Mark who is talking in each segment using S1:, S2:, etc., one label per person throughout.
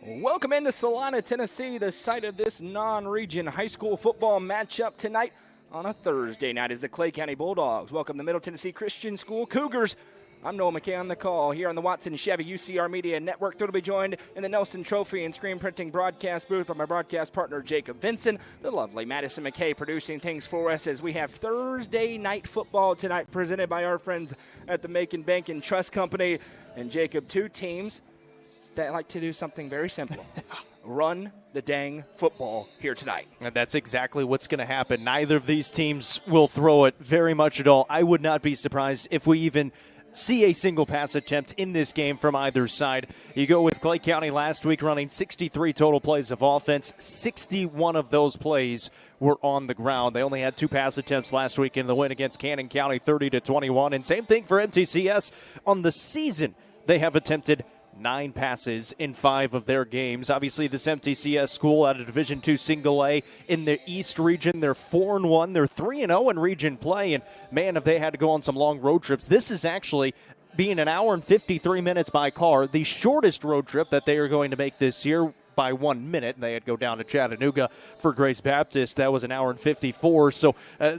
S1: Welcome into Salina, Tennessee, the site of this non-region high school football matchup tonight on a Thursday night as the Clay County Bulldogs welcome the Middle Tennessee Christian School Cougars. I'm Noah McKay on the call here on the Watson Chevy UCR Media Network. Thrilled to be joined in the Nelson Trophy and Screen Printing broadcast booth by my broadcast partner Jacob Vinson, the lovely Madison McKay producing things for us as we have Thursday night football tonight presented by our friends at the Macon Bank and Trust Company. And Jacob, two teams that like to do something very simple. Run the dang football here tonight.
S2: And that's exactly what's going to happen. Neither of these teams will throw it very much at all. I would not be surprised if we even see a single pass attempt in this game from either side. You go with Klay County last week running 63 total plays of offense. 61 of those plays were on the ground. They only had two pass attempts last week in the win against Cannon County 30-21. And same thing for MTCS. On the season, they have attempted 9 passes in 5 of their games. Obviously, this MTCS school out of Division II Single A in the East region, they're 4-1. They're 3-0 in region play. And, man, if they had to go on some long road trips, this is actually, being an hour and 53 minutes by car, the shortest road trip that they are going to make this year by 1 minute. They had to go down to Chattanooga for Grace Baptist. That was an hour and 54. So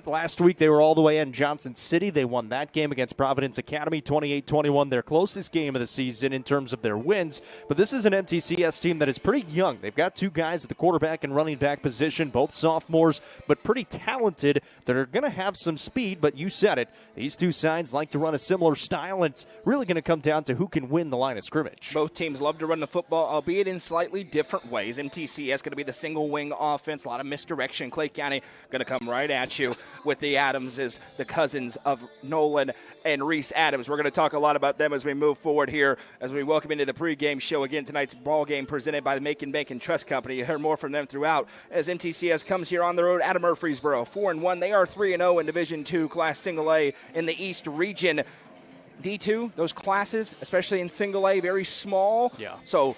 S2: last week they were all the way in Johnson City. They won that game against Providence Academy 28-21, their closest game of the season in terms of their wins. But this is an MTCS team that is pretty young. They've got 2 guys at the quarterback and running back position, both sophomores, but pretty talented that are going to have some speed. But you said it, these two sides like to run a similar style, and it's really going to come down to who can win the line of scrimmage.
S1: Both teams love to run the football, albeit in slightly different ways. MTCS going to be the single wing offense, a lot of misdirection. Clay County going to come right at you with the Adamses, the cousins of Nolan and Reese Adams. We're going to talk a lot about them as we move forward here, as we welcome into the pregame show. Again, tonight's ball game presented by the Macon Bank and Trust Company. You heard more from them throughout as MTCS comes here on the road out of Murfreesboro. 4-1. They are 3-0 in Division II Class Single A in the East region. D2, those classes, especially in single A, very small.
S2: Yeah.
S1: So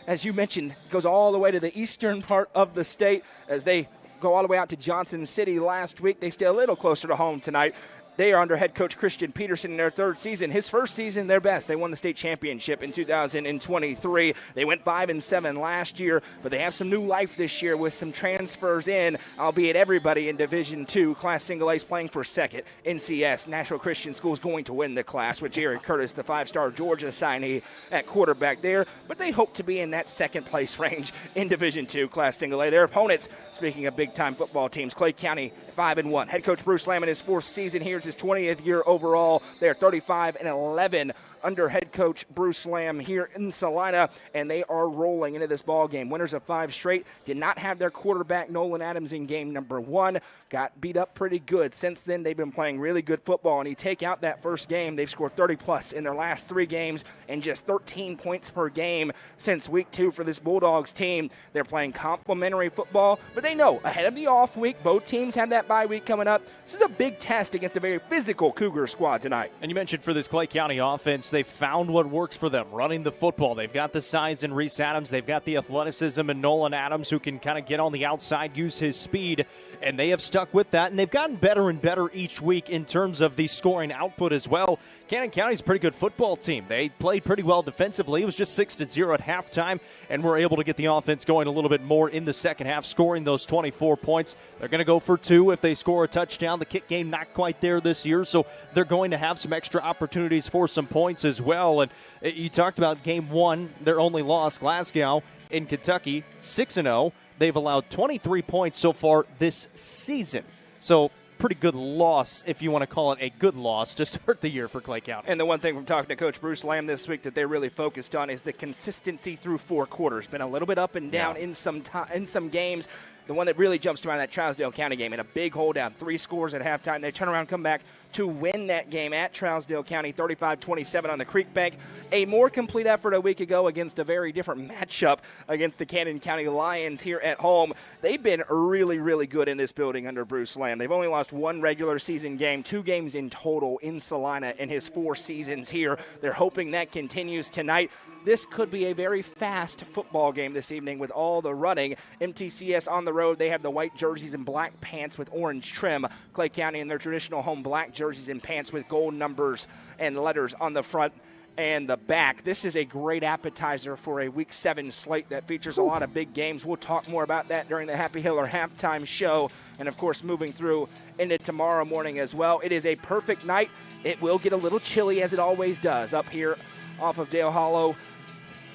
S1: as you mentioned, goes all the way to the eastern part of the state as they go all the way out to Johnson City last week. They stay a little closer to home tonight. They are under head coach Christian Peterson in their 3rd season. His first season, their best. They won the state championship in 2023. They went 5-7 last year, but they have some new life this year with some transfers in, albeit everybody in Division II. Class Single A is playing for 2nd. NCS, Nashville Christian School, is going to win the class with Jerry Curtis, the 5-star Georgia signee at quarterback there. But they hope to be in that 2nd place range in Division II Class Single A. Their opponents, speaking of big-time football teams, Clay County 5-1. Head coach Bruce Lamb in his 4th season here. It's his 20th year overall. They are 35-11 under head coach Bruce Lamb here in Salina, and they are rolling into this ball game. Winners of 5 straight. Did not have their quarterback Nolan Adams in game number 1. Got beat up pretty good. Since then, they've been playing really good football, and you take out that first game, they've scored 30-plus in their last 3 games and just 13 points per game since week 2 for this Bulldogs team. They're playing complimentary football, but they know ahead of the off week, both teams have that bye week coming up. This is a big test against a very physical Cougar squad tonight.
S2: And you mentioned for this Clay County offense, they found what works for them, running the football. They've got the size in Reese Adams. They've got the athleticism in Nolan Adams, who can kind of get on the outside, use his speed, and they have stuck with that. And they've gotten better and better each week in terms of the scoring output as well. Cannon County's a pretty good football team. They played pretty well defensively. It was just 6-0 at halftime, and were able to get the offense going a little bit more in the second half, scoring those 24 points. They're going to go for 2 if they score a touchdown. The kick game not quite there this year, so they're going to have some extra opportunities for some points as well. And you talked about game 1, their only loss, Glasgow in Kentucky, 6-0. They've allowed 23 points so far this season. So pretty good loss, if you want to call it a good loss, to start the year for Clay County.
S1: And the one thing from talking to Coach Bruce Lamb this week that they really focused on is the consistency through 4 quarters. Been a little bit up and down in some games. The one that really jumps to mind, that Trousdale County game, in a big holdout, 3 scores at halftime. They turn around, come back to win that game at Trousdale County, 35-27 on the Creek Bank. A more complete effort a week ago against a very different matchup against the Cannon County Lions here at home. They've been really, really good in this building under Bruce Lamb. They've only lost 1 regular season game, 2 games in total in Salina in his 4 seasons here. They're hoping that continues tonight. This could be a very fast football game this evening with all the running. MTCS on the road, they have the white jerseys and black pants with orange trim. Clay County in their traditional home black jerseys and pants with gold numbers and letters on the front and the back. This is a great appetizer for a Week 7 slate that features a lot of big games. We'll talk more about that during the Happy Hiller halftime show, and, of course, moving through into tomorrow morning as well. It is a perfect night. It will get a little chilly, as it always does, up here off of Dale Hollow.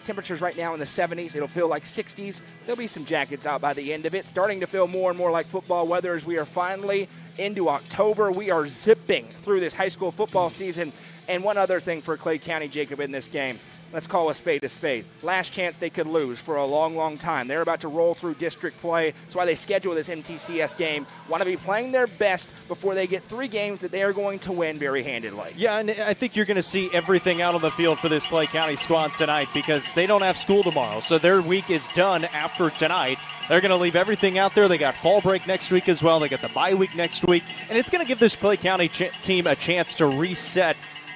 S1: Temperatures right now in the 70s. It'll feel like 60s. There'll be some jackets out by the end of it. Starting to feel more and more like football weather as we are finally into October. We are zipping through this high school football season. And one other thing for Klay County, Jacob, in this game. Let's call a spade a spade. Last chance they could lose for a long, long time. They're about to roll through district play. That's why they schedule this MTCS game. Want to be playing their best before they get 3 games that they are going to win very handedly.
S2: Yeah, and I think you're going to see everything out on the field for this Klay County squad tonight because they don't have school tomorrow. So their week is done after tonight. They're going to leave everything out there. They got fall break next week as well. They got the bye week next week. And it's going to give this Klay County team a chance to reset.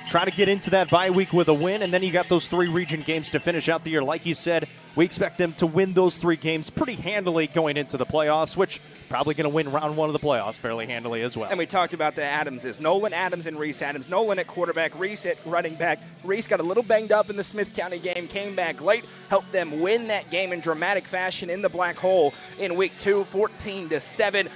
S2: Try to get into that bye week with a win, and then you got those 3 region games to finish out the year. Like you said, we expect them to win those 3 games pretty handily going into the playoffs, which probably going to win round 1 of the playoffs fairly handily as well.
S1: And we talked about the Adamses. Nolan Adams and Reese Adams. Nolan at quarterback, Reese at running back. Reese got a little banged up in the Smith County game, came back late, helped them win that game in dramatic fashion in the Black Hole in week 2, 14-7.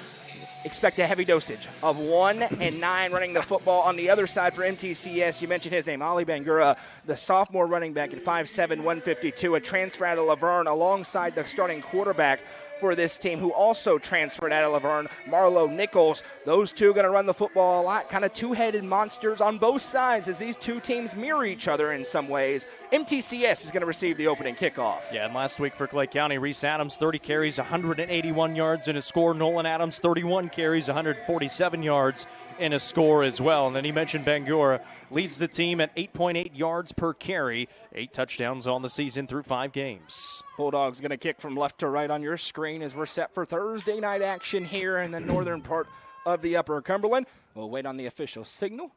S1: Expect a heavy dosage of 1 and 9 running the football. On the other side for MTCS, you mentioned his name, Ali Bangura, the sophomore running back at 5'7", 152, a transfer out of Laverne alongside the starting quarterback for this team who also transferred out of Laverne, Marlo Nichols. Those two going to run the football a lot, kind of two-headed monsters on both sides as these two teams mirror each other in some ways. MTCS is going to receive the opening kickoff.
S2: Yeah, and last week for Klay County, Reese Adams, 30 carries, 181 yards in a score. Nolan Adams, 31 carries, 147 yards in a score as well. And then he mentioned Bangura leads the team at 8.8 yards per carry, 8 touchdowns on the season through 5 games.
S1: Bulldogs going to kick from left to right on your screen as we're set for Thursday night action here in the northern part of the Upper Cumberland. We'll wait on the official signal.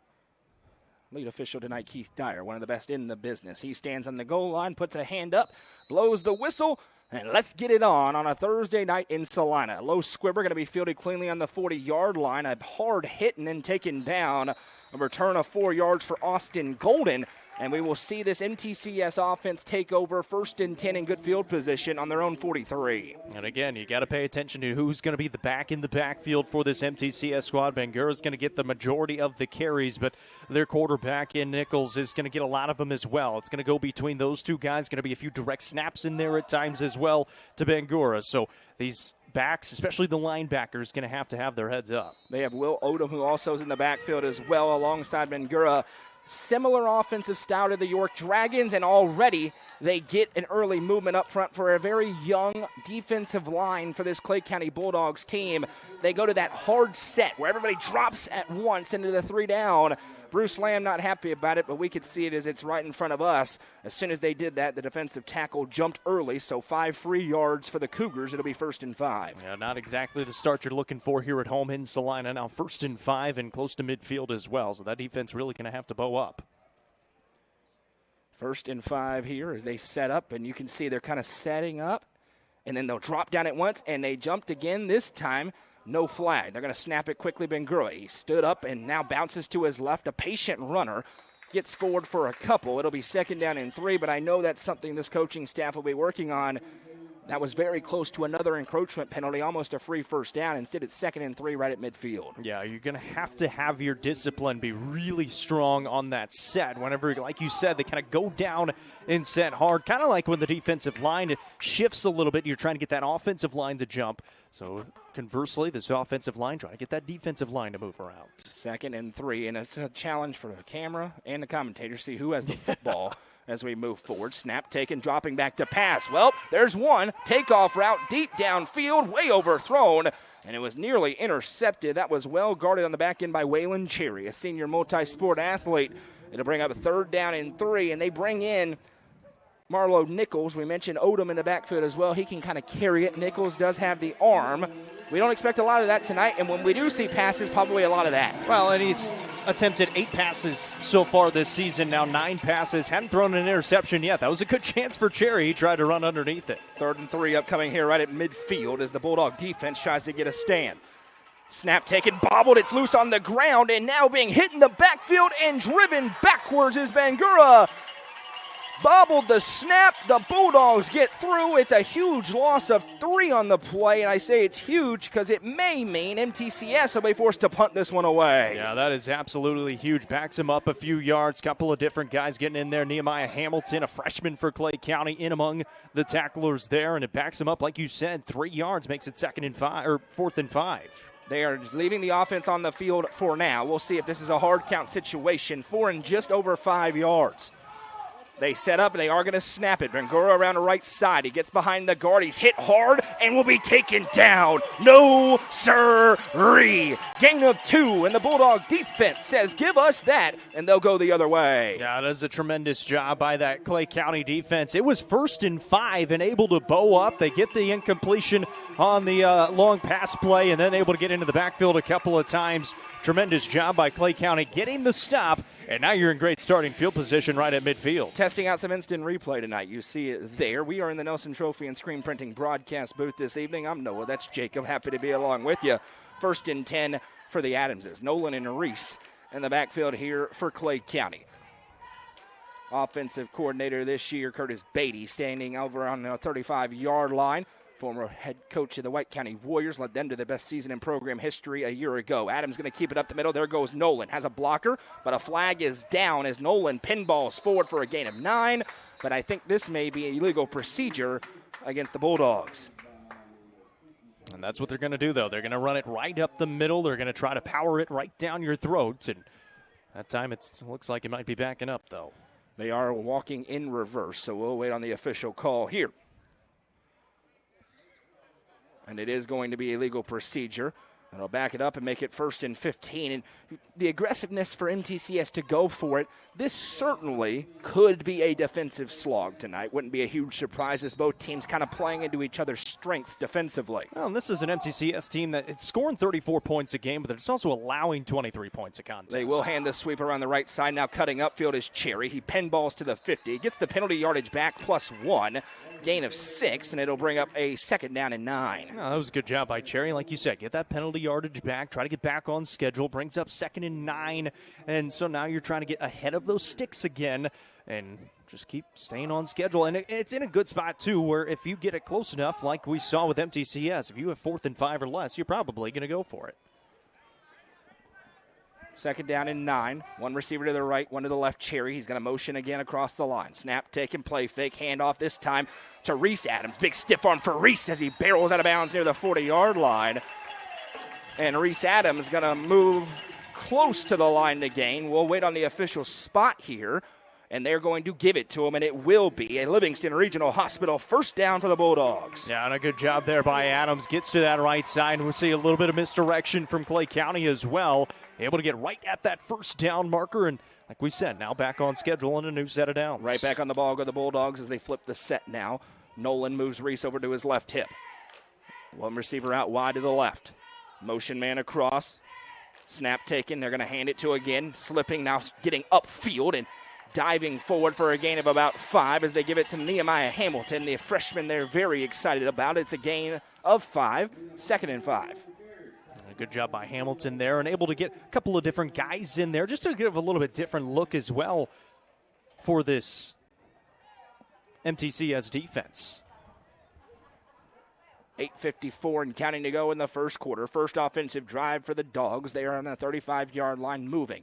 S1: Lead official tonight, Keith Dyer, one of the best in the business. He stands on the goal line, puts a hand up, blows the whistle, and let's get it on a Thursday night in Salina. Low squibber going to be fielded cleanly on the 40-yard line. A hard hit and then taken down. A return of 4 yards for Austin Golden. And we will see this MTCS offense take over 1st and 10 in good field position on their own 43.
S2: And again, you got to pay attention to who's going to be the back in the backfield for this MTCS squad. Bangura is going to get the majority of the carries, but their quarterback in Nichols is going to get a lot of them as well. It's going to go between those two guys. Going to be a few direct snaps in there at times as well to Bangura. So these backs, especially the linebackers, going to have their heads up.
S1: They have Will Odom, who also is in the backfield as well, alongside Bangura. Similar offensive style to the York Dragons, and already they get an early movement up front for a very young defensive line for this Klay County Bulldogs team. They go to that hard set where everybody drops at once into the 3 down. Bruce Lamb not happy about it, but we could see it as it's right in front of us. As soon as they did that, the defensive tackle jumped early, so 5 free yards for the Cougars. It'll be 1st and 5.
S2: Yeah, not exactly the start you're looking for here at home in Salina. Now 1st and 5 and close to midfield as well, so that defense really going to have to bow up.
S1: 1st and 5 here as they set up, and you can see they're kind of setting up, and then they'll drop down at once, and they jumped again this time. No flag. They're going to snap it quickly. Bangura, he stood up and now bounces to his left. A patient runner gets forward for a couple. It'll be 2nd down and 3, but I know that's something this coaching staff will be working on. That was very close to another encroachment penalty, almost a free 1st down. Instead, it's 2nd and 3 right at midfield.
S2: Yeah, you're going to have your discipline be really strong on that set. Whenever, like you said, they kind of go down and set hard, kind of like when the defensive line shifts a little bit. You're trying to get that offensive line to jump. So, conversely, this offensive line trying to get that defensive line to move around.
S1: 2nd and 3, and it's a challenge for the camera and the commentator. See who has the football. As we move forward, snap taken, dropping back to pass. Well, there's one. Takeoff route deep downfield, way overthrown, and it was nearly intercepted. That was well guarded on the back end by Waylon Cherry, a senior multi-sport athlete. It'll bring up a 3rd down and 3, and they bring in Marlo Nichols. We mentioned Odom in the backfield as well. He can kind of carry it. Nichols does have the arm. We don't expect a lot of that tonight, and when we do see passes, probably a lot of that.
S2: Well, and he's attempted 8 passes so far this season, now 9 passes. Hadn't thrown an interception yet. That was a good chance for Cherry. He tried to run underneath it.
S1: 3rd and 3 upcoming here right at midfield as the Bulldog defense tries to get a stand. Snap taken, bobbled, it's loose on the ground, and now being hit in the backfield and driven backwards is Bangura. bobbled the snap. The Bulldogs get through. It's a huge loss of 3 on the play, and I say it's huge because it may mean MTCS will be forced to punt this one away.
S2: Yeah, that is absolutely huge. Backs him up a few yards. Couple of different guys getting in there. Nehemiah Hamilton, a freshman for Klay County, in among the tacklers there, and it backs him up, like you said, 3 yards, makes it 4th and 5.
S1: They are leaving the offense on the field for now. We'll see if this is a hard count situation. 4 and just over 5 yards. They set up, and they are going to snap it. Bangura around the right side. He gets behind the guard. He's hit hard and will be taken down. No, sir-ree. Gain of 2, and the Bulldog defense says, give us that, and they'll go the other way.
S2: Yeah, that is a tremendous job by that Klay County defense. It was 1st and 5 and able to bow up. They get the incompletion on the long pass play and then able to get into the backfield a couple of times. Tremendous job by Klay County getting the stop, and now you're in great starting field position right at midfield.
S1: Testing out some instant replay tonight. You see it there. We are in the Nelson Trophy and Screen Printing broadcast booth this evening. I'm Noah. That's Jacob. Happy to be along with you. 1st and 10 for the Adamses. Nolan and Reese in the backfield here for Klay County. Offensive coordinator this year, Curtis Beatty, standing over on the 35-yard line. Former head coach of the White County Warriors, led them to their best season in program history a year ago. Adams going to keep it up the middle. There goes Nolan. Has a blocker, but a flag is down as Nolan pinballs forward for a gain of 9. But I think this may be an illegal procedure against the Bulldogs.
S2: And that's what they're going to do, though. They're going to run it right up the middle. They're going to try to power it right down your throats. And that time it looks like it might be backing up, though.
S1: They are walking in reverse, so we'll wait on the official call here. And it is going to be a legal procedure. And I'll back it up and make it 1st and 15. And the aggressiveness for MTCS to go for it, this certainly could be a defensive slog tonight. Wouldn't be a huge surprise as both teams kind of playing into each other's strengths defensively.
S2: Well, and this is an MTCS team that it's scoring 34 points a game, but it's also allowing 23 points a contest.
S1: They will hand the sweep around the right side. Now cutting upfield is Cherry. He pinballs to the 50. Gets the penalty yardage back +1. Gain of 6, and it'll bring up a 2nd down and 9.
S2: Oh, that was a good job by Cherry. Like you said, get that penalty yardage back, try to get back on schedule, brings up 2nd and 9, and so now you're trying to get ahead of those sticks again and just keep staying on schedule. And it's in a good spot, too, where if you get it close enough, like we saw with MTCS, if you have 4th and 5 or less, you're probably going to go for it.
S1: 2nd down and 9. One receiver to the right, one to the left. Cherry. He's going to motion again across the line. Snap, taken, play fake, handoff this time to Reese Adams. Big stiff arm for Reese as he barrels out of bounds near the 40-yard line. And Reese Adams going to move close to the line to gain. We'll wait on the official spot here, and they're going to give it to him, and it will be a Livingston Regional Hospital 1st down for the Bulldogs.
S2: Yeah, and a good job there by Adams. Gets to that right side, and we'll see a little bit of misdirection from Klay County as well. Able to get right at that 1st down marker, and like we said, now back on schedule and a new set of downs.
S1: Right back on the ball go the Bulldogs as they flip the set now. Nolan moves Reese over to his left hip. One receiver out wide to the left. Motion man across. Snap taken. They're going to hand it to again. Slipping now, getting upfield and diving forward for a gain of about 5 as they give it to Nehemiah Hamilton, the freshman they're very excited about. It's a gain of 5, 2nd and 5.
S2: A good job by Hamilton there and able to get a couple of different guys in there just to give a little bit different look as well for this MTCS defense.
S1: 8:54 and counting to go in the first quarter. First offensive drive for the Dogs. They are on the 35-yard line moving.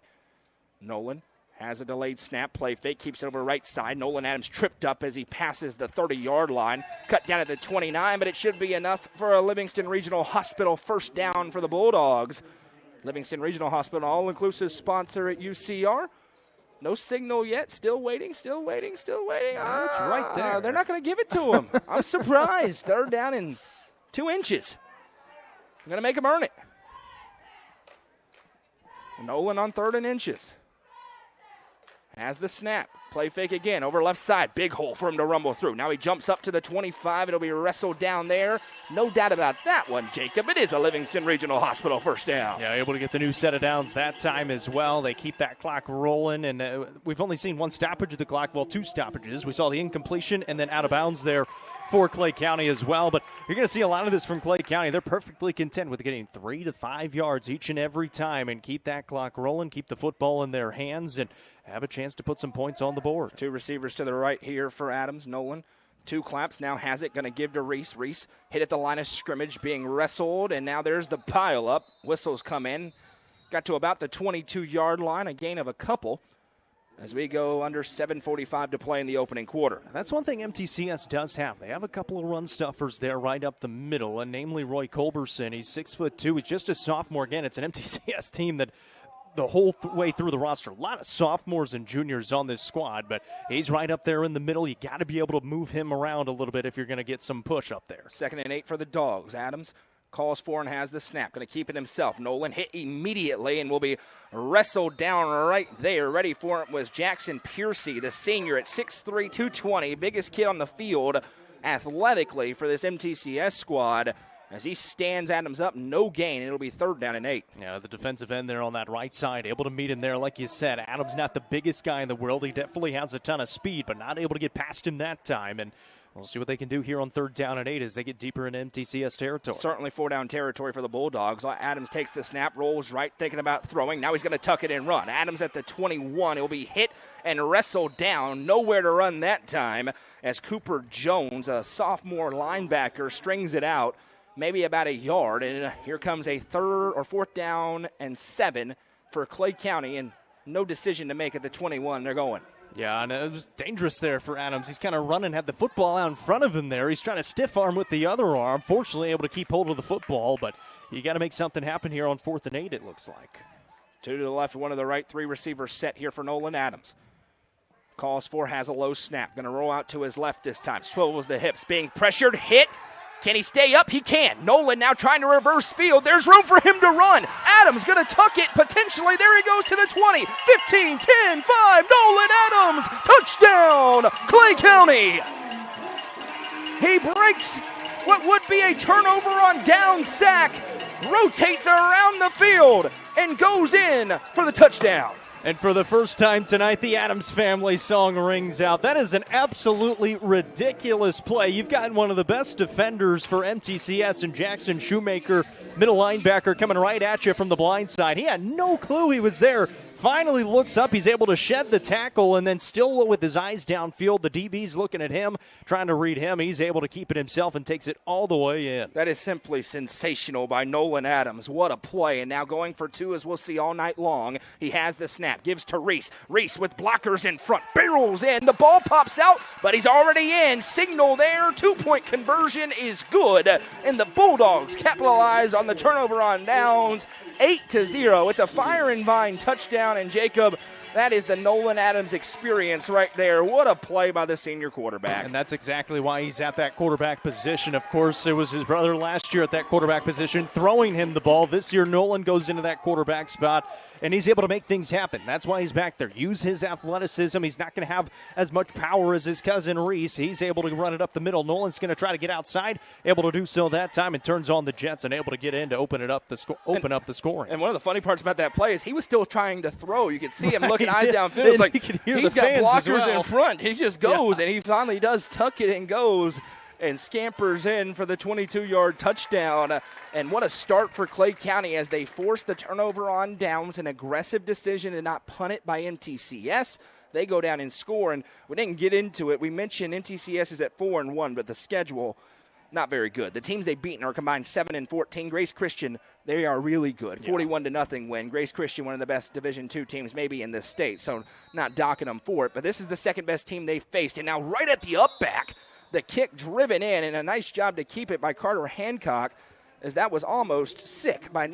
S1: Nolan has a delayed snap. Play fake. Keeps it over right side. Nolan Adams tripped up as he passes the 30-yard line. Cut down at the 29, but it should be enough for a Livingston Regional Hospital 1st down for the Bulldogs. Livingston Regional Hospital, all-inclusive sponsor at UCR. No signal yet. Still waiting. It's
S2: right there.
S1: They're not going to give it to him. I'm surprised. They're down in 2 inches. I'm going to make him earn it. Nolan on 3rd and inches. Has the snap. Play fake again over left side. Big hole for him to rumble through. Now he jumps up to the 25. It'll be wrestled down there. No doubt about that one, Jacob. It is a Livingston Regional Hospital 1st down.
S2: Yeah, able to get the new set of downs that time as well. They keep that clock rolling, and we've only seen 1 stoppage of the clock. Well, 2 stoppages. We saw the incompletion and then out of bounds there for Klay County as well. But you're going to see a lot of this from Klay County. They're perfectly content with getting 3 to 5 yards each and every time and keep that clock rolling, keep the football in their hands, and have a chance to put some points on the the board.
S1: 2 receivers to the right here for Adams. Nolan, 2 claps, now has it, going to give to Reese. Reese hit at the line of scrimmage, being wrestled, and now there's the pile up. Whistles come in. Got to about the 22-yard line, a gain of a couple, as we go under 7:45 to play in the opening quarter.
S2: That's one thing MTCS does have. They have a couple of run stuffers there right up the middle, and namely Roy Culberson. He's 6'2". He's just a sophomore. Again, it's an MTCS team that the whole way through the roster, a lot of sophomores and juniors on this squad, but he's right up there in the middle. You got to be able to move him around a little bit if you're going to get some push up there.
S1: 2nd and 8 for the Dogs. Adams calls for and has the snap. Going to keep it himself. Nolan hit immediately and will be wrestled down right there. Ready for it was Jackson Piercy, the senior at 6'3", 220. Biggest kid on the field athletically for this MTCS squad. As he stands Adams up, no gain. It'll be 3rd down and 8.
S2: Yeah, the defensive end there on that right side, able to meet him there. Like you said, Adams not the biggest guy in the world. He definitely has a ton of speed, but not able to get past him that time. And we'll see what they can do here on 3rd down and 8 as they get deeper into MTCS territory.
S1: Certainly 4-down territory for the Bulldogs. Adams takes the snap, rolls right, thinking about throwing. Now he's going to tuck it and run. Adams at the 21. He'll be hit and wrestled down. Nowhere to run that time as Cooper Jones, a sophomore linebacker, strings it out. Maybe about a yard, and here comes a 3rd or 4th down and 7 for Klay County, and no decision to make at the 21. They're going.
S2: Yeah, and it was dangerous there for Adams. He's kind of running, had the football out in front of him there. He's trying to stiff arm with the other arm. Fortunately, able to keep hold of the football, but you got to make something happen here on 4th and 8, it looks like.
S1: 2 to the left, 1 to the right, 3 receivers set here for Nolan Adams. Calls for, has a low snap. Going to roll out to his left this time. Swivels the hips, being pressured, hit. Can he stay up? He can. Nolan now trying to reverse field. There's room for him to run. Adams going to tuck it potentially. There he goes to the 20, 15, 10, 5. Nolan Adams, touchdown, Klay County. He breaks what would be a turnover on down sack, rotates around the field, and goes in for the touchdown.
S2: And for the first time tonight, the Adams family song rings out. That is an absolutely ridiculous play. You've got one of the best defenders for MTCS and Jackson Shoemaker, middle linebacker, coming right at you from the blind side. He had no clue he was there. Finally looks up. He's able to shed the tackle, and then still with his eyes downfield, the DB's looking at him, trying to read him. He's able to keep it himself and takes it all the way in.
S1: That is simply sensational by Nolan Adams. What a play. And now going for 2, as we'll see all night long. He has the snap, gives to Reese. Reese with blockers in front, barrels in. The ball pops out, but he's already in. Signal there. 2-point conversion is good. And the Bulldogs capitalize on the turnover on downs. 8-0. It's a fire and vine touchdown. And Jacob, that is the Nolan Adams experience right there. What a play by the senior quarterback.
S2: And that's exactly why he's at that quarterback position. Of course, it was his brother last year at that quarterback position throwing him the ball. This year, Nolan goes into that quarterback spot, and he's able to make things happen. That's why he's back there. Use his athleticism. He's not going to have as much power as his cousin Reese. He's able to run it up the middle. Nolan's going to try to get outside, able to do so that time, and turns on the Jets and able to get in to open up the scoring.
S1: And one of the funny parts about that play is he was still trying to throw. You could see him looking eyes downfield. It's like he's got blockers in front. He just goes, and he finally does tuck it and goes and scampers in for the 22-yard touchdown. And what a start for Klay County as they force the turnover on downs. An aggressive decision to not punt it by MTCS. They go down and score, and we didn't get into it. We mentioned MTCS is at 4-1, but the schedule not very good. The teams they've beaten are combined 7-14. Grace Christian, they are really good. 41-0 win. Grace Christian, one of the best Division II teams maybe in this state, so not docking them for it. But this is the second best team they've faced. And now right at the up back, the kick driven in, and a nice job to keep it by Carter Hancock, as that was almost sick by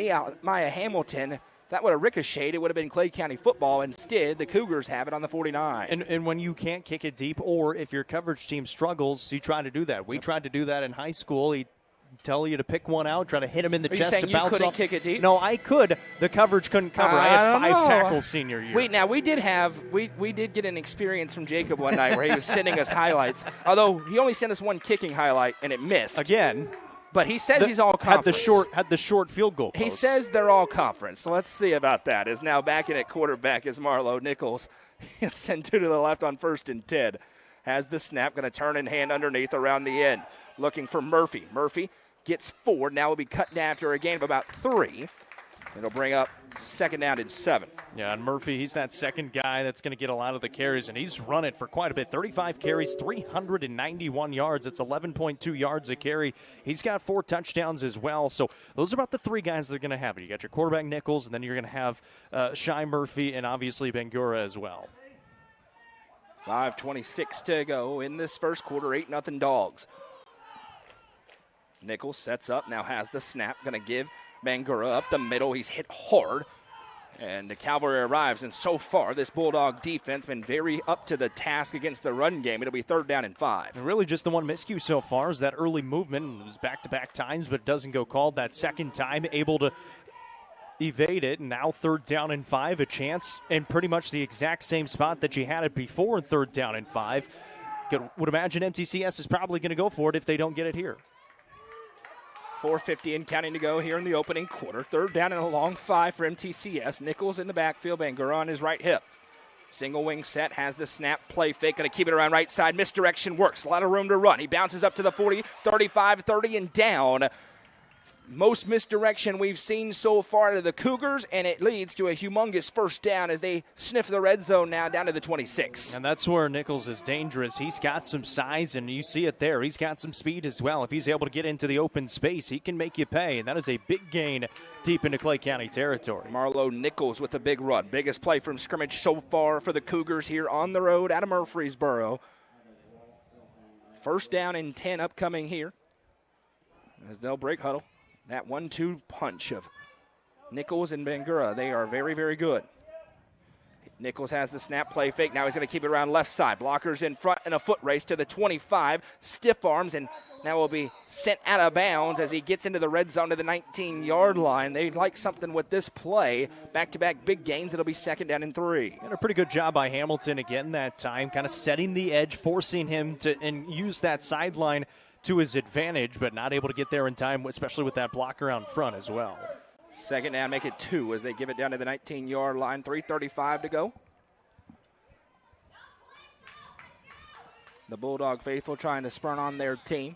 S1: Maya Hamilton. That would have ricocheted. It would have been Klay County football. Instead, the Cougars have it on the 49.
S2: And when you can't kick it deep, or if your coverage team struggles, you try to do that. We tried to do that in high school. He'd tell you to pick one out, try to hit him in the chest to bounce off.
S1: You couldn't kick it deep?
S2: No, I could. The coverage couldn't cover. I had 5 tackles senior year.
S1: We did get an experience from Jacob one night where he was sending us highlights. Although he only sent us one kicking highlight, and it missed.
S2: Again.
S1: But he says he's all conference.
S2: Had the short field goal post.
S1: He says they're all conference. So let's see about that. Is now back in at quarterback is Marlo Nichols. He'll send 2 to the left on 1st and 10. Has the snap, going to turn and hand underneath around the end. Looking for Murphy. Murphy gets 4. Now will be cut down after a gain of about 3. It'll bring up second down and 7.
S2: Yeah, and Murphy, he's that second guy that's going to get a lot of the carries, and he's run it for quite a bit. 35 carries, 391 yards. It's 11.2 yards a carry. He's got 4 touchdowns as well. So those are about the 3 guys that are going to have it. You got your quarterback Nichols, and then you're going to have Shy Murphy and obviously Bangura as well.
S1: 5:26 to go in this first quarter, 8-0 Dogs. Nichols sets up, now has the snap, going to give Bangura up the middle. He's hit hard, and the cavalry arrives. And so far, this Bulldog defense been very up to the task against the run game. It'll be 3rd down and 5.
S2: And really just the one miscue so far is that early movement. It was back-to-back times, but it doesn't go called. That second time, able to evade it, and now 3rd down and 5, a chance in pretty much the exact same spot that you had it before in 3rd down and 5. Would imagine MTCS is probably going to go for it if they don't get it here.
S1: 4:50 and counting to go here in the opening quarter. 3rd down and a long 5 for MTCS. Nichols in the backfield, Bangura on his right hip. Single wing set, has the snap, play fake, going to keep it around right side. Misdirection works, a lot of room to run. He bounces up to the 40, 35, 30, and down. Most misdirection we've seen so far to the Cougars, and it leads to a humongous 1st down as they sniff the red zone now down to the 26.
S2: And that's where Nichols is dangerous. He's got some size, and you see it there. He's got some speed as well. If he's able to get into the open space, he can make you pay, and that is a big gain deep into Klay County territory.
S1: Marlo Nichols with a big run. Biggest play from scrimmage so far for the Cougars here on the road out of Murfreesboro. 1st down and 10 upcoming here as they'll break huddle. That 1-2 punch of Nichols and Bangura, they are very, very good. Nichols has the snap, play fake. Now he's going to keep it around left side. Blockers in front in a foot race to the 25. Stiff arms, and now will be sent out of bounds as he gets into the red zone to the 19-yard line. They'd like something with this play. Back-to-back big gains. It'll be 2nd down and 3.
S2: And a pretty good job by Hamilton again that time, kind of setting the edge, forcing him to and use that sideline to his advantage, but not able to get there in time, especially with that blocker out front as well.
S1: 2nd down, make it 2 as they give it down to the 19-yard line. 3:35 to go. The Bulldog faithful trying to sprint on their team.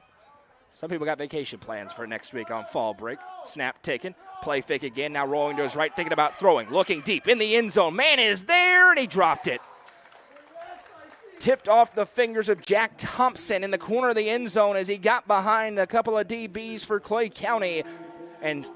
S1: Some people got vacation plans for next week on fall break. Snap taken, play fake again, now rolling to his right, thinking about throwing, looking deep in the end zone. Man is there, and he dropped it. Tipped off the fingers of Jack Thompson in the corner of the end zone as he got behind a couple of DBs for Klay County. And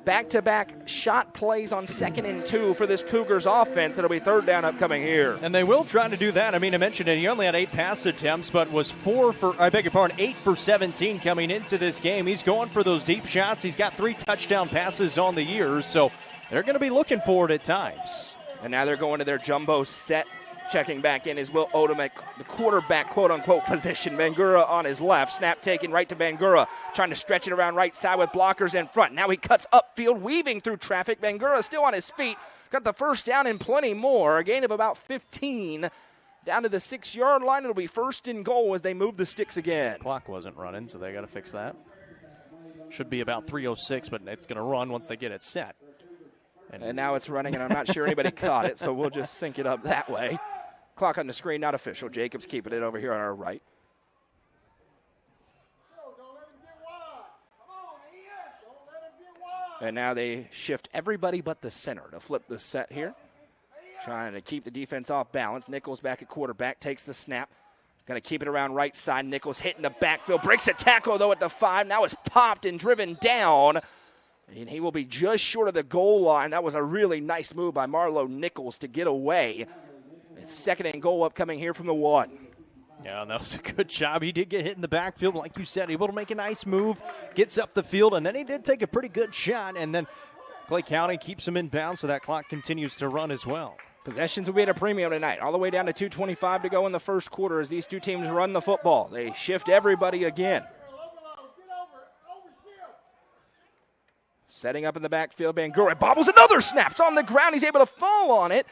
S1: back-to-back shot plays on 2nd and 2 for this Cougars offense. It'll be 3rd down upcoming here.
S2: And they will try to do that. I mean, I mentioned it. He only had 8 pass attempts, but was 8 for 17 coming into this game. He's going for those deep shots. He's got 3 touchdown passes on the year, so they're going to be looking for it at times.
S1: And now they're going to their jumbo set. Checking back in is Will Odom at the quarterback, quote-unquote, position. Bangura on his left. Snap taken right to Bangura. Trying to stretch it around right side with blockers in front. Now he cuts upfield, weaving through traffic. Bangura still on his feet. Got the 1st down and plenty more. A gain of about 15. Down to the 6-yard line. It'll be 1st and goal as they move the sticks again.
S2: Clock wasn't running, so they got to fix that. Should be about 3:06, but it's going to run once they get it set.
S1: And now it's running, and I'm not sure anybody caught it, so we'll just sync it up that way. Clock on the screen, not official. Jacobs keeping it over here on our right. And now they shift everybody but the center to flip the set here. Trying to keep the defense off balance. Nichols back at quarterback, takes the snap. Going to keep it around right side. Nichols hitting the backfield. Breaks a tackle, though, at the 5. Now it's popped and driven down. And he will be just short of the goal line. That was a really nice move by Marlo Nichols to get away. It's 2nd and goal upcoming here from the 1.
S2: Yeah, and that was a good job. He did get hit in the backfield, like you said, able to make a nice move, gets up the field, and then he did take a pretty good shot, and then Klay County keeps him in bounds, so that clock continues to run as well.
S1: Possessions will be at a premium tonight, all the way down to 2:25 to go in the first quarter as these two teams run the football. They shift everybody again. Setting up in the backfield, Bangura bobbles another snaps on the ground. He's able to fall on it.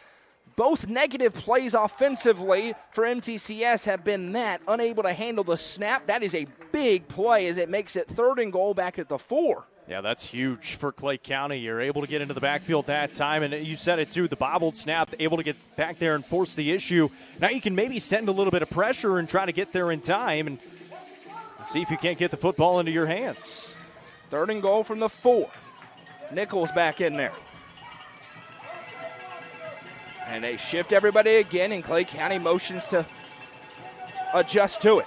S1: Both negative plays offensively for MTCS have been that, unable to handle the snap. That is a big play as it makes it 3rd and goal back at the 4.
S2: Yeah, that's huge for Klay County. You're able to get into the backfield that time, and you said it too, the bobbled snap, able to get back there and force the issue. Now you can maybe send a little bit of pressure and try to get there in time and see if you can't get the football into your hands.
S1: 3rd and goal from the 4. Nichols back in there. And they shift everybody again, and Klay County motions to adjust to it.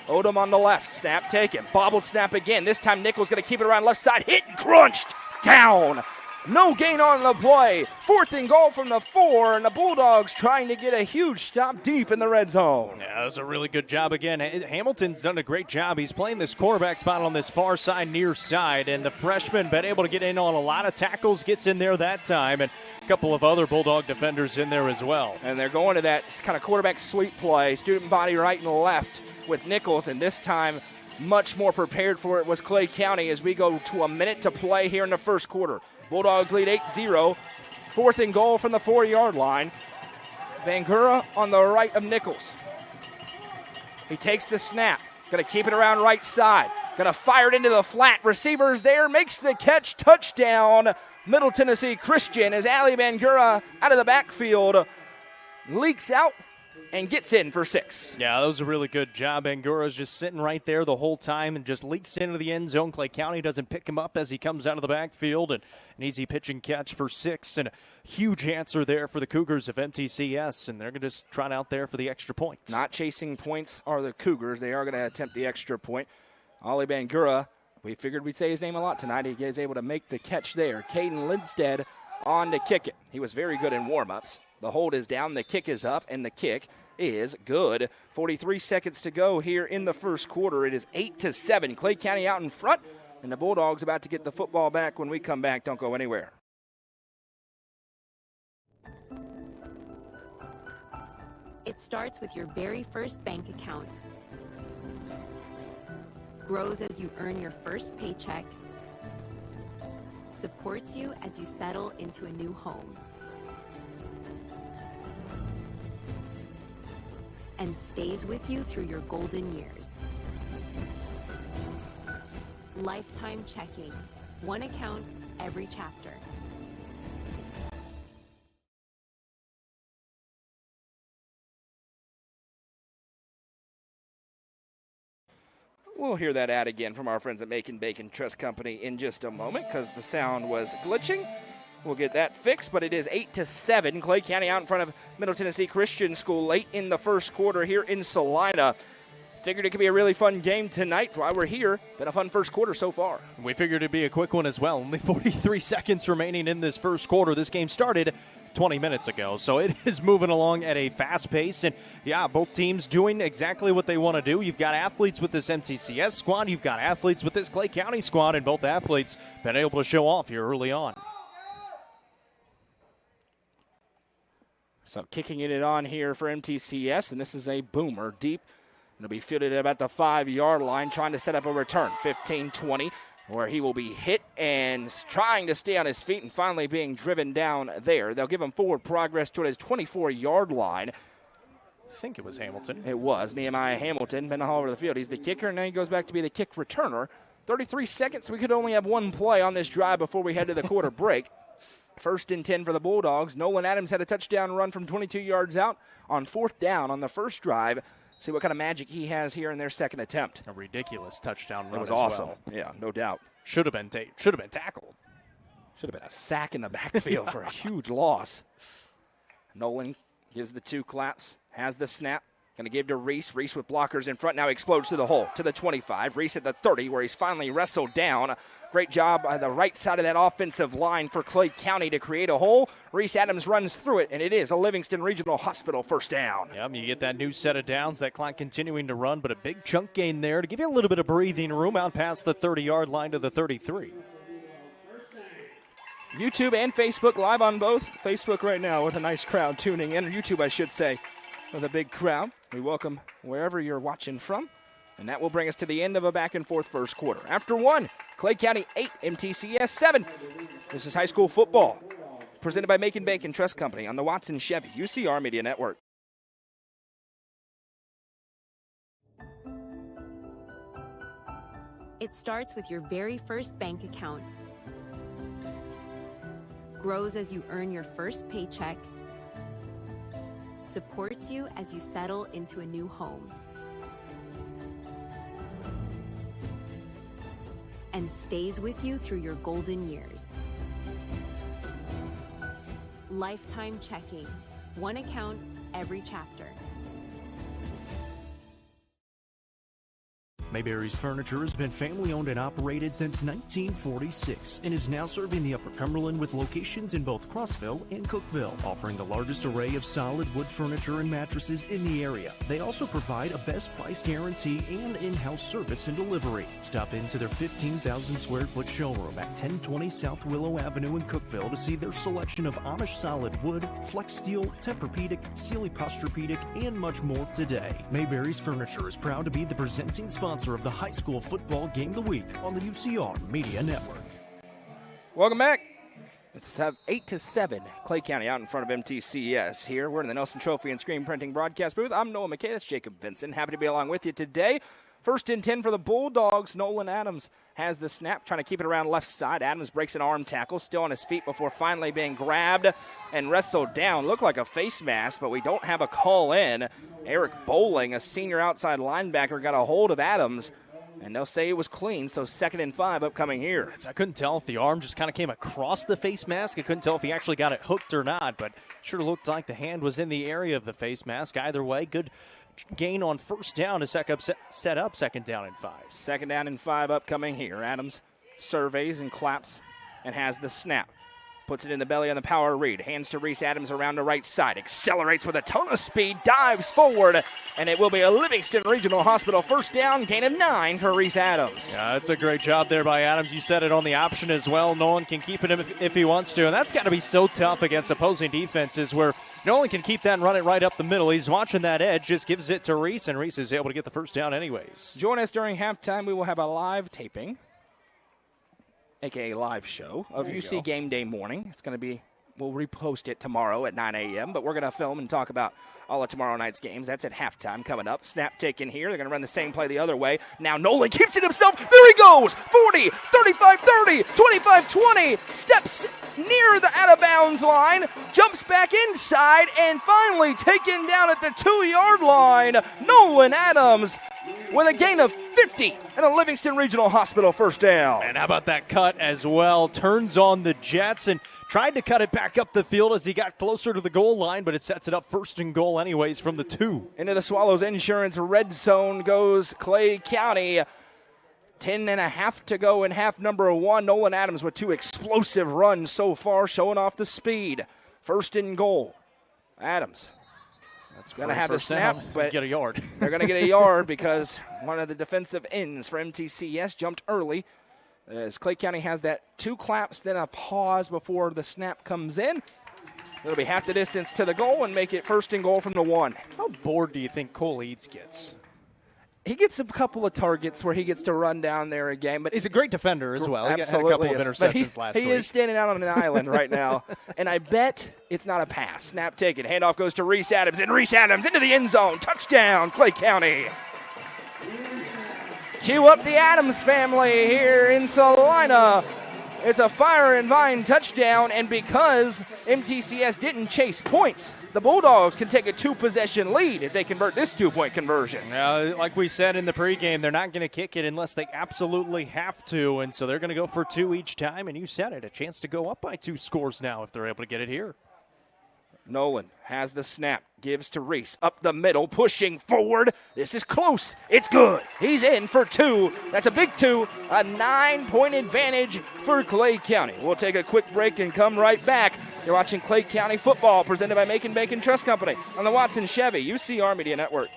S1: Odom on the left, snap taken, bobbled snap again. This time Nichols going to keep it around left side, hit and crunched, down. No gain on the play. 4th and goal from the 4, and the Bulldogs trying to get a huge stop deep in the red zone.
S2: Yeah, that was a really good job again. Hamilton's done a great job. He's playing this quarterback spot on this far side, near side, and the freshman been able to get in on a lot of tackles, gets in there that time, and a couple of other Bulldog defenders in there as well.
S1: And they're going to that kind of quarterback sweep play, student body right and left with Nichols, and this time much more prepared for it was Klay County as we go to a minute to play here in the first quarter. Bulldogs lead 8-0. 4th and goal from the 4-yard line. Bangura on the right of Nichols. He takes the snap. Going to keep it around right side. Going to fire it into the flat. Receivers there. Makes the catch. Touchdown. Middle Tennessee Christian as Ali Bangura out of the backfield leaks out and gets in for 6.
S2: Yeah, that was a really good job. Angura's just sitting right there the whole time and just leaks into the end zone. Klay County doesn't pick him up as he comes out of the backfield, and an easy pitch and catch for 6, and a huge answer there for the Cougars of MTCS, and they're going to just trot out there for the extra point.
S1: Not chasing points are the Cougars. They are going to attempt the extra point. Ali Bangura, we figured we'd say his name a lot tonight. He is able to make the catch there. Caden Lindstead on to kick it. He was very good in warm-ups. The hold is down, the kick is up, and the kick is good. 43 seconds to go here in the first quarter. It is 8-7. Klay County out in front, and the Bulldogs about to get the football back when we come back. Don't go anywhere.
S3: It starts with your very first bank account. Grows as you earn your first paycheck. Supports you as you settle into a new home. And stays with you through your golden years. Lifetime checking. One account, every chapter.
S1: We'll hear that ad again from our friends at Macon Bacon Trust Company in just a moment because the sound was glitching. We'll get that fixed, but it is 8-7. Klay County out in front of Middle Tennessee Christian School late in the first quarter here in Salina. Figured it could be a really fun game tonight. That's why we're here. Been a fun first quarter so far.
S2: We figured it'd be a quick one as well. Only 43 seconds remaining in this first quarter. This game started 20 minutes ago, so it is moving along at a fast pace. And, yeah, both teams doing exactly what they want to do. You've got athletes with this MTCS squad. You've got athletes with this Klay County squad, and both athletes been able to show off here early on.
S1: So kicking it on here for MTCS, and this is a boomer deep. It'll be fielded at about the 5-yard line, trying to set up a return. 15-20, where he will be hit and trying to stay on his feet and finally being driven down there. They'll give him forward progress toward his 24-yard line.
S2: I think it was Hamilton.
S1: It was Nehemiah Hamilton, been all over the field. He's the kicker, and now he goes back to be the kick returner. 33 seconds. We could only have one play on this drive before we head to the quarter break. 1st and 10 for the Bulldogs. Nolan Adams had a touchdown run from 22 yards out on 4th down on the first drive. See what kind of magic he has here in their second attempt.
S2: A ridiculous touchdown run.
S1: It was
S2: as
S1: awesome.
S2: Well.
S1: Yeah, no doubt.
S2: Should have been tackled.
S1: Should have been a sack in the backfield for a huge loss. Nolan gives the 2 claps, has the snap. Going to give to Reese. Reese with blockers in front. Now explodes to the hole, to the 25. Reese at the 30, where he's finally wrestled down. Great job on the right side of that offensive line for Klay County to create a hole. Reese Adams runs through it, and it is a Livingston Regional Hospital first down.
S2: Yep, you get that new set of downs, that clock continuing to run, but a big chunk gain there to give you a little bit of breathing room out past the 30-yard line to the 33.
S1: YouTube and Facebook live on both. Facebook right now with a nice crowd tuning in, or YouTube, I should say, with a big crowd. We welcome wherever you're watching from. And that will bring us to the end of a back-and-forth first quarter. After 1, Klay County 8, MTCS 7. This is high school football, presented by Macon Bacon Trust Company on the Watson Chevy UCR Media Network.
S3: It starts with your very first bank account. Grows as you earn your first paycheck. Supports you as you settle into a new home. And stays with you through your golden years. Lifetime checking. One account, every chapter.
S4: Mayberry's Furniture has been family-owned and operated since 1946 and is now serving the Upper Cumberland with locations in both Crossville and Cookeville, offering the largest array of solid wood furniture and mattresses in the area. They also provide a best price guarantee and in-house service and delivery. Stop into their 15,000 square foot showroom at 1020 South Willow Avenue in Cookeville to see their selection of Amish solid wood, flex steel, Tempur-Pedic, Sealy Posturepedic, and much more today. Mayberry's Furniture is proud to be the presenting sponsor of the high school football game of the week on the UCR Media Network.
S1: Welcome back. It's 8-7. Klay County out in front of MTCS here. We're in the Nelson Trophy and Screen Printing broadcast booth. I'm Noah McKay. That's Jacob Vincent. Happy to be along with you today. First and 10 for the Bulldogs. Nolan Adams has the snap, trying to keep it around left side. Adams breaks an arm tackle, still on his feet before finally being grabbed and wrestled down. Looked like a face mask, but we don't have a call in. Eric Bowling, a senior outside linebacker, got a hold of Adams, and they'll say it was clean, so 2nd and 5 upcoming here.
S2: I couldn't tell if the arm just kind of came across the face mask. I couldn't tell if he actually got it hooked or not, but sure looked like the hand was in the area of the face mask. Either way, good gain on first down to set up 2nd down and 5.
S1: 2nd down and 5 upcoming here. Adams surveys and claps and has the snap. Puts it in the belly on the power read. Hands to Reese Adams around the right side. Accelerates with a ton of speed. Dives forward. And it will be a Livingston Regional Hospital first down. Gain of 9 for Reese Adams.
S2: Yeah, that's a great job there by Adams. You said it on the option as well. Nolan can keep it if he wants to. And that's got to be so tough against opposing defenses where Nolan can keep that and run it right up the middle. He's watching that edge. Just gives it to Reese. And Reese is able to get the first down anyways.
S1: Join us during halftime. We will have a live taping, a.k.a. live show, of UC Game Day morning. It's going to be, we'll repost it tomorrow at 9 a.m., but we're going to film and talk about all of tomorrow night's games. That's at halftime coming up. Snap taken here. They're going to run the same play the other way. Now Nolan keeps it himself. There he goes. 40, 35-30, 25-20. Steps near the out-of-bounds line. Jumps back inside and finally taken down at the 2-yard line. Nolan Adams with a gain of 50 and a Livingston Regional Hospital first down.
S2: And how about that cut as well? Turns on the Jets and tried to cut it back up the field as he got closer to the goal line, but it sets it up 1st and goal anyways from the 2.
S1: Into the Swallows Insurance red zone goes Klay County. 10.5 to go in half number 1. Nolan Adams with 2 explosive runs so far, showing off the speed. 1st and goal. Adams. That's going to have the snap, but
S2: get a yard.
S1: They're going to get a yard because one of the defensive ends for MTCS jumped early. As Klay County has that 2 claps, then a pause before the snap comes in. It'll be half the distance to the goal and make it 1st and goal from the 1.
S2: How bored do you think Cole Eads gets?
S1: He gets a couple of targets where he gets to run down there again. But
S2: he's a great defender as well.
S1: Absolutely.
S2: He had a couple of interceptions last week.
S1: He is standing out on an island right now. And I bet it's not a pass. Snap taken. Handoff goes to Reese Adams. And Reese Adams into the end zone. Touchdown, Klay County. Cue up the Adams family here in Salina. It's a Fire and Vine touchdown, and because MTCS didn't chase points, the Bulldogs can take a 2-possession lead if they convert this 2-point conversion.
S2: Like we said in the pregame, they're not going to kick it unless they absolutely have to, and so they're going to go for 2 each time, and you said it, a chance to go up by 2 scores now if they're able to get it here.
S1: Nolan has the snap, gives to Reese, up the middle, pushing forward. This is close. It's good. He's in for 2. That's a big 2. A 9-point advantage for Klay County. We'll take a quick break and come right back. You're watching Klay County football presented by Macon Bacon Trust Company on the Watson Chevy UCR Media Network.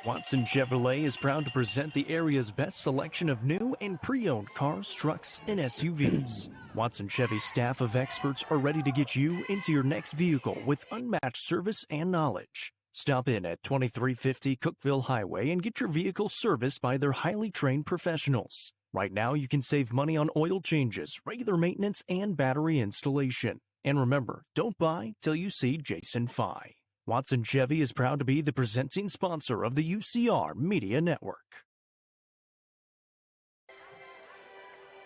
S4: Watson Chevrolet is proud to present the area's best selection of new and pre-owned cars, trucks, and SUVs. Watson Chevy's staff of experts are ready to get you into your next vehicle with unmatched service and knowledge. Stop in at 2350 Cookeville Highway and get your vehicle serviced by their highly trained professionals. Right now, you can save money on oil changes, regular maintenance, and battery installation. And remember, don't buy till you see Jason Fye. Watson Chevy is proud to be the presenting sponsor of the UCR Media Network.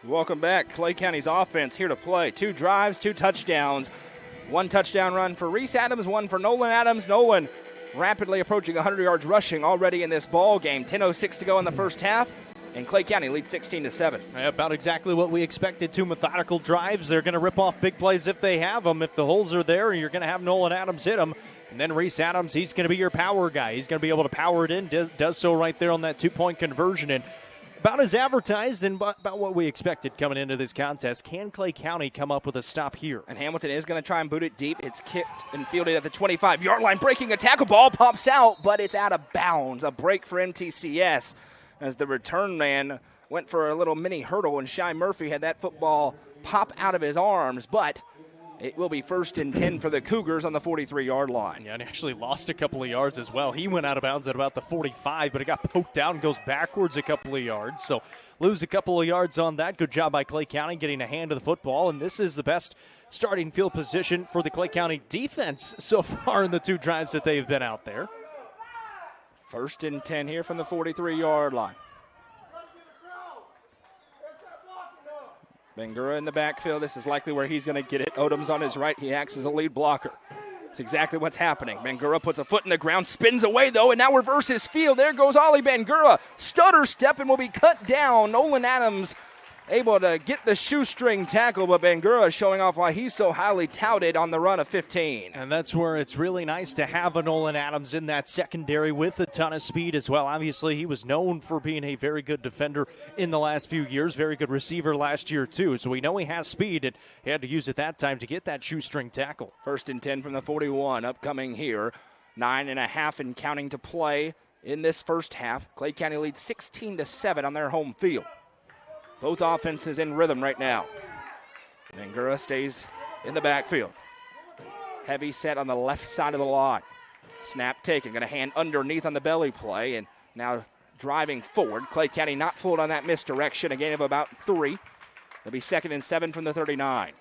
S1: Welcome back. Klay County's offense here to play. 2 drives, 2 touchdowns. 1 touchdown run for Reese Adams, 1 for Nolan Adams. Nolan rapidly approaching 100 yards rushing already in this ball game. 10:06 to go in the first half. and Klay County leads 16-7.
S2: About exactly what we expected. 2 methodical drives. They're going to rip off big plays if they have them. If the holes are there, you're going to have Nolan Adams hit them. And then Reese Adams, he's going to be your power guy. He's going to be able to power it in, does so right there on that 2-point conversion. And about as advertised and about what we expected coming into this contest. Can Klay County come up with a stop here?
S1: And Hamilton is going to try and boot it deep. It's kicked and fielded at the 25-yard line, breaking a tackle. Ball pops out, but it's out of bounds. A break for MTCS as the return man went for a little mini hurdle, and Shy Murphy had that football pop out of his arms, but it will be 1st and 10 for the Cougars on the 43-yard line.
S2: Yeah, and he actually lost a couple of yards as well. He went out of bounds at about the 45, but it got poked out and goes backwards a couple of yards. So lose a couple of yards on that. Good job by Klay County getting a hand of the football, and this is the best starting field position for the Klay County defense so far in the 2 drives that they've been out there.
S1: 1st and 10 here from the 43-yard line. Bangura in the backfield. This is likely where he's going to get it. Odom's on his right. He acts as a lead blocker. That's exactly what's happening. Bangura puts a foot in the ground, spins away, though, and now reverses field. There goes Ollie Bangura. Stutter step and will be cut down. Nolan Adams able to get the shoestring tackle, but Bangura showing off why he's so highly touted on the run of 15.
S2: And that's where it's really nice to have a Nolan Adams in that secondary with a ton of speed as well. Obviously, he was known for being a very good defender in the last few years, very good receiver last year too. So we know he has speed, and he had to use it that time to get that shoestring tackle.
S1: 1st and 10 from the 41 upcoming here. 9.5 and counting to play in this first half. Klay County leads 16-7 on their home field. Both offenses in rhythm right now. Bangura stays in the backfield. Heavy set on the left side of the line. Snap taken, going to hand underneath on the belly play, and now driving forward. Klay County not fooled on that misdirection, a gain of about 3. It'll be 2nd and 7 from the 39.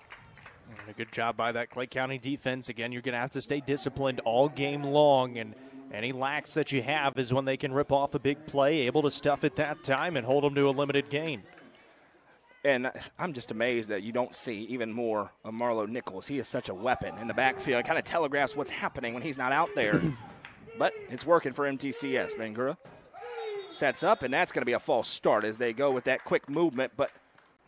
S2: And a good job by that Klay County defense. Again, you're going to have to stay disciplined all game long, and any lacks that you have is when they can rip off a big play, able to stuff it that time and hold them to a limited gain.
S1: And I'm just amazed that you don't see even more of Marlo Nichols. He is such a weapon in the backfield. It kind of telegraphs what's happening when he's not out there. But it's working for MTCS. Bangura sets up, and that's going to be a false start as they go with that quick movement, but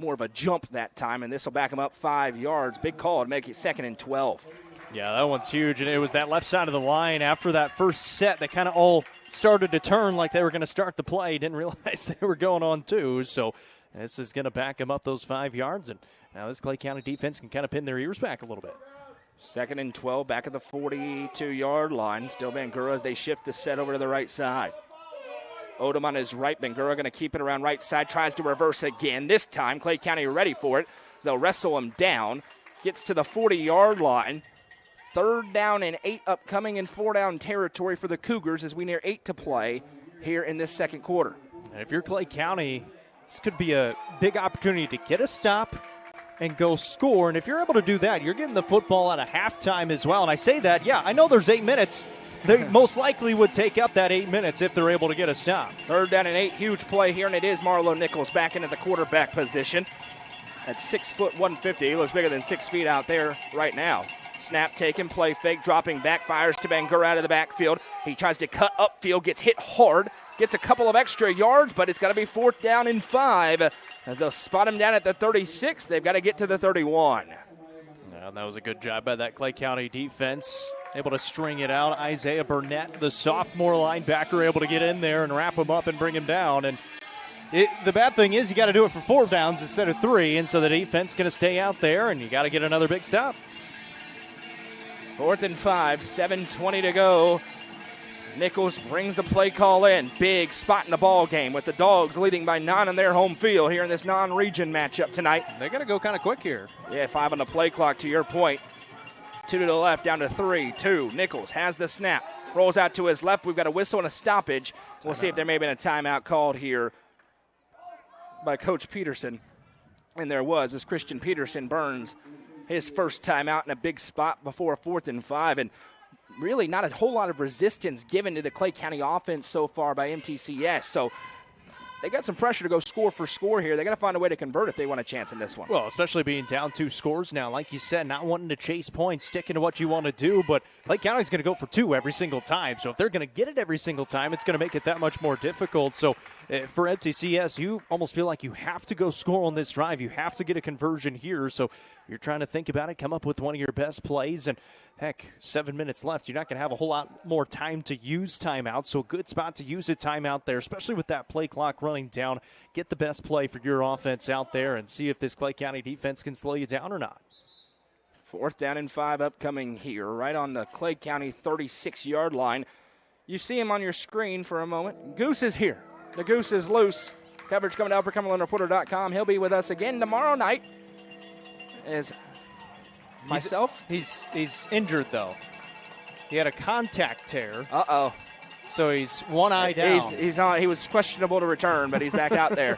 S1: more of a jump that time, and this will back him up 5 yards. Big call to make it 2nd and 12.
S2: Yeah, that one's huge, and it was that left side of the line after that first set that kind of all started to turn like they were going to start the play. Didn't realize they were going on 2, so this is going to back him up those 5 yards, and now this Klay County defense can kind of pin their ears back a little bit.
S1: 2nd and 12, back at the 42-yard line. Still Bangura as they shift the set over to the right side. Odom on his right. Bangura going to keep it around right side. Tries to reverse again. This time, Klay County ready for it. They'll wrestle him down. Gets to the 40-yard line. 3rd down and 8 upcoming in 4-down territory for the Cougars as we near 8 to play here in this second quarter.
S2: And if you're Klay County, this could be a big opportunity to get a stop and go score. And if you're able to do that, you're getting the football at a halftime as well. And I say that, yeah, I know there's 8 minutes. They most likely would take up that 8 minutes if they're able to get a stop.
S1: 3rd down and 8, huge play here, and it is Marlo Nichols back into the quarterback position. At 6 foot 150, he looks bigger than 6 feet out there right now. Snap taken, play fake, dropping back, fires to Bangura out of the backfield. He tries to cut upfield, gets hit hard, gets a couple of extra yards, but it's got to be 4th down and 5. As they'll spot him down at the 36, they've got to get to the 31.
S2: And that was a good job by that Klay County defense. Able to string it out. Isaiah Burnett, the sophomore linebacker, able to get in there and wrap him up and bring him down. And the bad thing is you got to do it for 4 downs instead of 3, and so the defense going to stay out there, and you got to get another big stop.
S1: 4th and 5, 7:20 to go. Nichols brings the play call in. Big spot in the ball game with the Dogs leading by 9 on their home field here in this non-region matchup tonight.
S2: They're going to go kind of quick here.
S1: Yeah, 5 on the play clock to your point. 2 to the left, down to 3, 2. Nichols has the snap. Rolls out to his left. We've got a whistle and a stoppage. We'll see if there may have been a timeout called here by Coach Peterson. And there was, as Christian Peterson burns his first timeout in a big spot before 4th and 5. And really not a whole lot of resistance given to the Klay County offense so far by MTCS. So they got some pressure to go score for score here. They got to find a way to convert if they want a chance in this one.
S2: Well, especially being down 2 scores now. Like you said, not wanting to chase points, sticking to what you want to do, but Klay County's going to go for 2 every single time. So if they're going to get it every single time, it's going to make it that much more difficult. So for MTCS, you almost feel like you have to go score on this drive. You have to get a conversion here. So you're trying to think about it, come up with one of your best plays, and heck, 7 minutes left. You're not going to have a whole lot more time to use timeout, so a good spot to use a timeout there, especially with that play clock running down. Get the best play for your offense out there and see if this Klay County defense can slow you down or not.
S1: 4th down and 5 upcoming here, right on the Klay County 36-yard line. You see him on your screen for a moment. Goose is here. The Goose is loose. Coverage coming to UpperCumberlandReporter.com. He'll be with us again tomorrow night. As myself.
S2: He's injured, though. He had a contact tear.
S1: Uh-oh.
S2: So he's one eye down.
S1: He's on. He was questionable to return, but he's back out there.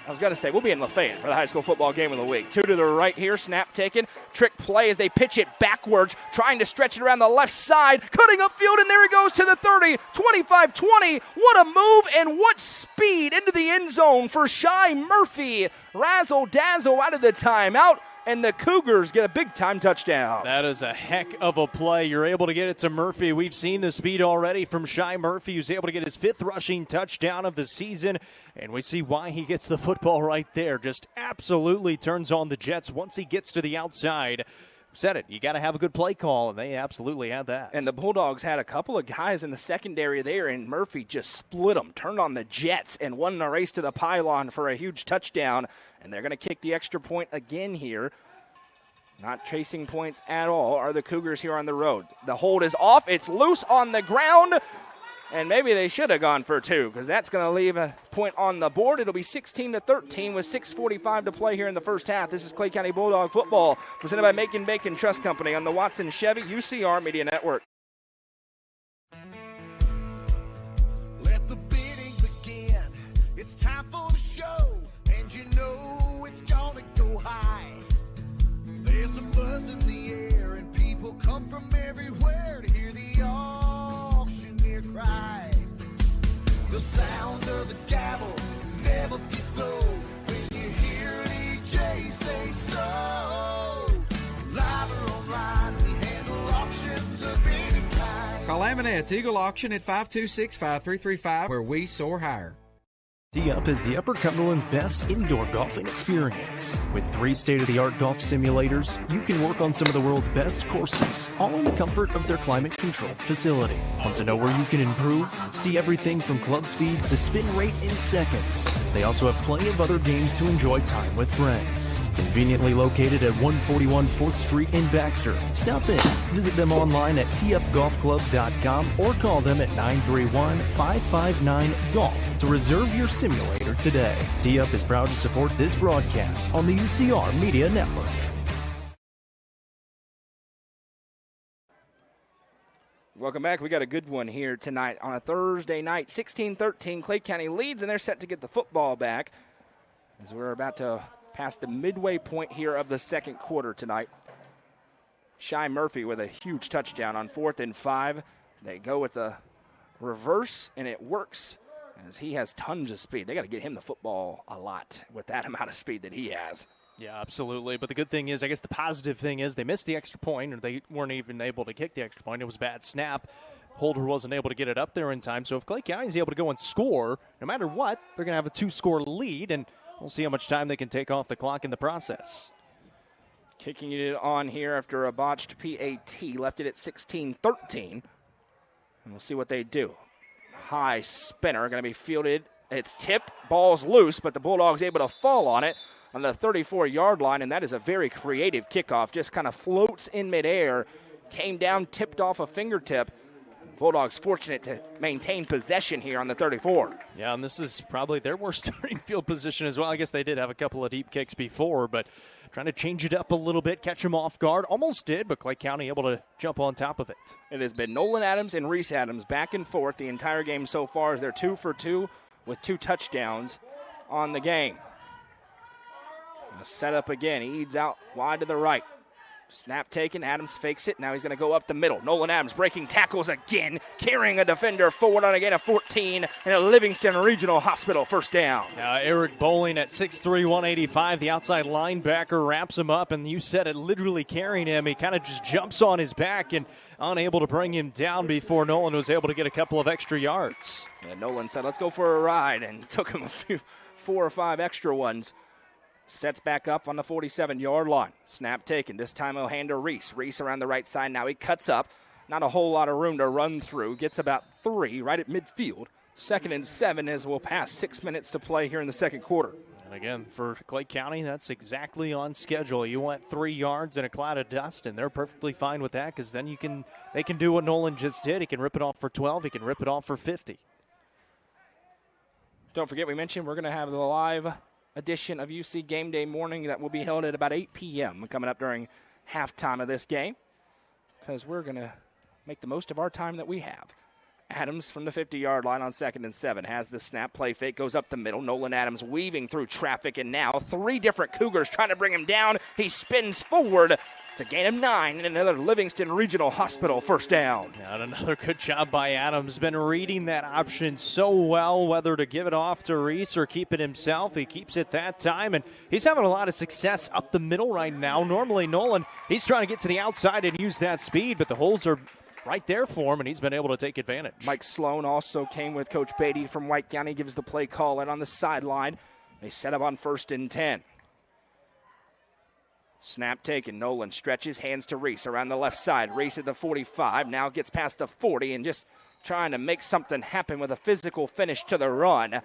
S1: I was going to say, we'll be in Lafayette for the high school football game of the week. 2 to the right here, snap taken. Trick play as they pitch it backwards, trying to stretch it around the left side. Cutting upfield, and there he goes to the 30, 25-20. What a move and what speed into the end zone for Shy Murphy. Razzle-dazzle out of the timeout. And the Cougars get a big-time touchdown.
S2: That is a heck of a play. You're able to get it to Murphy. We've seen the speed already from Shy Murphy, who's able to get his 5th rushing touchdown of the season. And we see why he gets the football right there. Just absolutely turns on the Jets once he gets to the outside. Said it. You got to have a good play call, and they absolutely had that.
S1: And the Bulldogs had a couple of guys in the secondary there, and Murphy just split them, turned on the Jets, and won the race to the pylon for a huge touchdown. And they're going to kick the extra point again here. Not chasing points at all are the Cougars here on the road. The hold is off. It's loose on the ground. And maybe they should have gone for 2 because that's going to leave a point on the board. It'll be 16-13 with 6:45 to play here in the first half. This is Klay County Bulldog football presented by Macon Bacon Trust Company on the Watson Chevy UCR Media Network.
S5: Let the bidding begin. It's time for the show, and you know it's gonna go high. There's a buzz in the air, and people come from everywhere to hear the auctioneer cry. The sound of the gavel never gets old when you hear an EJ say so. Live or online, we handle auctions of any kind.
S6: Call Aminette's Eagle Auction at 526-5335, where we soar higher.
S4: Tee-Up is the Upper Cumberland's best indoor golfing experience. With 3 state-of-the-art golf simulators, you can work on some of the world's best courses, all in the comfort of their climate-controlled facility. Want to know where you can improve? See everything from club speed to spin rate in seconds. They also have plenty of other games to enjoy time with friends. Conveniently located at 141 4th Street in Baxter. Stop in. Visit them online at teupgolfclub.com or call them at 931-559-GOLF to reserve your simulator today. Tee-Up is proud to support this broadcast on the UCR Media Network.
S1: Welcome back. We got a good one here tonight on a Thursday night. 16-13, Klay County leads, and they're set to get the football back as we're about to pass the midway point here of the second quarter tonight. Shy Murphy with a huge touchdown on 4th and 5. They go with a reverse, and it works as he has tons of speed. They got to get him the football a lot with that amount of speed that he has.
S2: Yeah, absolutely. But the good thing is, I guess the positive thing is they missed the extra point, or they weren't even able to kick the extra point. It was a bad snap. Holder wasn't able to get it up there in time. So if Klay County is able to go and score, no matter what, they're going to have a 2-score lead, and we'll see how much time they can take off the clock in the process.
S1: Kicking it on here after a botched PAT. Left it at 16-13. And we'll see what they do. High spinner going to be fielded. It's tipped. Ball's loose, but the Bulldogs able to fall on it on the 34-yard line, and that is a very creative kickoff. Just kind of floats in midair. Came down, tipped off a fingertip. Bulldogs fortunate to maintain possession here on the 34.
S2: Yeah, and this is probably their worst starting field position as well. I guess they did have a couple of deep kicks before, but trying to change it up a little bit, catch them off guard. Almost did, but Klay County able to jump on top of it.
S1: It has been Nolan Adams and Reese Adams back and forth the entire game so far as they're 2 for 2 with 2 touchdowns on the game. Set up again. Eads out wide to the right. Snap taken, Adams fakes it. Now he's going to go up the middle. Nolan Adams breaking tackles again, carrying a defender forward on a gain of 14 in a Livingston Regional Hospital first down.
S2: Eric Bowling at 6'3", 185, the outside linebacker wraps him up, and you said it, literally carrying him. He kind of just jumps on his back and unable to bring him down before Nolan was able to get a couple of extra yards.
S1: And Nolan said, let's go for a ride, and took him 4 or 5 extra ones. Sets back up on the 47-yard line. Snap taken. This time he'll hand to Reese. Reese around the right side. Now he cuts up. Not a whole lot of room to run through. Gets about 3 right at midfield. 2nd and 7 as we'll pass 6 minutes to play here in the second quarter.
S2: And again, for Klay County, that's exactly on schedule. You want 3 yards and a cloud of dust, and they're perfectly fine with that because then they can do what Nolan just did. He can rip it off for 12. He can rip it off for 50.
S1: Don't forget, we mentioned we're going to have the live edition of UC Game Day Morning that will be held at about 8 p.m. coming up during halftime of this game, because we're going to make the most of our time that we have. Adams from the 50-yard line on 2nd and 7 has the snap, play fake, goes up the middle. Nolan Adams weaving through traffic, and now 3 different Cougars trying to bring him down. He spins forward. It's a gain of 9 and another Livingston Regional Hospital first down.
S2: And another good job by Adams. Been reading that option so well, whether to give it off to Reese or keep it himself. He keeps it that time, and he's having a lot of success up the middle right now. Normally, Nolan, he's trying to get to the outside and use that speed, but the holes are right there for him, and he's been able to take advantage.
S1: Mike Sloan also came with Coach Beatty from White County, gives the play call and on the sideline. They set up on 1st and 10. Snap taken. Nolan stretches, hands to Reese around the left side. Reese at the 45, now gets past the 40 and just trying to make something happen with a physical finish to the run.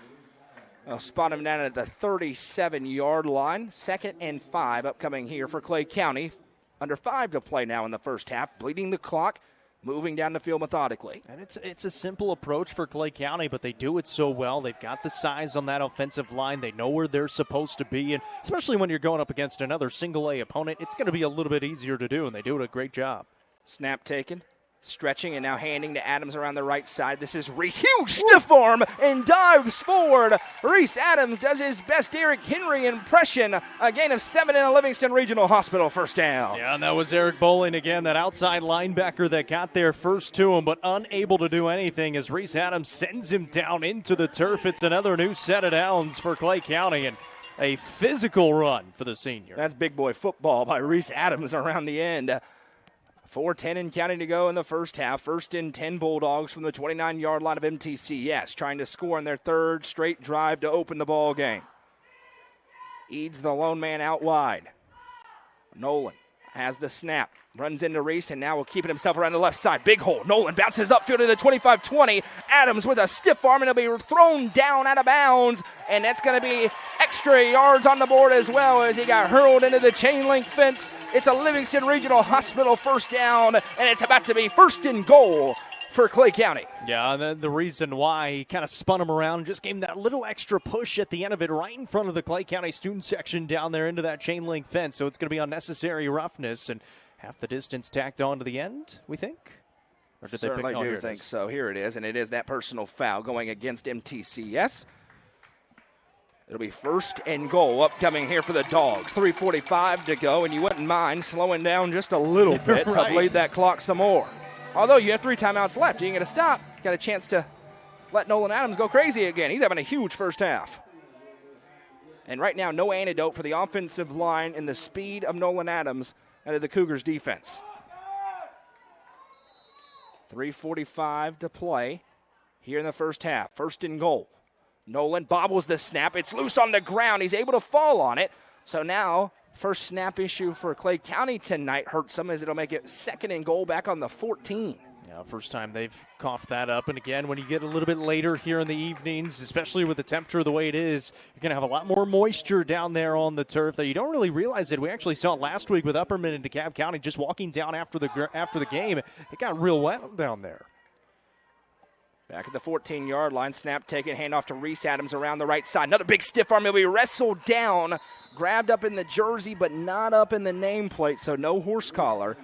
S1: They'll spot him down at the 37-yard line. 2nd and 5 upcoming here for Klay County. Under 5 to play now in the first half, bleeding the clock. Moving down the field methodically.
S2: And it's a simple approach for Klay County, but they do it so well. They've got the size on that offensive line. They know where they're supposed to be, and especially when you're going up against another single-A opponent, it's going to be a little bit easier to do, and they do it a great job.
S1: Snap taken. Stretching and now handing to Adams around the right side. This is Reese. Huge stiff arm and dives forward. Reese Adams does his best Derrick Henry impression. A gain of 7 in a Livingston Regional Hospital first down.
S2: Yeah, and that was Eric Bowling again, that outside linebacker that got there first to him, but unable to do anything as Reese Adams sends him down into the turf. It's another new set of downs for Klay County, and a physical run for the senior.
S1: That's big boy football by Reese Adams around the end. 4:10 and counting to go in the first half. 1st and 10 Bulldogs from the 29-yard line of MTCS, trying to score in their 3rd straight drive to open the ball game. Eads the lone man out wide. Nolan has the snap, runs into Reese, and now will keep it himself around the left side. Big hole. Nolan bounces upfield to the 25-20. Adams with a stiff arm, and it'll be thrown down out of bounds, and that's going to be extra yards on the board as well as he got hurled into the chain link fence. It's a Livingston Regional Hospital first down, and it's about to be 1st and goal for Klay County.
S2: Yeah, and the reason why he kind of spun him around and just gave him that little extra push at the end of it right in front of the Klay County student section down there into that chain link fence. So it's going to be unnecessary roughness and half the distance tacked on to the end, we think? Or did
S1: Certainly
S2: they pick?
S1: do think so. Here it is, and it is that personal foul going against MTCS. It'll be 1st and goal upcoming here for the Dogs. 3:45 to go, and you wouldn't mind slowing down just a little bit
S2: Right.
S1: to bleed that clock some more. Although you have 3 timeouts left, you ain't going to stop. Got a chance to let Nolan Adams go crazy again. He's having a huge first half. And right now, no antidote for the offensive line and the speed of Nolan Adams out of the Cougars defense. 3:45 to play here in the first half. 1st and goal. Nolan bobbles the snap. It's loose on the ground. He's able to fall on it. So now, first snap issue for Klay County tonight hurts them as it'll make it 2nd and goal back on the 14.
S2: Yeah, first time they've coughed that up. And again, when you get a little bit later here in the evenings, especially with the temperature the way it is, you're going to have a lot more moisture down there on the turf that you don't really realize it. We actually saw it last week with Upperman and DeKalb County just walking down after the game. It got real wet down there.
S1: Back at the 14-yard line, snap taken, handoff to Reese Adams around the right side. Another big stiff arm. He'll be wrestled down, grabbed up in the jersey, but not up in the nameplate, so no horse collar.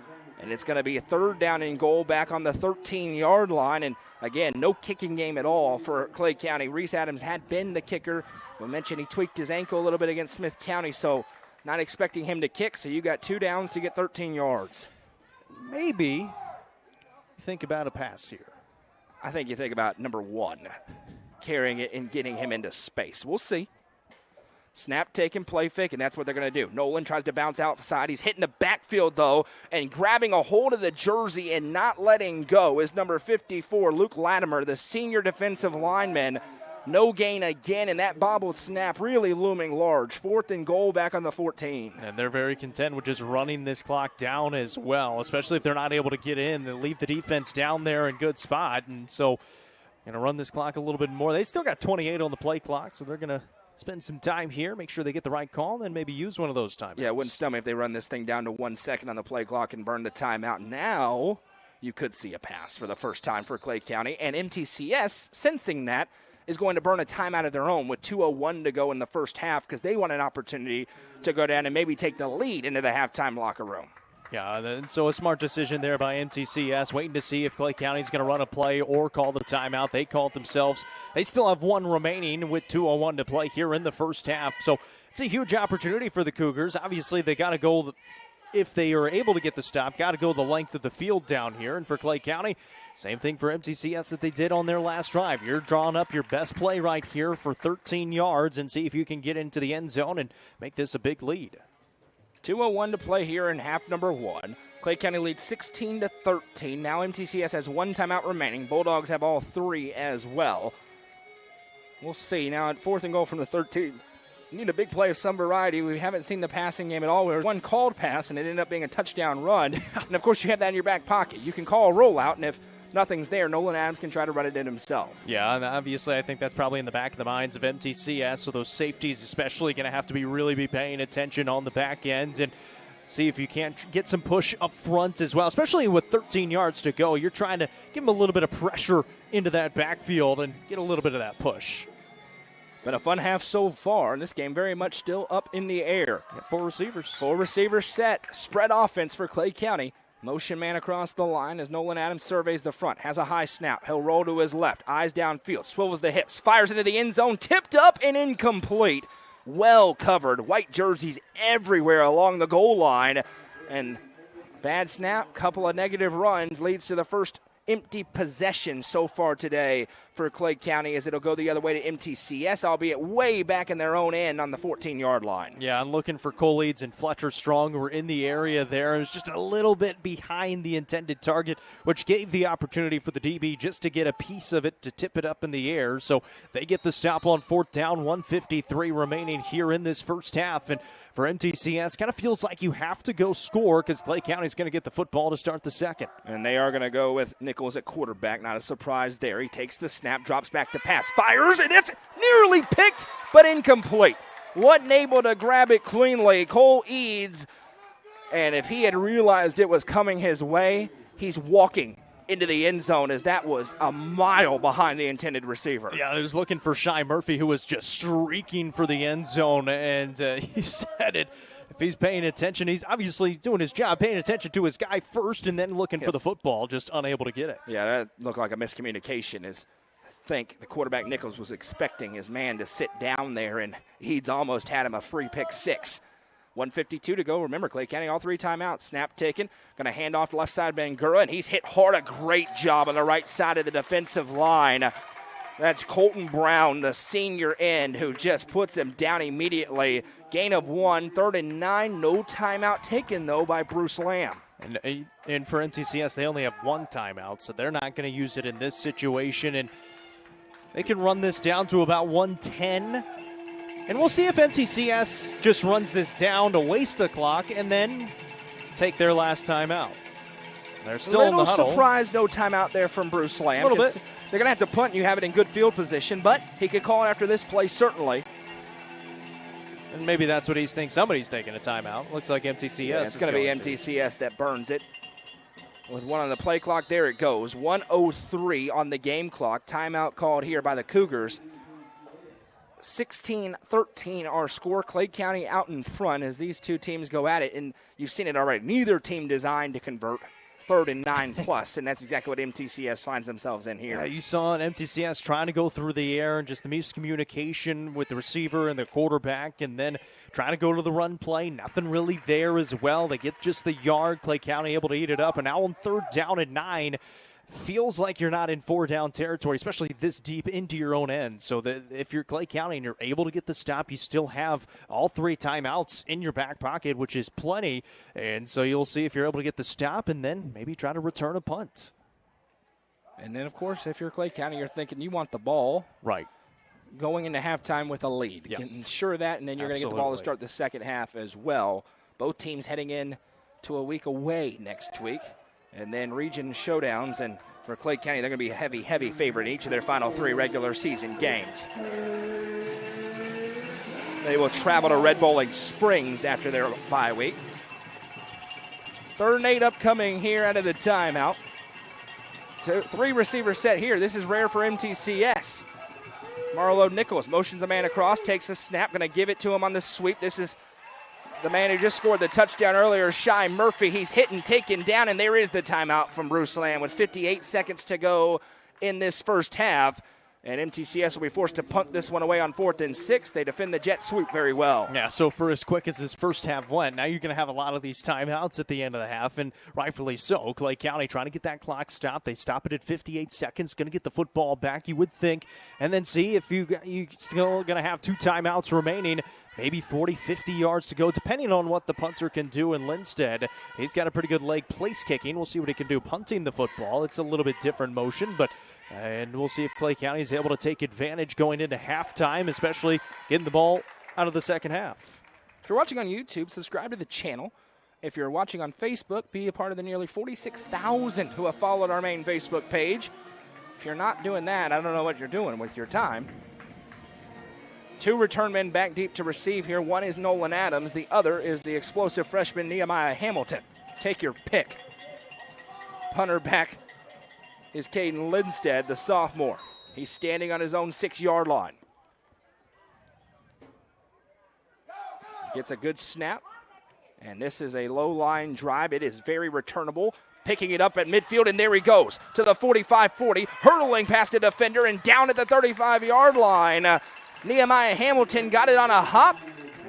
S1: And it's going to be a 3rd down and goal back on the 13-yard line. And, again, no kicking game at all for Klay County. Reese Adams had been the kicker. We mentioned he tweaked his ankle a little bit against Smith County, so not expecting him to kick, so you got 2 downs to get 13 yards.
S2: Maybe think about a pass here.
S1: I think you think about number 1, carrying it and getting him into space. We'll see. Snap taken, play fake, and that's what they're going to do. Nolan tries to bounce outside. He's hitting the backfield, though, and grabbing a hold of the jersey and not letting go is number 54, Luke Latimer, the senior defensive lineman. No gain again, and that bobbled snap really looming large. 4th and goal back on the 14.
S2: And they're very content with just running this clock down as well, especially if they're not able to get in. They leave the defense down there in good spot, and so going to run this clock a little bit more. They still got 28 on the play clock, so they're going to spend some time here, make sure they get the right call, and then maybe use one of those timeouts.
S1: Yeah, it wouldn't stun me if they run this thing down to 1 second on the play clock and burn the timeout. Now you could see a pass for the first time for Klay County, and MTCS, sensing that, is going to burn a timeout of their own with 2:01 to go in the first half because they want an opportunity to go down and maybe take the lead into the halftime locker room.
S2: Yeah, and so a smart decision there by MTCS, waiting to see if Klay County's going to run a play or call the timeout. They call it themselves. They still have 1 remaining with 2:01 to play here in the first half. So it's a huge opportunity for the Cougars. Obviously, they got to go, if they are able to get the stop, got to go the length of the field down here. And for Klay County, same thing for MTCS that they did on their last drive. You're drawing up your best play right here for 13 yards and see if you can get into the end zone and make this a big lead.
S1: 2:01 to play here in half number 1. Klay County leads 16-13. Now MTCS has 1 timeout remaining. Bulldogs have all 3 as well. We'll see. Now at 4th and goal from the 13. You need a big play of some variety. We haven't seen the passing game at all. There was 1 called pass, and it ended up being a touchdown run. And, of course, you have that in your back pocket. You can call a rollout, and if nothing's there, Nolan Adams can try to run it in himself.
S2: Yeah, and obviously I think that's probably in the back of the minds of MTCS, so those safeties especially going to have to really be paying attention on the back end and see if you can't get some push up front as well, especially with 13 yards to go. You're trying to give them a little bit of pressure into that backfield and get a little bit of that push.
S1: Been a fun half so far, and this game very much still up in the air.
S2: Got 4 receivers.
S1: 4 receivers set. Spread offense for Klay County. Motion man across the line as Nolan Adams surveys the front. Has a high snap. He'll roll to his left. Eyes downfield. Swivels the hips. Fires into the end zone. Tipped up and incomplete. Well covered. White jerseys everywhere along the goal line. And bad snap. Couple of negative runs leads to the first empty possession so far today for Klay County as it'll go the other way to MTCS, albeit way back in their own end on the 14-yard line.
S2: Yeah, I'm looking for Cole Leeds and Fletcher Strong who were in the area there. It was just a little bit behind the intended target, which gave the opportunity for the DB just to get a piece of it to tip it up in the air. So they get the stop on 4th down, 1:53 remaining here in this first half. And for MTCS, kind of feels like you have to go score because Klay County's going to get the football to start the second.
S1: And they are going to go with Nichols at quarterback. Not a surprise there. He takes the snap, drops back to pass, fires, and it's nearly picked, but incomplete. Wasn't able to grab it cleanly. Cole Eads, and if he had realized it was coming his way, he's walking into the end zone as that was a mile behind the intended receiver.
S2: Yeah, he was looking for Shy Murphy, who was just streaking for the end zone, and he said it. If he's paying attention, he's obviously doing his job, paying attention to his guy first and then looking for the football, just unable to get it.
S1: Yeah, that looked like a miscommunication. I think the quarterback Nichols was expecting his man to sit down there, and Eads almost had him a free pick 6. 1:52 to go. Remember, Klay County all 3 timeouts. Snap taken. Going to hand off to left side Bangura, and he's hit hard. A great job on the right side of the defensive line. That's Colton Brown, the senior end, who just puts him down immediately. Gain of 1, 3rd and 9. No timeout taken, though, by Bruce Lamb.
S2: And for MTCS, they only have 1 timeout, so they're not going to use it in this situation. And they can run this down to about 1:10. And we'll see if MTCS just runs this down to waste the clock and then take their last timeout. They're still in the huddle.
S1: Surprise, no timeout there from Bruce Lamb.
S2: A little bit.
S1: They're going to have to punt and you have it in good field position, but he could call it after this play, certainly.
S2: And maybe that's what he thinks. Somebody's taking a timeout. Looks like MTCS.
S1: Yeah, it's going to be MTCS that burns it. With 1 on the play clock, there it goes. 1:03 on the game clock. Timeout called here by the Cougars. 16-13 our score. Klay County out in front as these two teams go at it, and you've seen it already. Neither team designed to convert 3rd and 9+, and that's exactly what MTCS finds themselves in here.
S2: Yeah, you saw an MTCS trying to go through the air and just the miscommunication with the receiver and the quarterback, and then trying to go to the run play. Nothing really there as well. They get just the yard. Clay County able to eat it up, and now on 3rd down and 9, feels like you're not in 4-down territory, especially this deep into your own end. So that if you're Clay County and you're able to get the stop, you still have all 3 timeouts in your back pocket, which is plenty. And so you'll see if you're able to get the stop and then maybe try to return a punt.
S1: And then, of course, if you're Clay County, you're thinking you want the ball.
S2: Right.
S1: Going into halftime with a lead.
S2: Yep.
S1: Ensure that, and then you're going to get the ball to start the second half as well. Both teams heading in to a week away next week. And then region showdowns, and for Clay County, they're going to be a heavy, heavy favorite in each of their final 3 regular season games. They will travel to Red Bowling Springs after their bye week. 3rd and 8 upcoming here out of the timeout. 3 receiver set here. This is rare for MTCS. Marlo Nichols motions a man across, takes a snap, going to give it to him on the sweep. This is the man who just scored the touchdown earlier, Shy Murphy. He's hit and taken down, and there is the timeout from Bruce Lamb with 58 seconds to go in this first half. And MTCS will be forced to punt this one away on 4th and 6. They defend the jet sweep very well.
S2: Yeah, so for as quick as this first half went, now you're going to have a lot of these timeouts at the end of the half, and rightfully so. Clay County trying to get that clock stopped. They stop it at 58 seconds, going to get the football back, you would think, and then see if you still going to have 2 timeouts remaining. Maybe 40, 50 yards to go, depending on what the punter can do in Lindstedt. He's got a pretty good leg place kicking. We'll see what he can do punting the football. It's a little bit different motion, and we'll see if Clay County is able to take advantage going into halftime, especially getting the ball out of the second half.
S1: If you're watching on YouTube, subscribe to the channel. If you're watching on Facebook, be a part of the nearly 46,000 who have followed our main Facebook page. If you're not doing that, I don't know what you're doing with your time. 2 return men back deep to receive here. One is Nolan Adams. The other is the explosive freshman Nehemiah Hamilton. Take your pick. Punter back is Caden Lindstedt, the sophomore. He's standing on his own 6-yard line. Gets a good snap. And this is a low-line drive. It is very returnable. Picking it up at midfield, and there he goes to the 45-40, hurtling past a defender and down at the 35-yard line. Nehemiah Hamilton got it on a hop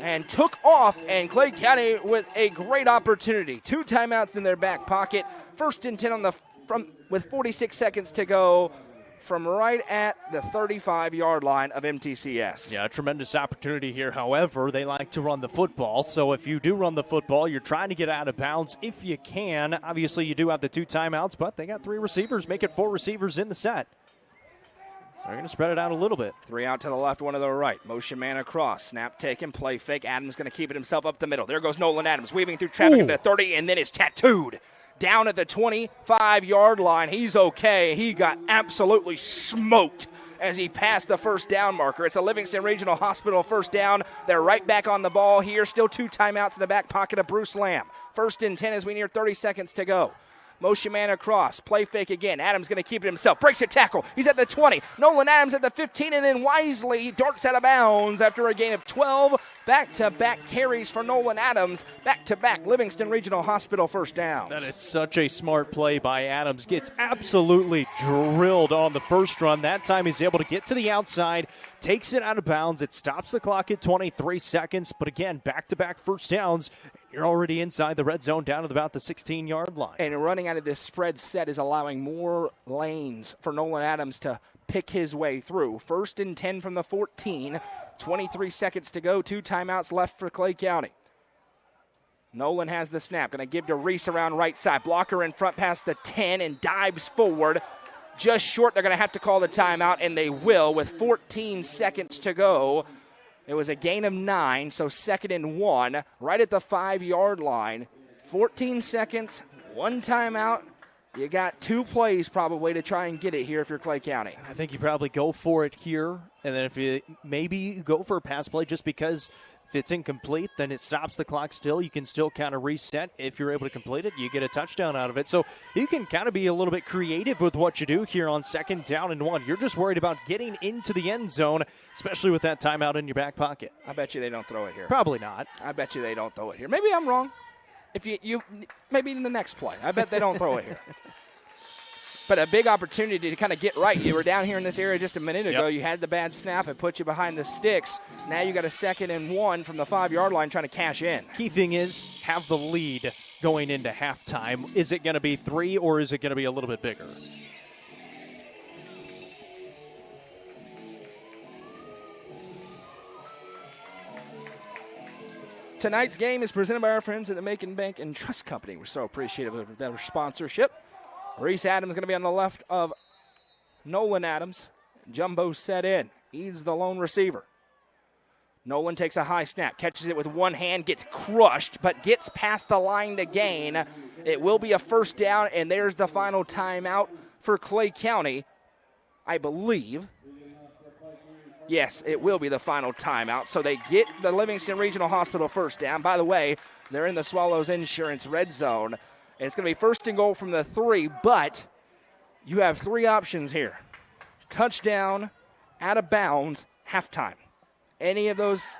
S1: and took off, and Clay County with a great opportunity. 2 timeouts in their back pocket. 1st and 10 with 46 seconds to go from right at the 35-yard line of MTCS.
S2: Yeah, a tremendous opportunity here. However, they like to run the football. So if you do run the football, you're trying to get out of bounds if you can. Obviously, you do have the 2 timeouts, but they got 3 receivers. Make it 4 receivers in the set. So they're going to spread it out a little bit.
S1: 3 out to the left, 1 to the right. Motion man across. Snap taken, play fake. Adams going to keep it himself up the middle. There goes Nolan Adams, weaving through traffic at the 30, and then is tattooed down at the 25-yard line. He's okay. He got absolutely smoked as he passed the first down marker. It's a Livingston Regional Hospital first down. They're right back on the ball here. Still 2 timeouts in the back pocket of Bruce Lamb. 1st and 10 as we near 30 seconds to go. Motion man across. Play fake again. Adams going to keep it himself. Breaks a tackle. He's at the 20. Nolan Adams at the 15, and then wisely darts out of bounds after a gain of 12. Back-to-back carries for Nolan Adams. Back-to-back Livingston Regional Hospital first downs.
S2: That is such a smart play by Adams. Gets absolutely drilled on the first run. That time he's able to get to the outside, takes it out of bounds. It stops the clock at 23 seconds. But again, back-to-back first downs. You're already inside the red zone down at about the 16-yard line.
S1: And running out of this spread set is allowing more lanes for Nolan Adams to pick his way through. 1st and 10 from the 14. 23 seconds to go. 2 timeouts left for Clay County. Nolan has the snap. Going to give to Reese around right side. Blocker in front past the 10 and dives forward. Just short. They're going to have to call the timeout, and they will with 14 seconds to go. It was a gain of 9, so 2nd and 1, right at the 5-yard line. 14 seconds, 1 timeout. You got 2 plays probably to try and get it here if you're Clay County.
S2: I think you probably go for it here, and then if you maybe go for a pass play just because if it's incomplete, then it stops the clock still. You can still kind of reset. If you're able to complete it, you get a touchdown out of it. So you can kind of be a little bit creative with what you do here on 2nd down and 1. You're just worried about getting into the end zone, especially with that timeout in your back pocket.
S1: I bet you they don't throw it here.
S2: Probably not.
S1: I bet you they don't throw it here. Maybe I'm wrong. If you maybe in the next play. I bet they don't throw it here. But a big opportunity to kind of get right. You were down here in this area just a minute ago.
S2: Yep.
S1: You had the bad snap. It put you behind the sticks. Now you got a 2nd and 1 from the 5-yard line trying to cash in.
S2: Key thing is have the lead going into halftime. Is it going to be 3 or is it going to be a little bit bigger?
S1: Tonight's game is presented by our friends at the Macon Bank and Trust Company. We're so appreciative of their sponsorship. Reese Adams going to be on the left of Nolan Adams. Jumbo set in. He's the lone receiver. Nolan takes a high snap, catches it with one hand, gets crushed, but gets past the line to gain. It will be a first down, and there's the final timeout for Klay County, I believe. Yes, it will be the final timeout. So they get the Livingston Regional Hospital first down. By the way, they're in the Swallows Insurance red zone. And it's going to be 1st and goal from the 3, but you have 3 options here. Touchdown, out of bounds, halftime. Any of those,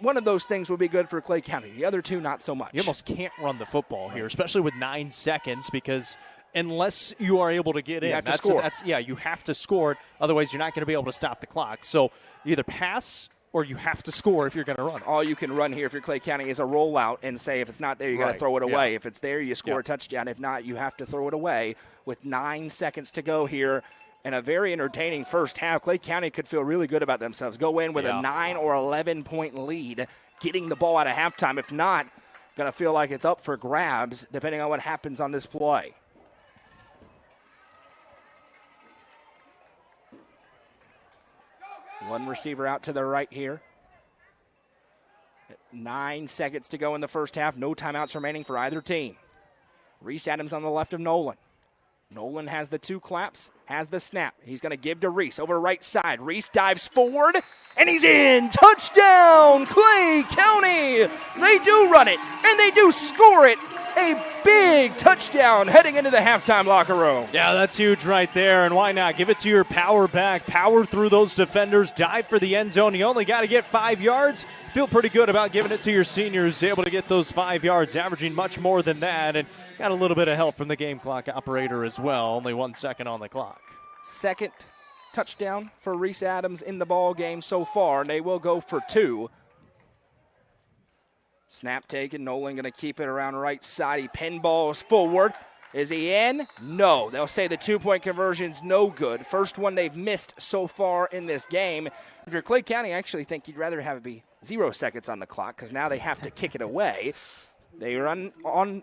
S1: one of those things would be good for Klay County. The other 2, not so much.
S2: You almost can't run the football here, especially with 9 seconds, because unless you are able to get in,
S1: you have to score.
S2: You have to score it. Otherwise, you're not going to be able to stop the clock. So either pass or you have to score if you're going to run.
S1: All you can run here if you're Klay County is a rollout and say if it's not there, you got to throw it away.
S2: Yeah.
S1: If it's there, you score a touchdown. If not, you have to throw it away with 9 seconds to go here. And a very entertaining first half. Klay County could feel really good about themselves. Go in with a 9 or 11-point lead, getting the ball out of halftime. If not, going to feel like it's up for grabs depending on what happens on this play. One receiver out to the right here. 9 seconds to go in the first half. No timeouts remaining for either team. Reese Adams on the left of Nolan. Nolan has the 2 claps, has the snap. He's going to give to Reese over right side. Reese dives forward, and he's in. Touchdown, Klay County. They do run it, and they do score it. A big touchdown heading into the halftime locker room.
S2: Yeah, that's huge right there, and why not? Give it to your power back. Power through those defenders. Dive for the end zone. You only got to get 5 yards. Feel pretty good about giving it to your seniors, able to get those 5 yards, averaging much more than that, and got a little bit of help from the game clock operator as well. Only 1 second on the clock.
S1: 2nd touchdown for Reese Adams in the ball game so far, and they will go for 2. Snap taken. Nolan going to keep it around right side. He pinballs forward. Is he in? No. They'll say the 2-point conversion's no good. First one they've missed so far in this game. If you're Klay County, I actually think you'd rather have it be 0 seconds on the clock because now they have to kick it away. They run on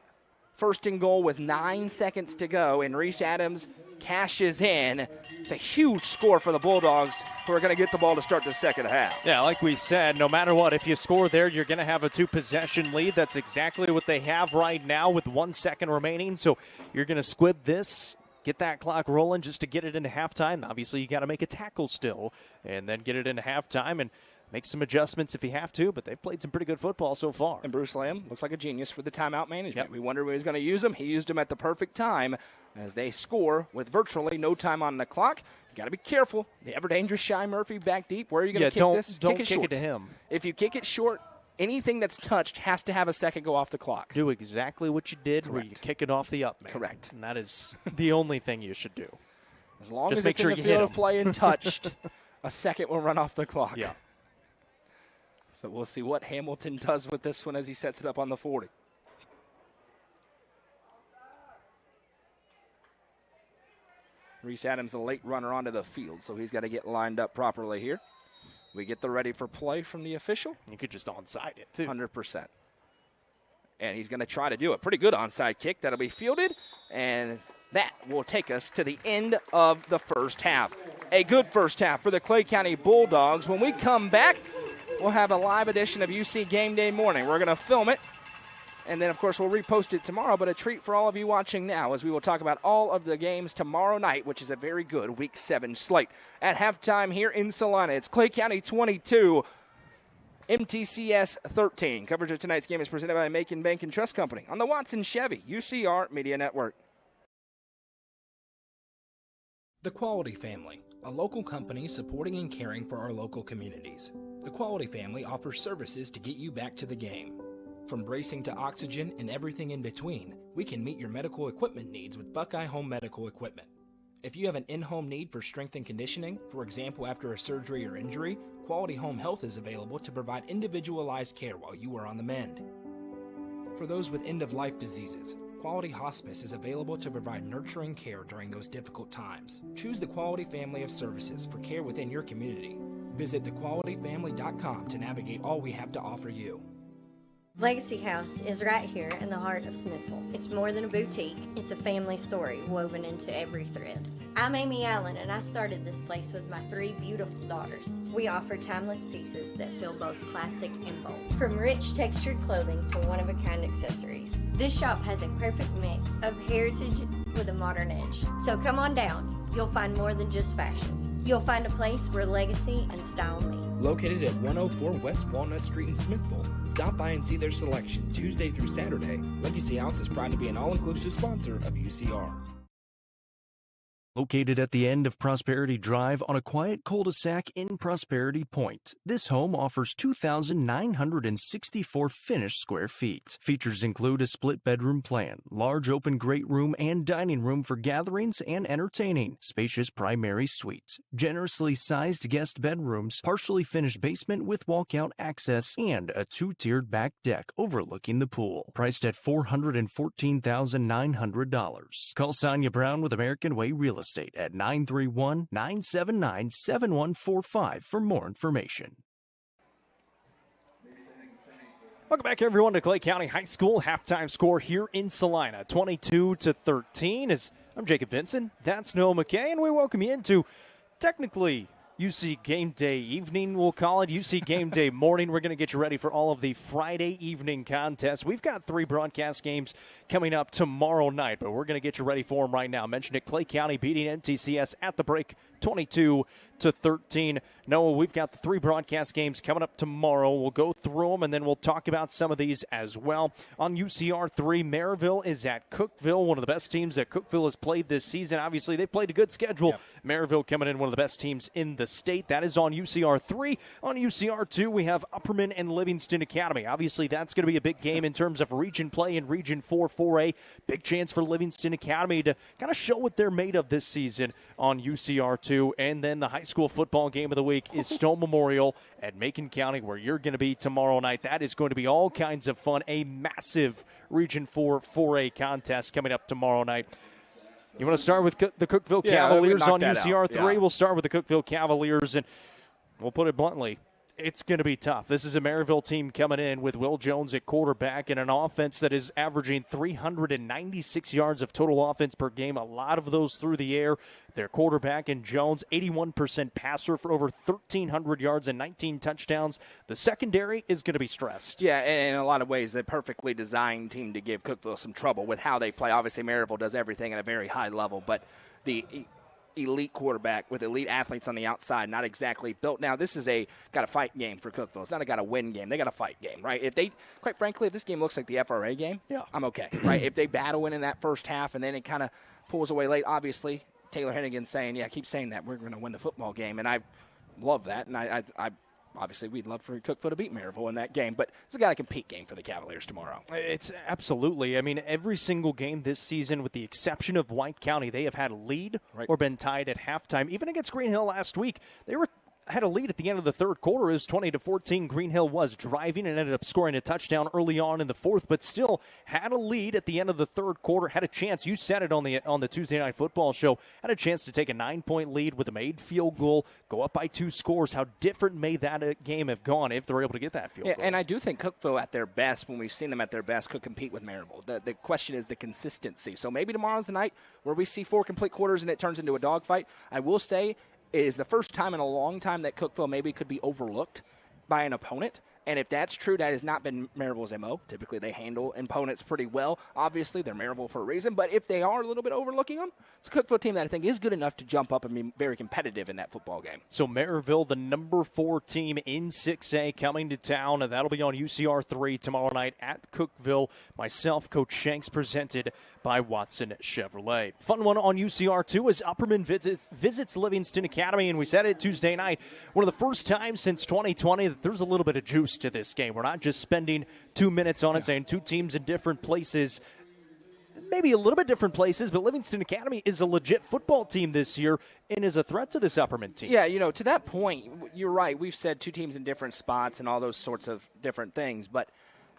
S1: 1st and goal with 9 seconds to go, and Reese Adams cashes in. It's a huge score for the Bulldogs, who are going to get the ball to start the second half.
S2: Yeah, like we said, no matter what, if you score there, you're going to have a 2-possession lead. That's exactly what they have right now with 1 second remaining. So you're going to squib this, get that clock rolling just to get it into halftime. Obviously, you got to make a tackle still and then get it into halftime and make some adjustments if you have to, but they've played some pretty good football so far.
S1: And Bruce Lamb looks like a genius for the timeout management.
S2: Yep.
S1: We wondered when he was going to use them. He used them at the perfect time as they score with virtually no time on the clock. You got to be careful. The ever-dangerous Shy Murphy back deep. Where are you going to kick this?
S2: Don't
S1: kick
S2: kick
S1: short.
S2: it to him.
S1: If you kick it short, anything that's touched has to have a second go off the clock.
S2: Do exactly what you did where
S1: Correct.
S2: you kick it off the up man.
S1: Correct.
S2: And that is the only thing you should do.
S1: As long
S2: Just
S1: as
S2: make
S1: it's
S2: sure
S1: in the
S2: you hit
S1: field of
S2: him.
S1: play and touched, a second will run off the clock.
S2: Yeah.
S1: So we'll see what Hamilton does with this one as he sets it up on the 40. Reese Adams, the late runner onto the field, so he's got to get lined up properly here. We get the ready for play from the official.
S2: You could just onside it, too.
S1: 100%. And he's going to try to do a pretty good onside kick. That'll be fielded, and that will take us to the end of the first half. A good first half for the Klay County Bulldogs. When we come back, we'll have a live edition of UC Game Day Morning. We're going to film it, and then, of course, we'll repost it tomorrow. But a treat for all of you watching now as we will talk about all of the games tomorrow night, which is a very good Week 7 slate. At halftime here in Salina, it's Klay County 22, MTCS 13. Coverage of tonight's game is presented by Macon Bank and Trust Company on the Watson Chevy UCR Media Network.
S7: The Quality Family, a local company supporting and caring for our local communities. The Quality Family offers services to get you back to the game. From bracing to oxygen and everything in between, we can meet your medical equipment needs with Buckeye Home Medical Equipment. If you have an in-home need for strength and conditioning, for example after a surgery or injury, Quality Home Health is available to provide individualized care while you are on the mend. For those with end-of-life diseases, Quality Hospice is available to provide nurturing care during those difficult times. Choose the Quality family of services for care within your community. Visit thequalityfamily.com to navigate all we have to offer you.
S8: Legacy House is right here in the heart of Smithville. It's more than a boutique, it's a family story woven into every thread. I'm Amy Allen, and I started this place with my 3 beautiful daughters. We offer timeless pieces that feel both classic and bold. From rich textured clothing to one-of-a-kind accessories. This shop has a perfect mix of heritage with a modern edge. So come on down. You'll find more than just fashion. You'll find a place where legacy and style meet.
S7: Located at 104 West Walnut Street in Smithville, stop by and see their selection Tuesday through Saturday. Legacy House is proud to be an all-inclusive sponsor of UCR.
S4: Located at the end of Prosperity Drive on a quiet cul-de-sac in Prosperity Point, this home offers 2,964 finished square feet. Features include a split bedroom plan, large open great room and dining room for gatherings and entertaining, spacious primary suite, generously sized guest bedrooms, partially finished basement with walkout access, and a 2-tiered back deck overlooking the pool. Priced at $414,900. Call Sonia Brown with American Way Real Estate at 931-979-7145 for more information.
S2: Welcome back, everyone, to Klay County High School halftime score here in Salina, 22-13. I'm Jacob Vinson. That's Noah McKay, and we welcome you into technically UC Game Day evening, we'll call it. UC Game Day morning. We're going to get you ready for all of the Friday evening contests. We've got 3 broadcast games coming up tomorrow night, but we're going to get you ready for them right now. I mentioned it, Klay County beating MTCS at the break 22-13. Noah, we've got the 3 broadcast games coming up tomorrow. We'll go through them, and then we'll talk about some of these as well. On UCR 3, Maryville is at Cookeville, one of the best teams that Cookeville has played this season. Obviously, they've played a good schedule. Yep. Maryville coming in one of the best teams in the state. That is on UCR 3. On UCR 2, we have Upperman and Livingston Academy. Obviously, that's going to be a big game in terms of region play in Region 4 4A. Big chance for Livingston Academy to kind of show what they're made of this season on UCR 2. And then the high school football game of the week is Stone Memorial at Macon County, where you're going to be tomorrow night. That is going to be all kinds of fun. A massive Region 4 4A contest coming up tomorrow night. You want to start with the Cookeville Cavaliers on UCR 3? Yeah. We'll start with the Cookeville Cavaliers, and we'll put it bluntly, it's going to be tough. This is a Maryville team coming in with Will Jones at quarterback and an offense that is averaging 396 yards of total offense per game, a lot of those through the air. Their quarterback in Jones, 81% passer for over 1,300 yards and 19 touchdowns. The secondary is going to be stressed.
S1: Yeah, and in a lot of ways, a perfectly designed team to give Cookeville some trouble with how they play. Obviously, Maryville does everything at a very high level, but the elite quarterback with elite athletes on the outside, not exactly built. Now, this is got a fight game for Cookeville. It's not a got a win game. They got a fight game, right? If they, quite frankly, if this game looks like the FRA game, I'm okay, right? If they battle in that first half and then it kind of pulls away late, obviously, Taylor Hennigan saying, keep saying that we're going to win the football game, and I love that, and I obviously, we'd love for Cookeville to beat Maryville in that game, but it's got a compete game for the Cavaliers tomorrow.
S2: It's absolutely. I mean, every single game this season, with the exception of White County, they have had a lead or been tied at halftime. Even against Green Hill last week, they had a lead at the end of the third quarter. It was 20-14. Green Hill was driving and ended up scoring a touchdown early on in the fourth, but still had a lead at the end of the third quarter. Had a chance. You said it on the Tuesday Night Football show. Had a chance to take a 9-point lead with a made field goal, go up by 2 scores. How different may that game have gone if they're able to get that field goal?
S1: And I do think Cookeville at their best, when we've seen them at their best, could compete with Maryville. The question is the consistency. So maybe tomorrow's the night where we see 4 complete quarters and it turns into a dogfight. I will say, it is the first time in a long time that Cookeville maybe could be overlooked by an opponent. And if that's true, that has not been Maryville's MO. Typically, they handle opponents pretty well. Obviously, they're Maryville for a reason. But if they are a little bit overlooking them, it's a Cookeville team that I think is good enough to jump up and be very competitive in that football game.
S2: So Maryville, the number 4 team in 6A, coming to town. And that'll be on UCR 3 tomorrow night at Cookeville. Myself, Coach Shanks, presented by Watson Chevrolet. Fun one on UCR 2 as Upperman visits Livingston Academy. And we said it Tuesday night. One of the first times since 2020 that there's a little bit of juice layers to this game. We're not just spending 2 minutes on it saying two teams in different places, maybe a little bit different places, but Livingston Academy is a legit football team this year and is a threat to this Upperman team.
S1: Yeah, to that point, you're right. We've said two teams in different spots and all those sorts of different things, but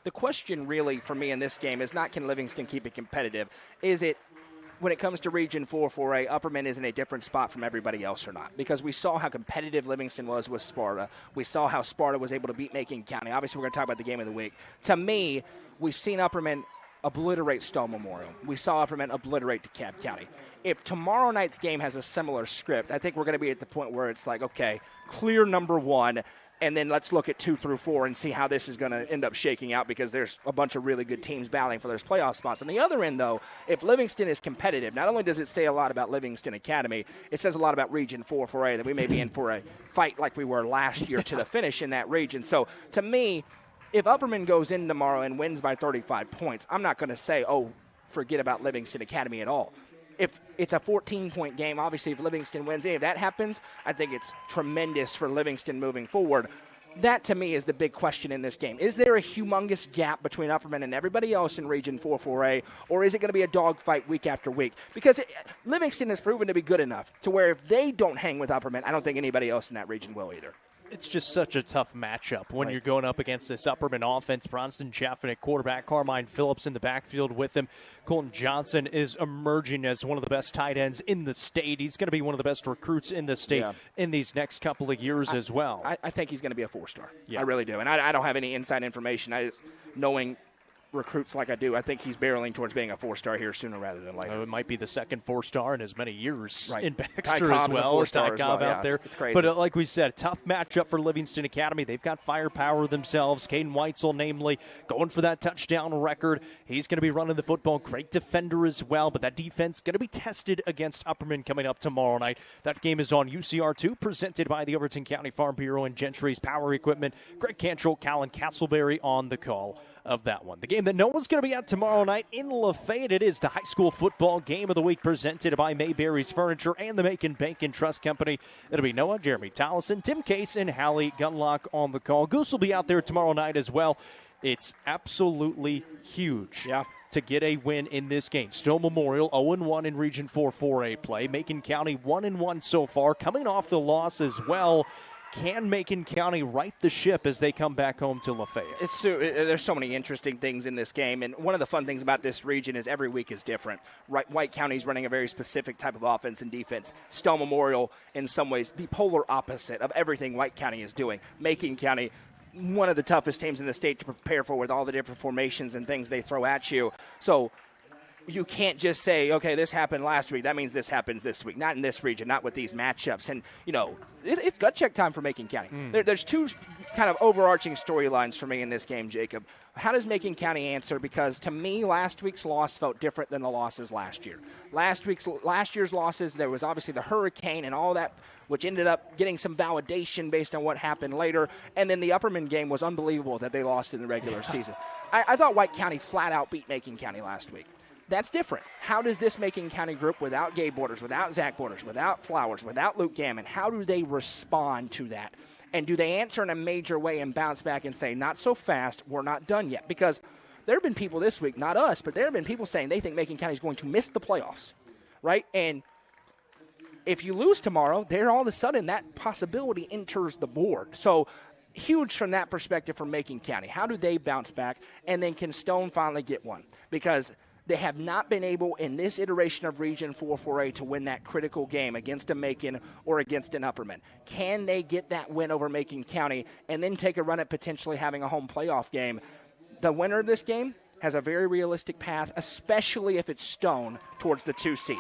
S1: the question really for me in this game is not can Livingston keep it competitive. Is it when it comes to Region 4-4A, Upperman is in a different spot from everybody else or not? Because we saw how competitive Livingston was with Sparta. We saw how Sparta was able to beat Macon County. Obviously, we're going to talk about the game of the week. To me, we've seen Upperman obliterate Stone Memorial. We saw Upperman obliterate DeKalb County. If tomorrow night's game has a similar script, I think we're going to be at the point where it's like, okay, clear number one, and then let's look at 2 through 4 and see how this is going to end up shaking out, because there's a bunch of really good teams battling for those playoff spots. On the other end, though, if Livingston is competitive, not only does it say a lot about Livingston Academy, it says a lot about Region 4-4A, that we may be in for a fight like we were last year to the finish in that region. So, to me, if Upperman goes in tomorrow and wins by 35 points, I'm not going to say, oh, forget about Livingston Academy at all. If it's a 14-point game, obviously if Livingston wins, if that happens, I think it's tremendous for Livingston moving forward. That, to me, is the big question in this game. Is there a humongous gap between Upperman and everybody else in Region 4-4A, or is it going to be a dogfight week after week? Because Livingston has proven to be good enough to where if they don't hang with Upperman, I don't think anybody else in that region will either.
S2: It's just such a tough matchup when you're going up against this Upperman offense. Bronson Chaffin at quarterback, Carmine Phillips in the backfield with him. Colton Johnson is emerging as one of the best tight ends in the state. He's going to be one of the best recruits in the state in these next couple of years as well.
S1: I think he's going to be a 4-star. Yeah. I really do. And I don't have any inside information. I just, knowing recruits like I do, I think he's barreling towards being a 4-star here sooner rather than later.
S2: It might be the second 4-star in as many years in
S1: Ty
S2: Baxter
S1: Cobb
S2: as well.
S1: Ty Cobb
S2: out there.
S1: It's crazy.
S2: But like we said, tough matchup for Livingston Academy. They've got firepower themselves. Caden Weitzel, namely, going for that touchdown record. He's going to be running the football. Great defender as well. But that defense going to be tested against Upperman coming up tomorrow night. That game is on UCR2, presented by the Overton County Farm Bureau and Gentry's Power Equipment. Greg Cantrell, Callan Castleberry on the call of that one. The game that no one's going to be at tomorrow night in Lafayette, it is the high school football game of the week presented by Mayberry's Furniture and the Macon Bank and Trust Company. It'll be Noah, Jeremy Tollison, Tim Case, and Hallie Gunlock on the call. Goose will be out there tomorrow night as well. It's absolutely huge to get a win in this game. Stone Memorial 0-1 in Region 4-4A play. Macon County 1-1 so far, coming off the loss as well. Can Macon County right the ship as they come back home to Lafayette?
S1: There's so many interesting things in this game, and one of the fun things about this region is every week is different. White County's running a very specific type of offense and defense. Stone Memorial, in some ways, the polar opposite of everything White County is doing. Macon County, one of the toughest teams in the state to prepare for with all the different formations and things they throw at you. So you can't just say, okay, this happened last week, that means this happens this week. Not in this region, not with these matchups. And, it's gut check time for Macon County. There's two kind of overarching storylines for me in this game, Jacob. How does Macon County answer? Because to me, last week's loss felt different than the losses last year. Last year's losses, there was obviously the hurricane and all that, which ended up getting some validation based on what happened later. And then the Upperman game was unbelievable that they lost in the regular season. I thought White County flat out beat Macon County last week. That's different. How does this Macon County group, without Gabe Borders, without Zach Borders, without Flowers, without Luke Gammon, how do they respond to that? And do they answer in a major way and bounce back and say, not so fast, we're not done yet? Because there have been people this week, not us, but there have been people saying they think Macon County is going to miss the playoffs, right? And if you lose tomorrow, there all of a sudden that possibility enters the board. So huge from that perspective for Macon County. How do they bounce back? And then can Stone finally get one? Because they have not been able in this iteration of Region 4-4A to win that critical game against a Macon or against an Upperman. Can they get that win over Macon County and then take a run at potentially having a home playoff game? The winner of this game has a very realistic path, especially if it's Stone, towards the 2 seed.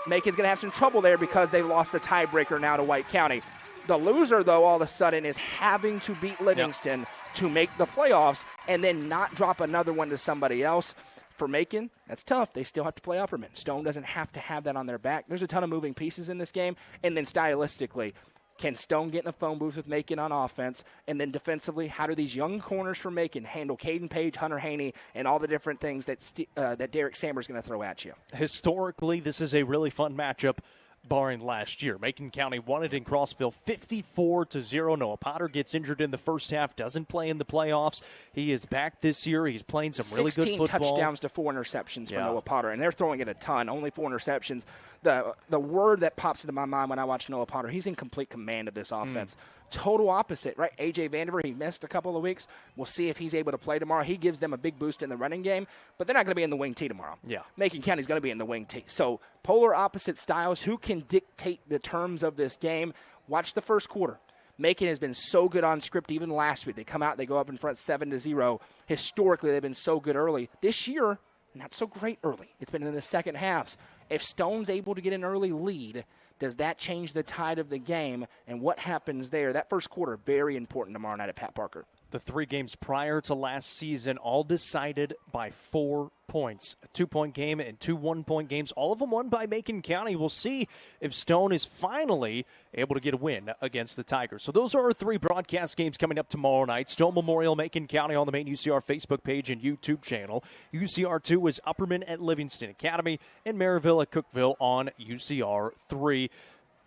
S1: Macon's going to have some trouble there because they lost the tiebreaker now to White County. The loser, though, all of a sudden is having to beat Livingston to make the playoffs and then not drop another one to somebody else. For Macon, that's tough. They still have to play Upperman. Stone doesn't have to have that on their back. There's a ton of moving pieces in this game. And then stylistically, can Stone get in a phone booth with Macon on offense? And then defensively, how do these young corners for Macon handle Caden Page, Hunter Haney, and all the different things that Derek Sammer's going to throw at you?
S2: Historically, this is a really fun matchup barring last year. Macon County won it in Crossville 54-0. Noah Potter gets injured in the first half, doesn't play in the playoffs. He is back this year. He's playing some really good football.
S1: 16 touchdowns to 4 interceptions for Noah Potter, and they're throwing it a ton, only 4 interceptions. The word that pops into my mind when I watch Noah Potter, he's in complete command of this offense. Total opposite, right? A.J. Vandiver, he missed a couple of weeks. We'll see if he's able to play tomorrow. He gives them a big boost in the running game, but they're not going to be in the wing T tomorrow.
S2: Yeah.
S1: Macon County's going to be in the wing T. So polar opposite styles. Who can dictate the terms of this game? Watch the first quarter. Macon has been so good on script even last week. They come out, they go up in front 7-0. Historically, they've been so good early. This year, not so great early. It's been in the second halves. If Stone's able to get an early lead, does that change the tide of the game? And what happens there? That first quarter, very important tomorrow night at Pat Parker.
S2: The 3 games prior to last season, all decided by 4 points. A 2-point game and 2 1-point games, all of them won by Macon County. We'll see if Stone is finally able to get a win against the Tigers. So those are our 3 broadcast games coming up tomorrow night. Stone Memorial, Macon County on the main UCR Facebook page and YouTube channel. UCR2 is Upperman at Livingston Academy, and Maryville at Cookeville on UCR3.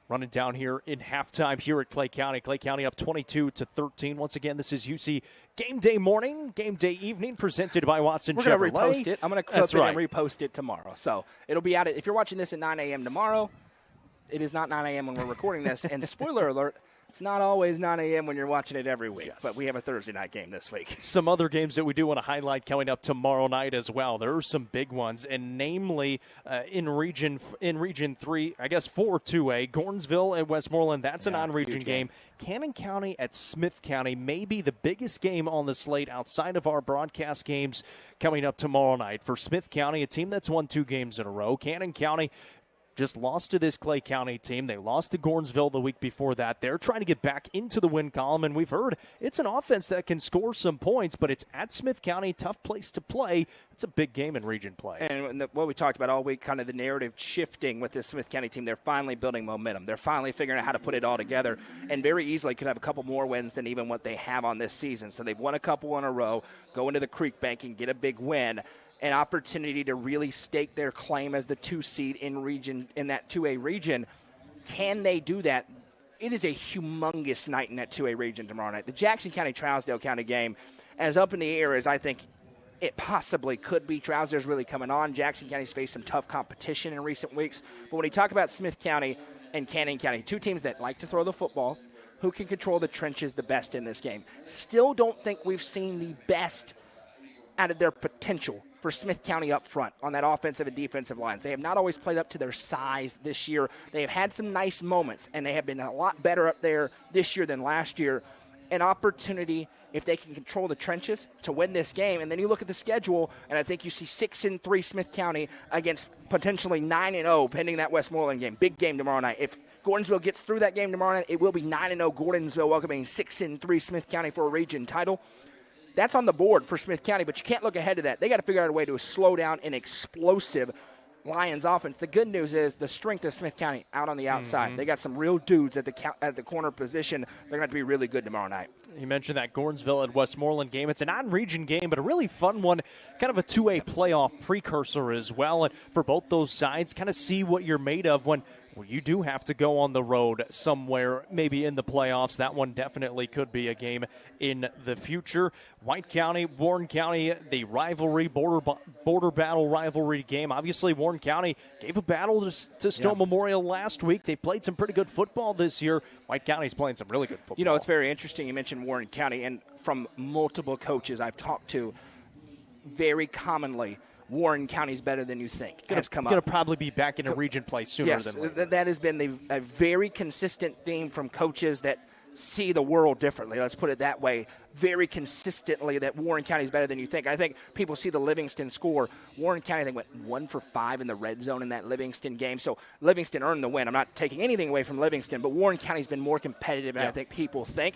S2: Running down here in halftime here at Klay County. Klay County up 22-13. Once again, this is UC Game Day Morning, Game Day Evening, presented by Watson Chevrolet.
S1: We're going to repost it. I'm going to clip it and repost it tomorrow. So it'll be out. If you're watching this at 9 a.m. tomorrow, it is not 9 a.m. when we're recording this. And spoiler alert, it's not always 9 a.m. when you're watching it every week. Yes. But we have a Thursday night game this week.
S2: Some other games that we do want to highlight coming up tomorrow night as well. There are some big ones, and namely in Region 3, I guess 4-2A, Gordonsville at Westmoreland. That's a non-region game. Cannon County at Smith County may be the biggest game on the slate outside of our broadcast games coming up tomorrow night. For Smith County, a team that's won 2 games in a row. Cannon County just lost to this Klay County team. They lost to Gordonsville the week before that. They're trying to get back into the win column, and we've heard it's an offense that can score some points, but it's at Smith County, tough place to play. It's a big game in region play.
S1: And what we talked about all week, kind of the narrative shifting with this Smith County team, they're finally building momentum. They're finally figuring out how to put it all together, and very easily could have a couple more wins than even what they have on this season. So they've won a couple in a row, go into the Creek Bank and get a big win. An opportunity to really stake their claim as the 2 seed in that 2A region. Can they do that? It is a humongous night in that 2A region tomorrow night. The Jackson County-Trousdale County game, as up in the air as I think it possibly could be. Trousdale's really coming on. Jackson County's faced some tough competition in recent weeks. But when you talk about Smith County and Cannon County, 2 teams that like to throw the football, who can control the trenches the best in this game. Still don't think we've seen the best out of their potential for Smith County up front on that offensive and defensive lines. They have not always played up to their size this year. They have had some nice moments, and they have been a lot better up there this year than last year. An opportunity, if they can control the trenches, to win this game. And then you look at the schedule, and I think you see 6-3 Smith County against potentially 9-0 pending that Westmoreland game. Big game tomorrow night. If Gordonsville gets through that game tomorrow night, it will be 9-0 Gordonsville welcoming 6-3 Smith County for a region title. That's on the board for Smith County, but you can't look ahead to that. They got to figure out a way to slow down an explosive Lions offense. The good news is the strength of Smith County out on the outside. Mm-hmm. They got some real dudes at the corner position. They're going to have to be really good tomorrow night.
S2: You mentioned that Gordonsville and Westmoreland game. It's a non-region game, but a really fun one, kind of a 2A playoff precursor as well. And for both those sides, kind of see what you're made of when you do have to go on the road somewhere, maybe in the playoffs. That one definitely could be a game in the future. White County, Warren County, the rivalry, border battle rivalry game. Obviously, Warren County gave a battle to Stone Memorial last week. They played some pretty good football this year. White County's playing some really good football.
S1: You know, it's very interesting. You mentioned Warren County, and from multiple coaches I've talked to, very commonly, Warren County's better than you think. It's going
S2: to probably be back in a region play sooner than later.
S1: That has been a very consistent theme from coaches that see the world differently. Let's put it that way. Very consistently that Warren County's better than you think. I think people see the Livingston score. Warren County, I think, went 1 for 5 in the red zone in that Livingston game. So Livingston earned the win. I'm not taking anything away from Livingston, but Warren County's been more competitive than I think people think.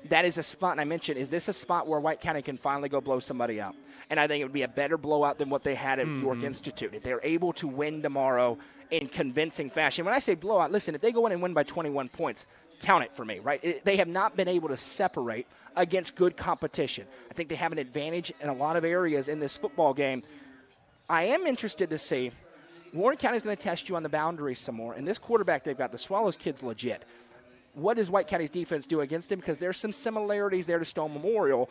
S1: That is a spot, and I mentioned, is this a spot where White County can finally go blow somebody out? And I think it would be a better blowout than what they had at York Institute. If they're able to win tomorrow in convincing fashion. When I say blowout, listen, if they go in and win by 21 points, count it for me, right? They have not been able to separate against good competition. I think they have an advantage in a lot of areas in this football game. I am interested to see Warren County's going to test you on the boundaries some more. And this quarterback they've got, the Swallows kid's legit. What does White County's defense do against him? Because there's some similarities there to Stone Memorial.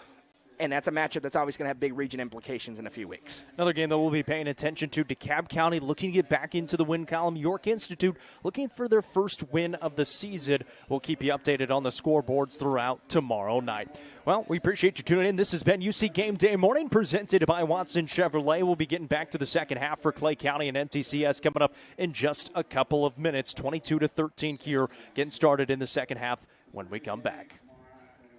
S1: And that's a matchup that's always going to have big region implications in a few weeks.
S2: Another game that we'll be paying attention to, DeKalb County looking to get back into the win column. York Institute looking for their first win of the season. We'll keep you updated on the scoreboards throughout tomorrow night. Well, we appreciate you tuning in. This has been UC Game Day Morning presented by Watson Chevrolet. We'll be getting back to the second half for Klay County and MTCS coming up in just a couple of minutes. 22-13 here, getting started in the second half when we come back.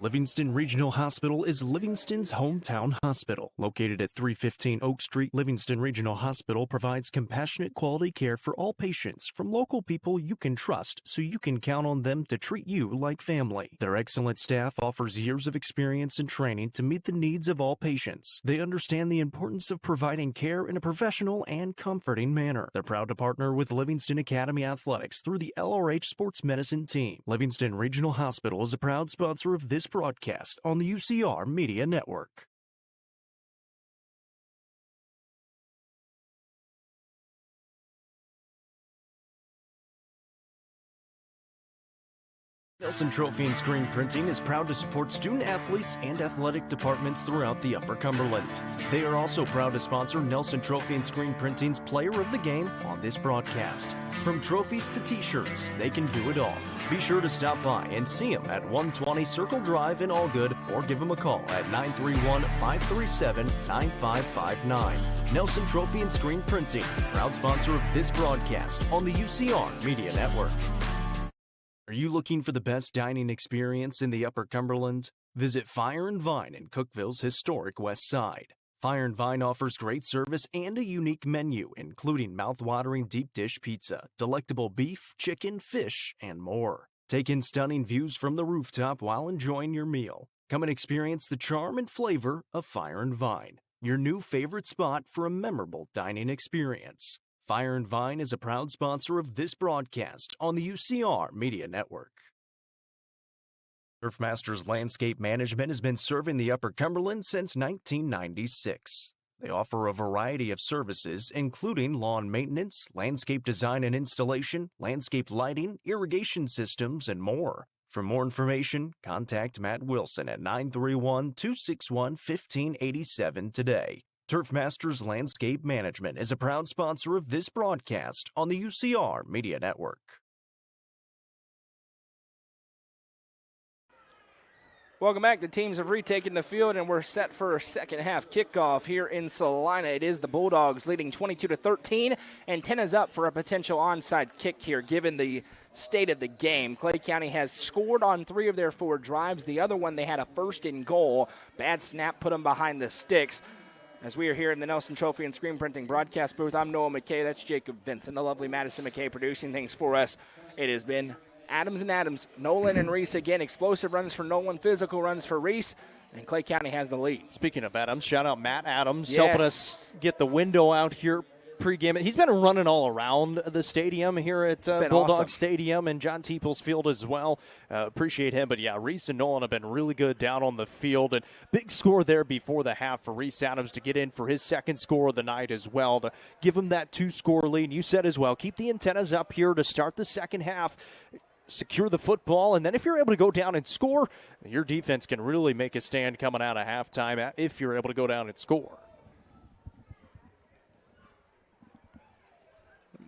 S4: Livingston Regional Hospital is Livingston's hometown hospital. Located at 315 Oak Street, Livingston Regional Hospital provides compassionate quality care for all patients from local people you can trust, so you can count on them to treat you like family. Their excellent staff offers years of experience and training to meet the needs of all patients. They understand the importance of providing care in a professional and comforting manner. They're proud to partner with Livingston Academy Athletics through the LRH Sports Medicine team. Livingston Regional Hospital is a proud sponsor of this broadcast on the UCR Media Network. Nelson Trophy and Screen Printing is proud to support student athletes and athletic departments throughout the Upper Cumberland. They are also proud to sponsor Nelson Trophy and Screen Printing's Player of the Game on this broadcast. From trophies to t-shirts, they can do it all. Be sure to stop by and see them at 120 Circle Drive in Allgood, or give them a call at 931-537-9559. Nelson Trophy and Screen Printing, proud sponsor of this broadcast on the UCR Media Network. Are you looking for the best dining experience in the Upper Cumberland? Visit Fire and Vine in Cookeville's historic West Side. Fire and Vine offers great service and a unique menu, including mouth-watering deep dish pizza, delectable beef, chicken, fish, and more. Take in stunning views from the rooftop while enjoying your meal. Come and experience the charm and flavor of Fire and Vine, your new favorite spot for a memorable dining experience. Fire and Vine is a proud sponsor of this broadcast on the UCR Media Network. Turfmasters Landscape Management has been serving the Upper Cumberland since 1996. They offer a variety of services, including lawn maintenance, landscape design and installation, landscape lighting, irrigation systems, and more. For more information, contact Matt Wilson at 931-261-1587 today. Turfmasters Landscape Management is a proud sponsor of this broadcast on the UCR Media Network.
S1: Welcome back. The teams have retaken the field, and we're set for a second half kickoff here in Salina. It is the Bulldogs leading 22-13, and 10 is up for a potential onside kick here, given the state of the game. Klay County has scored on 3 of their 4 drives. The other one, they had a first and goal. Bad snap put them behind the sticks. As we are here in the Nelson Trophy and Screen Printing broadcast booth, I'm Noah McKay. That's Jacob Vincent, the lovely Madison McKay producing things for us. It has been Adams and Adams, Nolan and Reese again. Explosive runs for Nolan, physical runs for Reese, and Klay County has the lead.
S2: Speaking of Adams, shout out Matt Adams,
S1: yes,
S2: helping us get the window out here pregame. He's been running all around the stadium here at Bulldog
S1: awesome.
S2: Stadium and John Teeples Field as well. Appreciate him. But, yeah, Reese and Nolan have been really good down on the field. And big score there before the half for Reese Adams to get in for his second score of the night as well, to give him that 2-score lead. You said as well, keep the antennas up here to start the second half. Secure the football, and then if you're able to go down and score, your defense can really make a stand coming out of halftime if you're able to go down and score.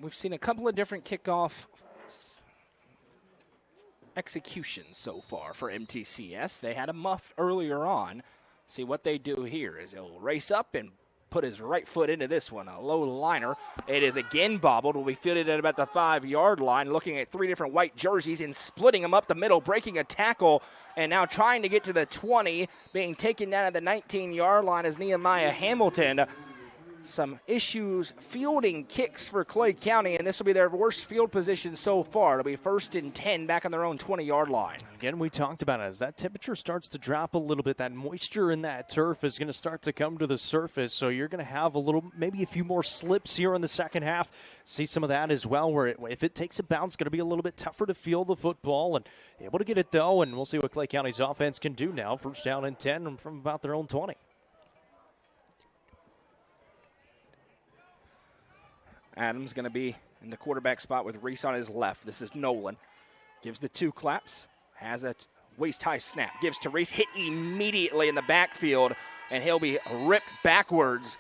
S1: We've seen a couple of different kickoff executions so far for MTCS. They had a muff earlier on. See what they do here is he'll race up and put his right foot into this one, a low liner. It is again bobbled. Will be fielded at about the 5-yard line, looking at 3 different white jerseys and splitting them up the middle, breaking a tackle, and now trying to get to the 20, being taken down at the 19-yard line is Nehemiah Hamilton. Some issues fielding kicks for Klay County, and this will be their worst field position so far. It'll be 1st and 10 back on their own 20-yard line.
S2: Again, we talked about it. As that temperature starts to drop a little bit, that moisture in that turf is going to start to come to the surface, so you're going to have maybe a few more slips here in the second half. See some of that as well, where if it takes a bounce, it's going to be a little bit tougher to field the football, and able to get it, though, and we'll see what Klay County's offense can do now. 1st down and 10 from about their own 20.
S1: Adams going to be in the quarterback spot with Reese on his left. This is Nolan. Gives the 2 claps. Has a waist-high snap. Gives to Reese. Hit immediately in the backfield. And he'll be ripped backwards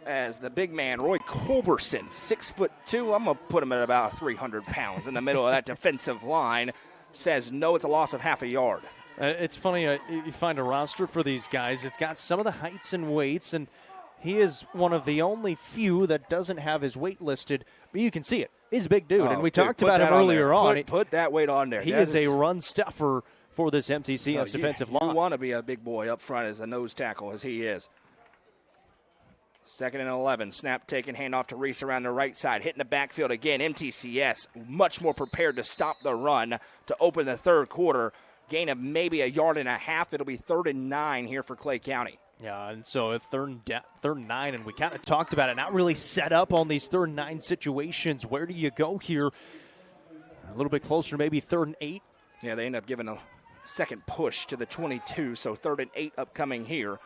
S1: as the big man, Roy Culberson, 6'2". I'm going to put him at about 300 pounds in the middle of that defensive line. Says no, it's a loss of half a yard.
S2: It's funny, you find a roster for these guys. It's got some of the heights and weights, and he is one of the only few that doesn't have his weight listed, but you can see it. He's a big dude, and we talked about him earlier on.
S1: Put that weight on there.
S2: He is a run stuffer for this MTCS defensive line.
S1: You want to be a big boy up front as a nose tackle, as he is. 2nd and 11. Snap taken, handoff to Reese around the right side. Hitting the backfield again. MTCS much more prepared to stop the run to open the third quarter. Gain of maybe 1.5 yards. It'll be 3rd and 9 here for Klay County.
S2: Yeah, and so a third and 9, and we kind of talked about it. Not really set up on these 3rd and 9 situations. Where do you go here? A little bit closer, maybe 3rd and 8.
S1: Yeah, they end up giving a second push to the 22, so 3rd and 8 upcoming here.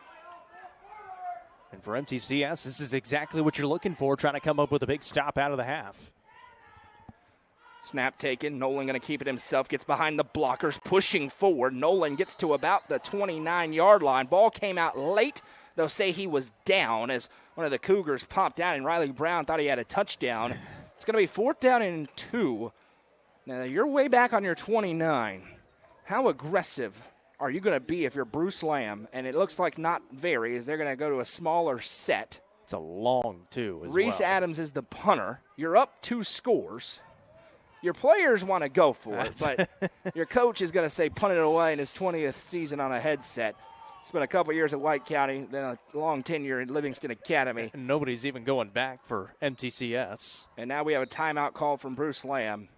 S2: And for MTCS, this is exactly what you're looking for, trying to come up with a big stop out of the half.
S1: Snap taken. Nolan going to keep it himself. Gets behind the blockers, pushing forward. Nolan gets to about the 29-yard line. Ball came out late. They'll say he was down as one of the Cougars popped out, and Riley Brown thought he had a touchdown. It's going to be 4th down and 2. Now, you're way back on your 29. How aggressive are you going to be if you're Bruce Lamb? And it looks like not very, as they're going to go to a smaller set.
S2: It's a long, too, as
S1: Reese Adams is the punter. You're up 2 scores. Your players want to go for it, but your coach is going to say punt it away in his 20th season on a headset. Spent a couple years at White County, then a long tenure in Livingston Academy.
S2: And nobody's even going back for MTCS.
S1: And now we have a timeout call from Bruce Lamb.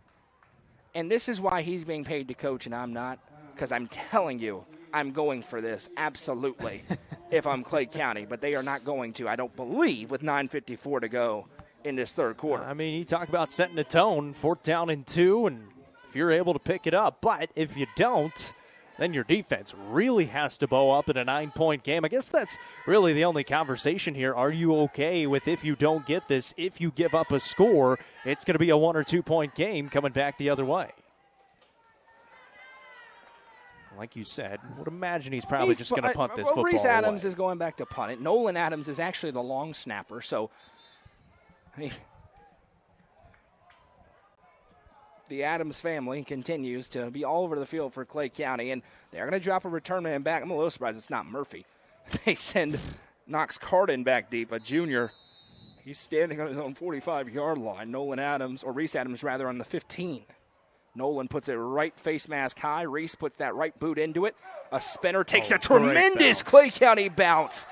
S1: And this is why he's being paid to coach and I'm not, because I'm telling you, I'm going for this, absolutely, if I'm Klay County. But they are not going to, I don't believe, with 9:54 to go in this third quarter.
S2: I mean, you talk about setting a tone, 4th down and 2, and if you're able to pick it up. But if you don't, then your defense really has to bow up in a 9-point game. I guess that's really the only conversation here. Are you okay with, if you don't get this, if you give up a score, it's going to be a 1 or 2 point game coming back the other way? Like you said, I would imagine he's probably just going to punt this football
S1: Reese Adams
S2: away.
S1: is going back to punt it. Nolan Adams is actually the long snapper, so the Adams family continues to be all over the field for Klay County, and they're going to drop a return man back. I'm a little surprised it's not Murphy. They send Knox Cardin back deep, a junior. He's standing on his own 45-yard line. Nolan Adams, or Reese Adams rather, on the 15. Nolan puts a right face mask high. Reese puts that right boot into it. A spinner takes a tremendous Klay County bounce.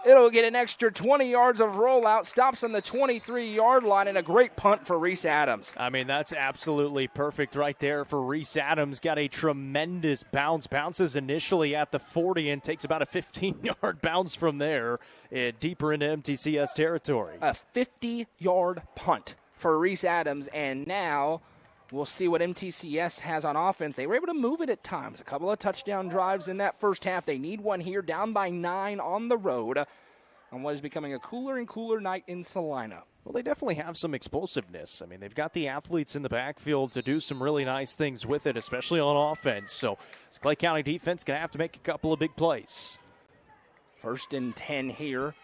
S1: It'll get an extra 20 yards of rollout, stops on the 23-yard line, and a great punt for Reese Adams.
S2: I mean, that's absolutely perfect right there for Reese Adams. Got a tremendous bounce. Bounces initially at the 40 and takes about a 15-yard bounce from there, deeper into MTCS territory.
S1: A 50-yard punt for Reese Adams, and now we'll see what MTCS has on offense. They were able to move it at times. A couple of touchdown drives in that first half. They need one here, down by 9 on the road on what is becoming a cooler and cooler night in Salina.
S2: Well, they definitely have some explosiveness. I mean, they've got the athletes in the backfield to do some really nice things with it, especially on offense. So this Klay County defense going to have to make a couple of big plays.
S1: 1st and 10 here,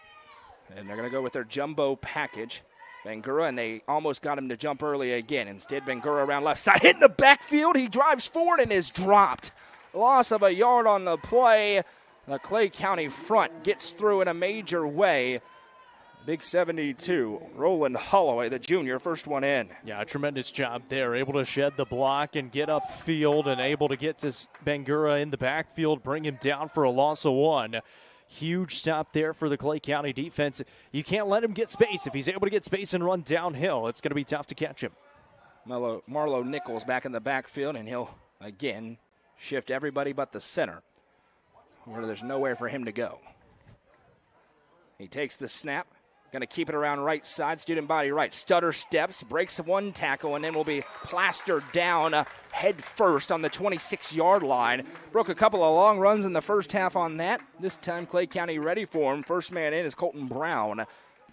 S1: and they're going to go with their jumbo package. Bangura, and they almost got him to jump early again. Instead, Bangura around left side, hitting the backfield. He drives forward and is dropped. Loss of a yard on the play. The Klay County front gets through in a major way. Big 72, Roland Holloway, the junior, first one in.
S2: Yeah, a tremendous job there. Able to shed the block and get upfield and able to get to Bangura in the backfield, bring him down for a loss of 1. Huge stop there for the Klay County defense. You can't let him get space. If he's able to get space and run downhill, it's going to be tough to catch him.
S1: Marlo Nichols back in the backfield, and he'll, again, shift everybody but the center, where there's nowhere for him to go. He takes the snap. Going to keep it around right side, student body right. Stutter steps, breaks one tackle, and then will be plastered down head first on the 26-yard line. Broke a couple of long runs in the first half on that. This time Klay County ready for him. First man in is Colton Brown.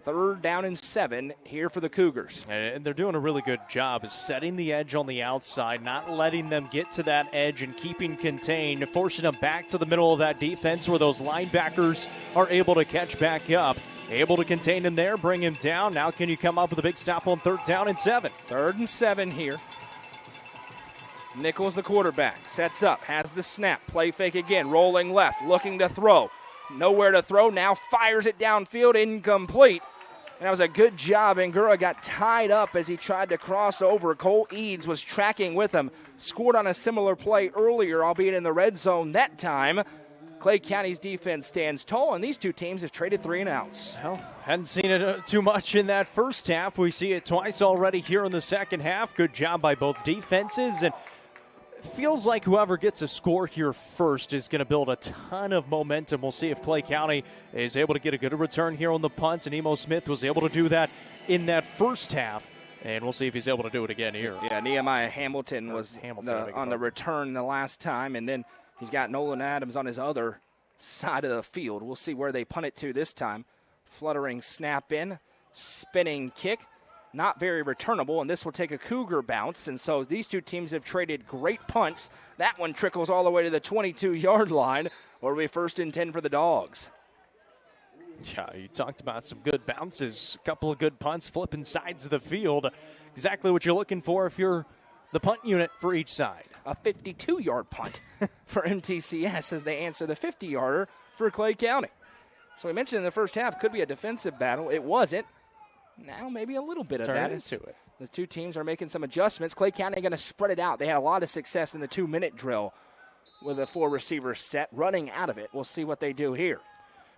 S1: 3rd down and 7 here for the Cougars.
S2: And they're doing a really good job of setting the edge on the outside, not letting them get to that edge and keeping contained, forcing them back to the middle of that defense where those linebackers are able to catch back up. Able to contain him there, bring him down. Now can you come up with a big stop on 3rd down and 7?
S1: 3rd and 7 here. Nichols, the quarterback, sets up, has the snap, play fake again, rolling left, looking to throw. Nowhere to throw, now fires it downfield, incomplete. And that was a good job. Angura got tied up as he tried to cross over. Cole Eads was tracking with him. Scored on a similar play earlier, albeit in the red zone that time. Klay County's defense stands tall, and these two teams have traded 3 and outs.
S2: Well, hadn't seen it too much in that first half. We see it twice already here in the second half. Good job by both defenses, and feels like whoever gets a score here first is going to build a ton of momentum. We'll see if Klay County is able to get a good return here on the punt, and Emo Smith was able to do that in that first half, and we'll see if he's able to do it again here.
S1: Yeah, Nehemiah Hamilton was on the return the last time, and then he's got Nolan Adams on his other side of the field. We'll see where they punt it to this time. Fluttering snap in, spinning kick. Not very returnable, and this will take a Cougar bounce. And so these two teams have traded great punts. That one trickles all the way to the 22-yard line, where it'll be 1st and 10 for the Dogs.
S2: Yeah, you talked about some good bounces, a couple of good punts, flipping sides of the field. Exactly what you're looking for if you're the punt unit for each side.
S1: A 52-yard punt for MTCS as they answer the 50-yarder for Klay County. So we mentioned in the first half, could be a defensive battle. It wasn't. Now maybe a little bit of that
S2: into it.
S1: The two teams are making some adjustments. Klay County going to spread it out. They had a lot of success in the 2-minute drill with a 4-receiver set, running out of it. We'll see what they do here.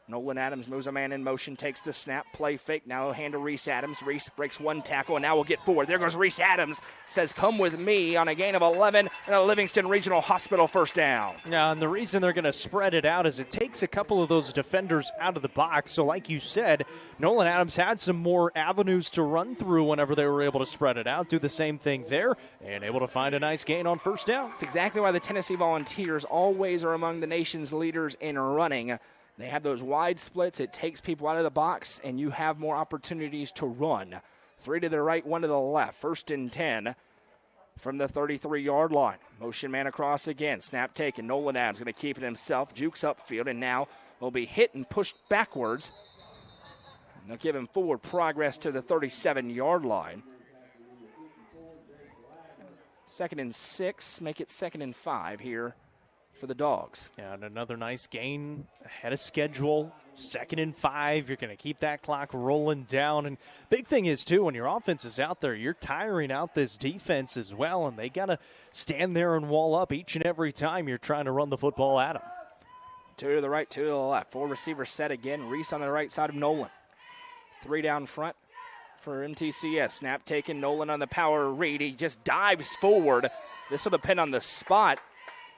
S1: Nolan Adams moves a man in motion, takes the snap, play fake. Now hand to Reese Adams. Reese breaks one tackle, and now we'll get forward. There goes Reese Adams. Says, come with me on a gain of 11 and a Livingston Regional Hospital 1st down.
S2: Yeah, and the reason they're going to spread it out is it takes a couple of those defenders out of the box. So like you said, Nolan Adams had some more avenues to run through whenever they were able to spread it out. Do the same thing there and able to find a nice gain on 1st down.
S1: That's exactly why the Tennessee Volunteers always are among the nation's leaders in running. They have those wide splits. It takes people out of the box, and you have more opportunities to run. 3 to the right, 1 to the left. 1st and 10 from the 33-yard line. Motion man across again. Snap taken. Nolan Adams going to keep it himself. Jukes upfield, and now will be hit and pushed backwards. And they'll give him forward progress to the 37-yard line. 2nd and 6. Make it 2nd and 5 here for the Dogs.
S2: Yeah, and another nice gain ahead of schedule. 2nd and 5. You're going to keep that clock rolling down. And big thing is, too, when your offense is out there, you're tiring out this defense as well, and they got to stand there and wall up each and every time you're trying to run the football at them.
S1: 2 to the right, 2 to the left. 4 receivers set again. Reese on the right side of Nolan. 3 down front for MTCS. Snap taken. Nolan on the power read. He just dives forward. This will depend on the spot.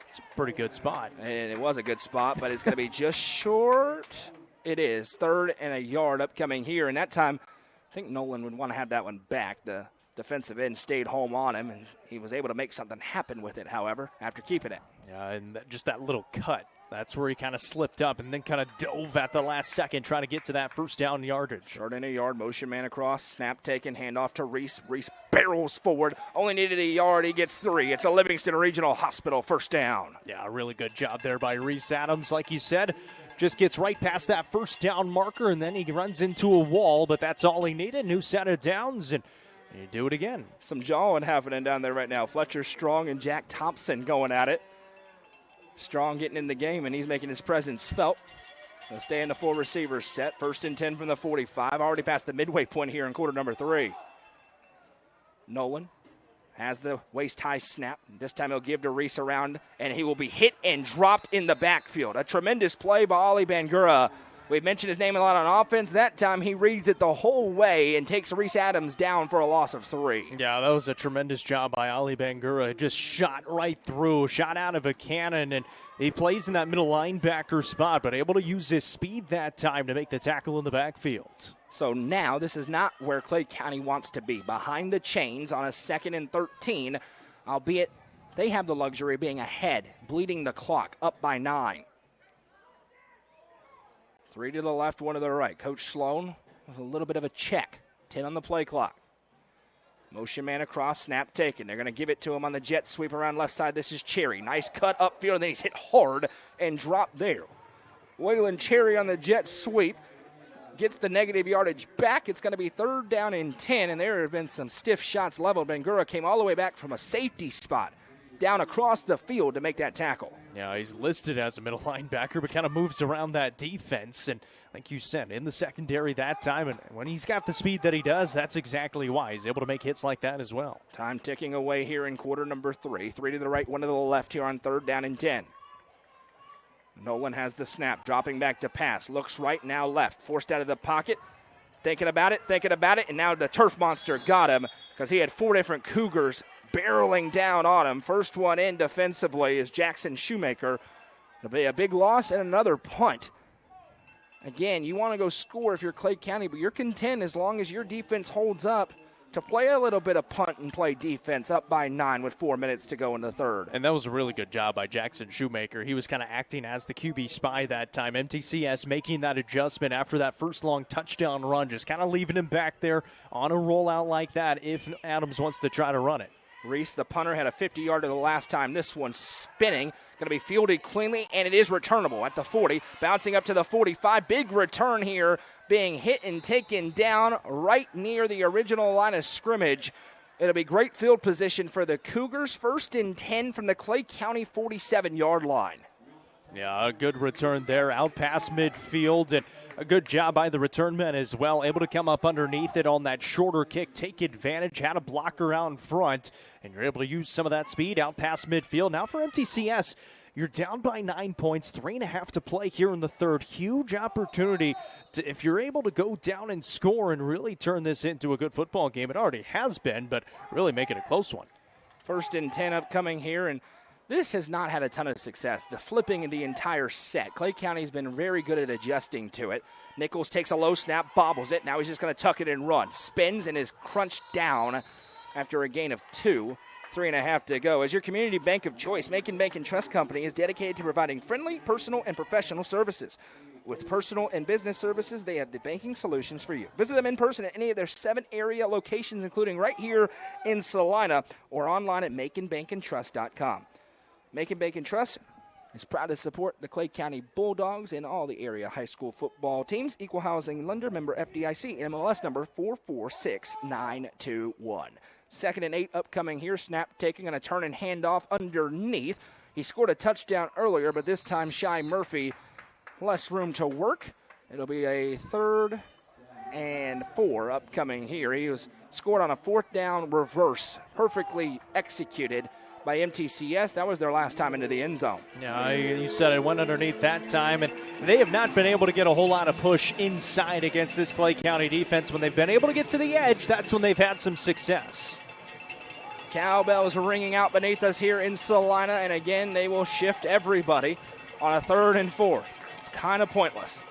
S2: It's a pretty good spot.
S1: And it was a good spot, but it's going to be just short. It is 3rd and a yard upcoming here. And that time, I think Nolan would want to have that one back. The defensive end stayed home on him, and he was able to make something happen with it, however, after keeping it.
S2: Yeah, and just that little cut. That's where he kind of slipped up and then kind of dove at the last second trying to get to that 1st down yardage.
S1: 3rd and a yard, motion man across, snap taken, handoff to Reese. Reese barrels forward, only needed a yard, he gets 3. It's a Livingston Regional Hospital 1st down.
S2: Yeah, a really good job there by Reese Adams. Like you said, just gets right past that 1st down marker, and then he runs into a wall, but that's all he needed. New set of downs, and you do it again.
S1: Some jawing happening down there right now. Fletcher Strong and Jack Thompson going at it. Strong getting in the game, and he's making his presence felt. They'll stay in the 4 receivers set. 1st and 10 from the 45. Already past the midway point here in quarter number 3. Nolan has the waist-high snap. This time he'll give to Reese around, and he will be hit and dropped in the backfield. A tremendous play by Ali Bangura. We've mentioned his name a lot on offense. That time he reads it the whole way and takes Reese Adams down for a loss of 3.
S2: Yeah, that was a tremendous job by Ali Bangura. Just shot right through, shot out of a cannon, and he plays in that middle linebacker spot, but able to use his speed that time to make the tackle in the backfield.
S1: So now this is not where Klay County wants to be. Behind the chains on a 2nd and 13, albeit they have the luxury of being ahead, bleeding the clock, up by 9. 3 to the left, 1 to the right. Coach Sloan with a little bit of a check. 10 on the play clock. Motion man across, snap taken. They're going to give it to him on the jet sweep around left side. This is Cherry. Nice cut upfield, and then he's hit hard and dropped there. Waylon Cherry on the jet sweep gets the negative yardage back. It's going to be 3rd down and 10, and there have been some stiff shots leveled. Bangura came all the way back from a safety spot down across the field to make that tackle.
S2: Yeah, he's listed as a middle linebacker, but kind of moves around that defense. And like you said, in the secondary that time, and when he's got the speed that he does, that's exactly why he's able to make hits like that as well.
S1: Time ticking away here in quarter number 3. 3 to the right, 1 to the left here on 3rd down and 10. Nolan has the snap, dropping back to pass. Looks right, now left. Forced out of the pocket. Thinking about it, and now the turf monster got him because he had 4 different Cougars barreling down on him. First one in defensively is Jackson Shoemaker. It'll be a big loss and another punt. Again, you want to go score if you're Clay County, but you're content as long as your defense holds up to play a little bit of punt and play defense up by 9 with 4 minutes to go in the third.
S2: And that was a really good job by Jackson Shoemaker. He was kind of acting as the QB spy that time. MTCS making that adjustment after that first long touchdown run, just kind of leaving him back there on a rollout like that if Adams wants to try to run it.
S1: Reese, the punter, had a 50-yarder the last time. This one spinning. Going to be fielded cleanly, and it is returnable at the 40. Bouncing up to the 45. Big return here, being hit and taken down right near the original line of scrimmage. It'll be great field position for the Cougars. 1st and 10 from the Clay County 47-yard line.
S2: Yeah, a good return there out past midfield, and a good job by the return men as well. Able to come up underneath it on that shorter kick, take advantage, had a blocker out in front, and you're able to use some of that speed out past midfield. Now for MTCS, you're down by 9 points, 3.5 to play here in the third. Huge opportunity to, if you're able to go down and score and really turn this into a good football game. It already has been, but really make it a close one. 1st
S1: and 10 upcoming here, and this has not had a ton of success. The flipping in the entire set. Clay County's been very good at adjusting to it. Nichols takes a low snap, bobbles it. Now he's just going to tuck it and run. Spins and is crunched down after a gain of 2. 3.5 to go. As your community bank of choice, Macon Bank and Trust Company is dedicated to providing friendly, personal, and professional services. With personal and business services, they have the banking solutions for you. Visit them in person at any of their 7 area locations, including right here in Salina, or online at maconbankandtrust.com. Macon Bank and Trust is proud to support the Clay County Bulldogs and all the area high school football teams. Equal housing lender, member FDIC, MLS number 446921. 2nd and 8 upcoming here. Snap taking on a turn and handoff underneath. He scored a touchdown earlier, but this time Shy Murphy less room to work. It'll be a 3rd and 4 upcoming here. He was scored on a 4th down reverse, perfectly executed by MTCS. That was their last time into the end zone.
S2: Yeah, you said it went underneath that time, and they have not been able to get a whole lot of push inside against this Clay County defense. When they've been able to get to the edge, that's when they've had some success.
S1: Cowbells ringing out beneath us here in Salina, and again, they will shift everybody on a 3rd and 4. It's kind of pointless.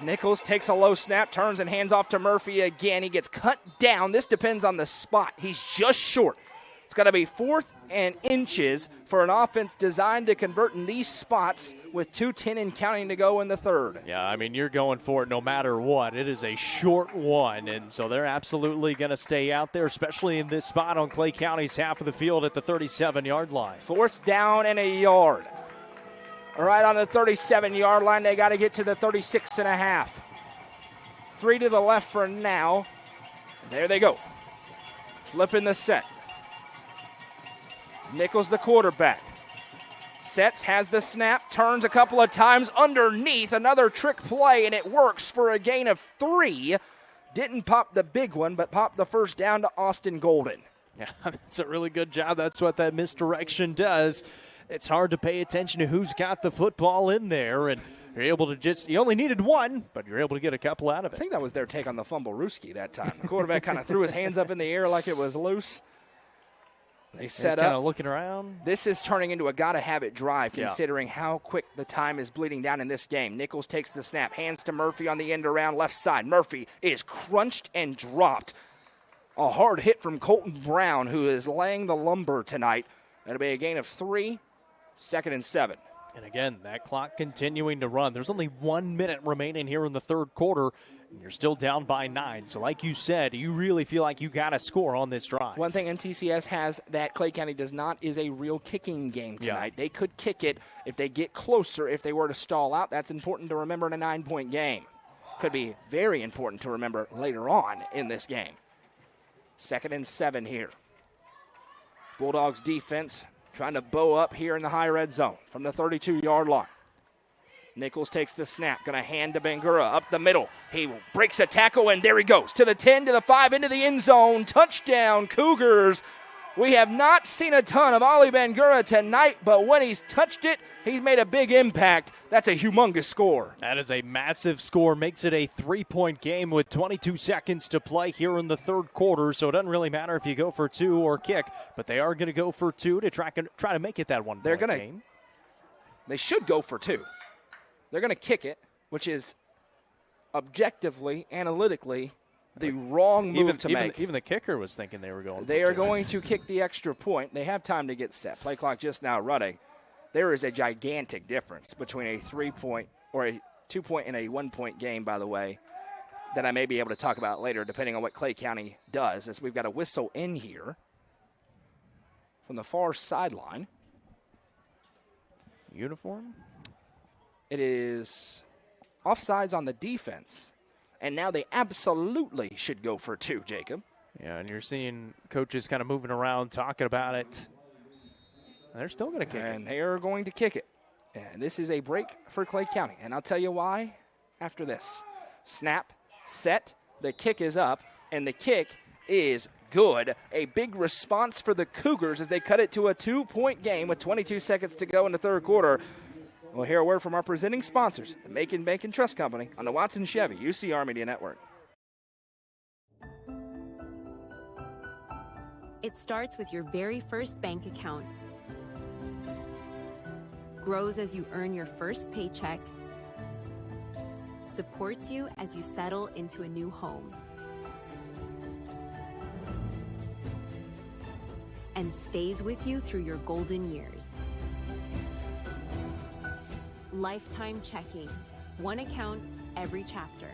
S1: Nichols takes a low snap, turns and hands off to Murphy again. He gets cut down. This depends on the spot. He's just short. It's got to be 4th and inches for an offense designed to convert in these spots with 2:10 and counting to go in the third.
S2: Yeah, I mean, you're going for it no matter what. It is a short one, and so they're absolutely going to stay out there, especially in this spot on Clay County's half of the field at the 37-yard line.
S1: 4th down and a yard. All right, on the 37-yard line, they got to get to the 36.5. 3 to the left for now. There they go. Flipping the set. Nichols, the quarterback. Sets, has the snap, turns a couple of times underneath. Another trick play, and it works for a gain of 3. Didn't pop the big one, but popped the first down to Austin Golden.
S2: Yeah, that's a really good job. That's what that misdirection does. It's hard to pay attention to who's got the football in there, and you're able to you only needed 1, but you're able to get a couple out of it.
S1: I think that was their take on the fumble Ruski that time. The quarterback kind of threw his hands up in the air like it was loose. They set up.
S2: Kind of looking around.
S1: This is turning into a gotta-have-it drive, considering how quick the time is bleeding down in this game. Nichols takes the snap, hands to Murphy on the end around left side. Murphy is crunched and dropped. A hard hit from Colton Brown, who is laying the lumber tonight. It'll be a gain of 3, 2nd and 7.
S2: And again, that clock continuing to run. There's only 1 minute remaining here in the third quarter. You're still down by 9. So like you said, you really feel like you got to score on this drive.
S1: One thing MTCS has that Klay County does not is a real kicking game tonight. They could kick it if they get closer, if they were to stall out. That's important to remember in a 9-point game. Could be very important to remember later on in this game. 2nd and 7 here. Bulldogs defense trying to bow up here in the high red zone from the 32-yard line. Nichols takes the snap, going to hand to Bangura up the middle. He breaks a tackle, and there he goes. To the 10, to the 5, into the end zone. Touchdown, Cougars. We have not seen a ton of Ali Bangura tonight, but when he's touched it, he's made a big impact. That's a humongous score.
S2: That is a massive score. Makes it a 3-point game with 22 seconds to play here in the third quarter, so it doesn't really matter if you go for 2 or kick, but they are going to go for 2 to try to make it that 1-point game.
S1: They should go for 2. They're going to kick it, which is objectively, analytically, the wrong move to make.
S2: Even the kicker was thinking they were going for 2.
S1: They are going to kick the extra point. They have time to get set. Play clock just now running. There is a gigantic difference between a 3-point or a 2-point and a 1-point game, by the way, that I may be able to talk about later, depending on what Klay County does, as we've got a whistle in here from the far sideline.
S2: Uniform?
S1: It is offsides on the defense, and now they absolutely should go for 2, Jacob.
S2: Yeah, and you're seeing coaches kind of moving around, talking about it. They're still going to kick it.
S1: And they are going to kick it. And this is a break for Klay County, and I'll tell you why after this. Snap, set, the kick is up, and the kick is good. A big response for the Cougars as they cut it to a 2-point game with 22 seconds to go in the third quarter. We'll hear a word from our presenting sponsors, the Macon Bank and Trust Company, on the Watson Chevy UCR Media Network.
S3: It starts with your very first bank account, grows as you earn your first paycheck, supports you as you settle into a new home, and stays with you through your golden years. Lifetime checking. One account, every chapter.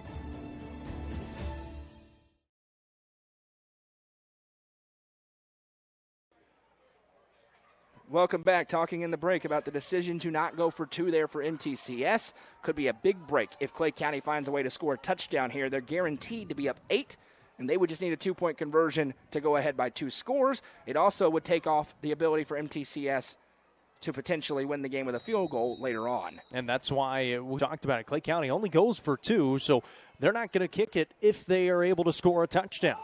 S1: Welcome back. Talking in the break about the decision to not go for 2 there for MTCS. Could be a big break if Klay County finds a way to score a touchdown here. They're guaranteed to be up 8, and they would just need a 2-point conversion to go ahead by 2 scores. It also would take off the ability for MTCS to potentially win the game with a field goal later on.
S2: And that's why we talked about it. Klay County only goes for 2, so they're not going to kick it if they are able to score a touchdown.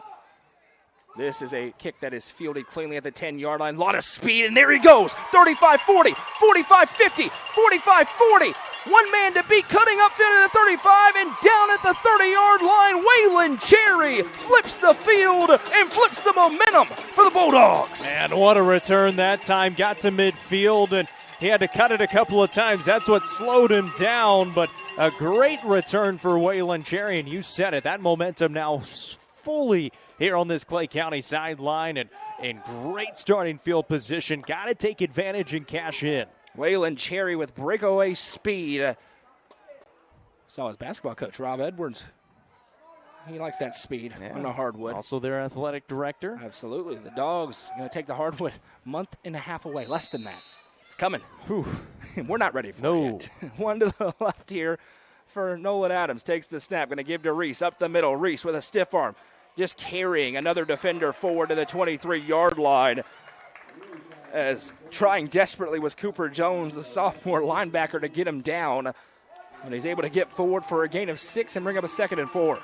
S1: This is a kick that is fielded cleanly at the 10-yard line. A lot of speed, and there he goes. 35-40, 45-50, 45-40. One man to beat, cutting upfield at the 35, and down at the 30-yard line, Waylon Cherry flips the field and flips the momentum for the Bulldogs.
S2: And what a return that time. Got to midfield, and he had to cut it a couple of times. That's what slowed him down, but a great return for Waylon Cherry, and you said it. That momentum now fully here on this Klay County sideline, and in great starting field position. Got to take advantage and cash in.
S1: Waylon Cherry with breakaway speed. Saw his basketball coach, Rob Edwards. He likes that speed on the hardwood.
S2: Also their athletic director.
S1: Absolutely. The Dogs going to take the hardwood a month and a half away, less than that. It's coming. Whew. We're not ready for it yet. One to the left here for Nolan Adams. Takes the snap, going to give to Reese up the middle. Reese with a stiff arm. Just carrying another defender forward to the 23-yard line. As trying desperately was Cooper Jones, the sophomore linebacker, to get him down. And he's able to get forward for a gain of 6 and bring up a 2nd and 4.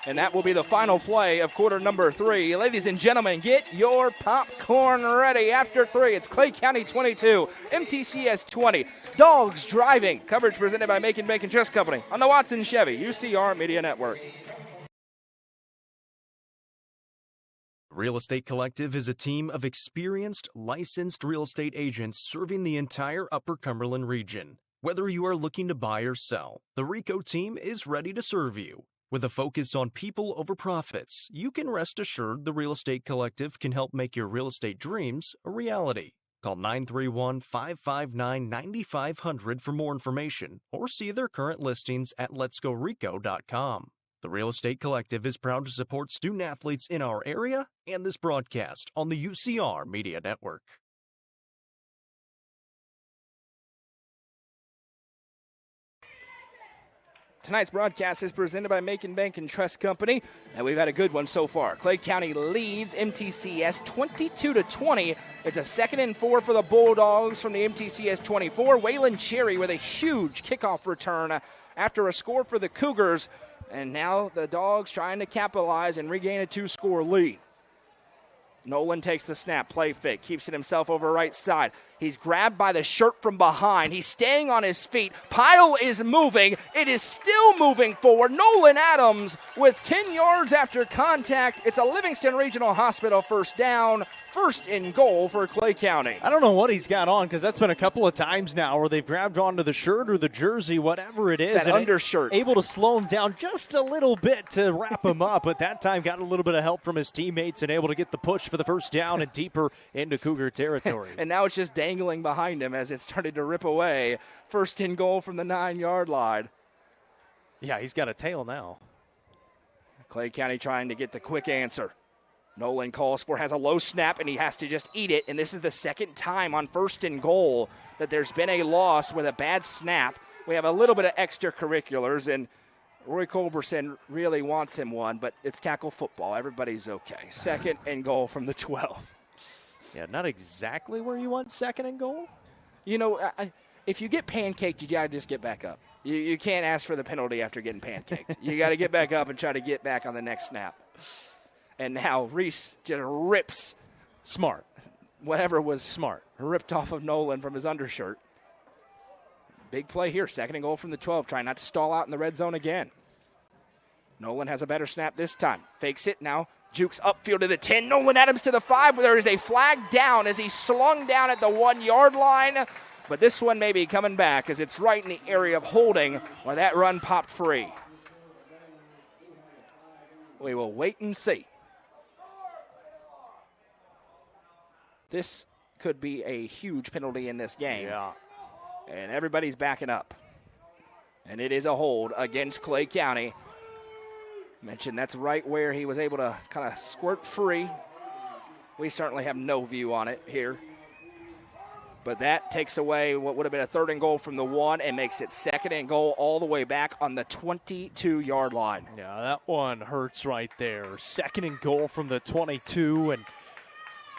S1: And that will be the final play of quarter number 3. Ladies and gentlemen, get your popcorn ready. After 3, it's Klay County 22, MTCS 20. Dogs driving. Coverage presented by Macon Bank and Trust Company on the Watson Chevy UCR Media Network.
S4: Real Estate Collective is a team of experienced, licensed real estate agents serving the entire Upper Cumberland region. Whether you are looking to buy or sell, the RICO team is ready to serve you. With a focus on people over profits, you can rest assured the Real Estate Collective can help make your real estate dreams a reality. Call 931-559-9500 for more information or see their current listings at letsgorico.com. The Real Estate Collective is proud to support student athletes in our area and this broadcast on the UCR Media Network.
S1: Tonight's broadcast is presented by Macon Bank and Trust Company, and we've had a good one so far. Klay County leads MTCS 22-20. It's a 2nd and 4 for the Bulldogs from the MTCS 24. Waylon Cherry with a huge kickoff return after a score for the Cougars, and now the Dogs trying to capitalize and regain a 2-score lead. Nolan takes the snap, play fake, keeps it himself over right side. He's grabbed by the shirt from behind. He's staying on his feet. Pile is moving. It is still moving forward. Nolan Adams with 10 yards after contact. It's a Livingston Regional Hospital first down. First and goal for Klay County.
S2: I don't know what he's got on because that's been a couple of times now where they've grabbed onto the shirt or the jersey, whatever it is.
S1: That undershirt.
S2: Able to slow him down just a little bit to wrap him up, but that time got a little bit of help from his teammates and able to get the push for the first down and deeper into Cougar territory.
S1: And now it's just dangling behind him as it started to rip away. First and goal from the 9-yard line.
S2: Yeah, he's got a tail now.
S1: Klay County trying to get the quick answer. Nolan calls for, has a low snap, and he has to just eat it. And this is the second time on first and goal that there's been a loss with a bad snap. We have a little bit of extracurriculars, and Roy Culberson really wants him one, but it's tackle football. Everybody's okay. Second and goal from the 12.
S2: Yeah, not exactly where you want second and goal.
S1: You know, if you get pancaked, you got to just get back up. You can't ask for the penalty after getting pancaked. You got to get back up and try to get back on the next snap. And now Reese just rips.
S2: Smart.
S1: Whatever was
S2: smart.
S1: Ripped off of Nolan from his undershirt. Big play here. Second and goal from the 12. Trying not to stall out in the red zone again. Nolan has a better snap this time. Fakes it now. Jukes upfield to the 10. Nolan Adams to the 5. There is a flag down as he's slung down at the 1-yard line. But this one may be coming back as it's right in the area of holding where that run popped free. We will wait and see. This could be a huge penalty in this game.
S2: Yeah.
S1: And everybody's backing up. And it is a hold against Klay County. Mentioned that's right where he was able to kind of squirt free. We certainly have no view on it here. But that takes away what would have been a third and goal from the 1 and makes it second and goal all the way back on the 22-yard line.
S2: Yeah, that one hurts right there. Second and goal from the 22, and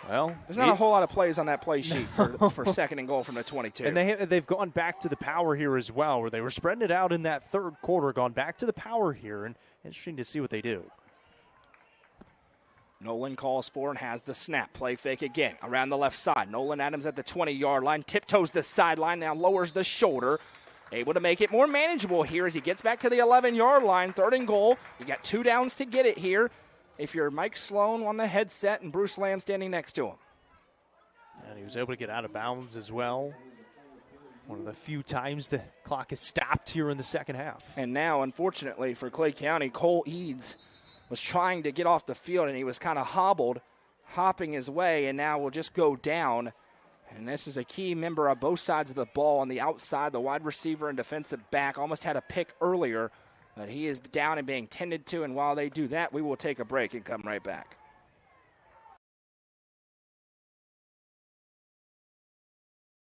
S2: well,
S1: there's not a whole lot of plays on that play sheet for second and goal from the 22.
S2: And they've gone back to the power here as well, where they were spreading it out in that third quarter, gone back to the power here, and interesting to see what they do.
S1: Nolan calls for and has the snap. Play fake again around the left side. Nolan Adams at the 20-yard line, tiptoes the sideline, now lowers the shoulder. Able to make it more manageable here as he gets back to the 11-yard line. Third and goal. You got 2 downs to get it here. If you're Mike Sloan on the headset and Bruce Lamb standing next to him.
S2: And he was able to get out of bounds as well. One of the few times the clock is stopped here in the second half.
S1: And now, unfortunately for Klay County, Cole Eads was trying to get off the field, and he was kind of hobbled, hopping his way, and now will just go down. And this is a key member of both sides of the ball on the outside. The wide receiver and defensive back almost had a pick earlier. But he is down and being tended to, and while they do that, we will take a break and come right back.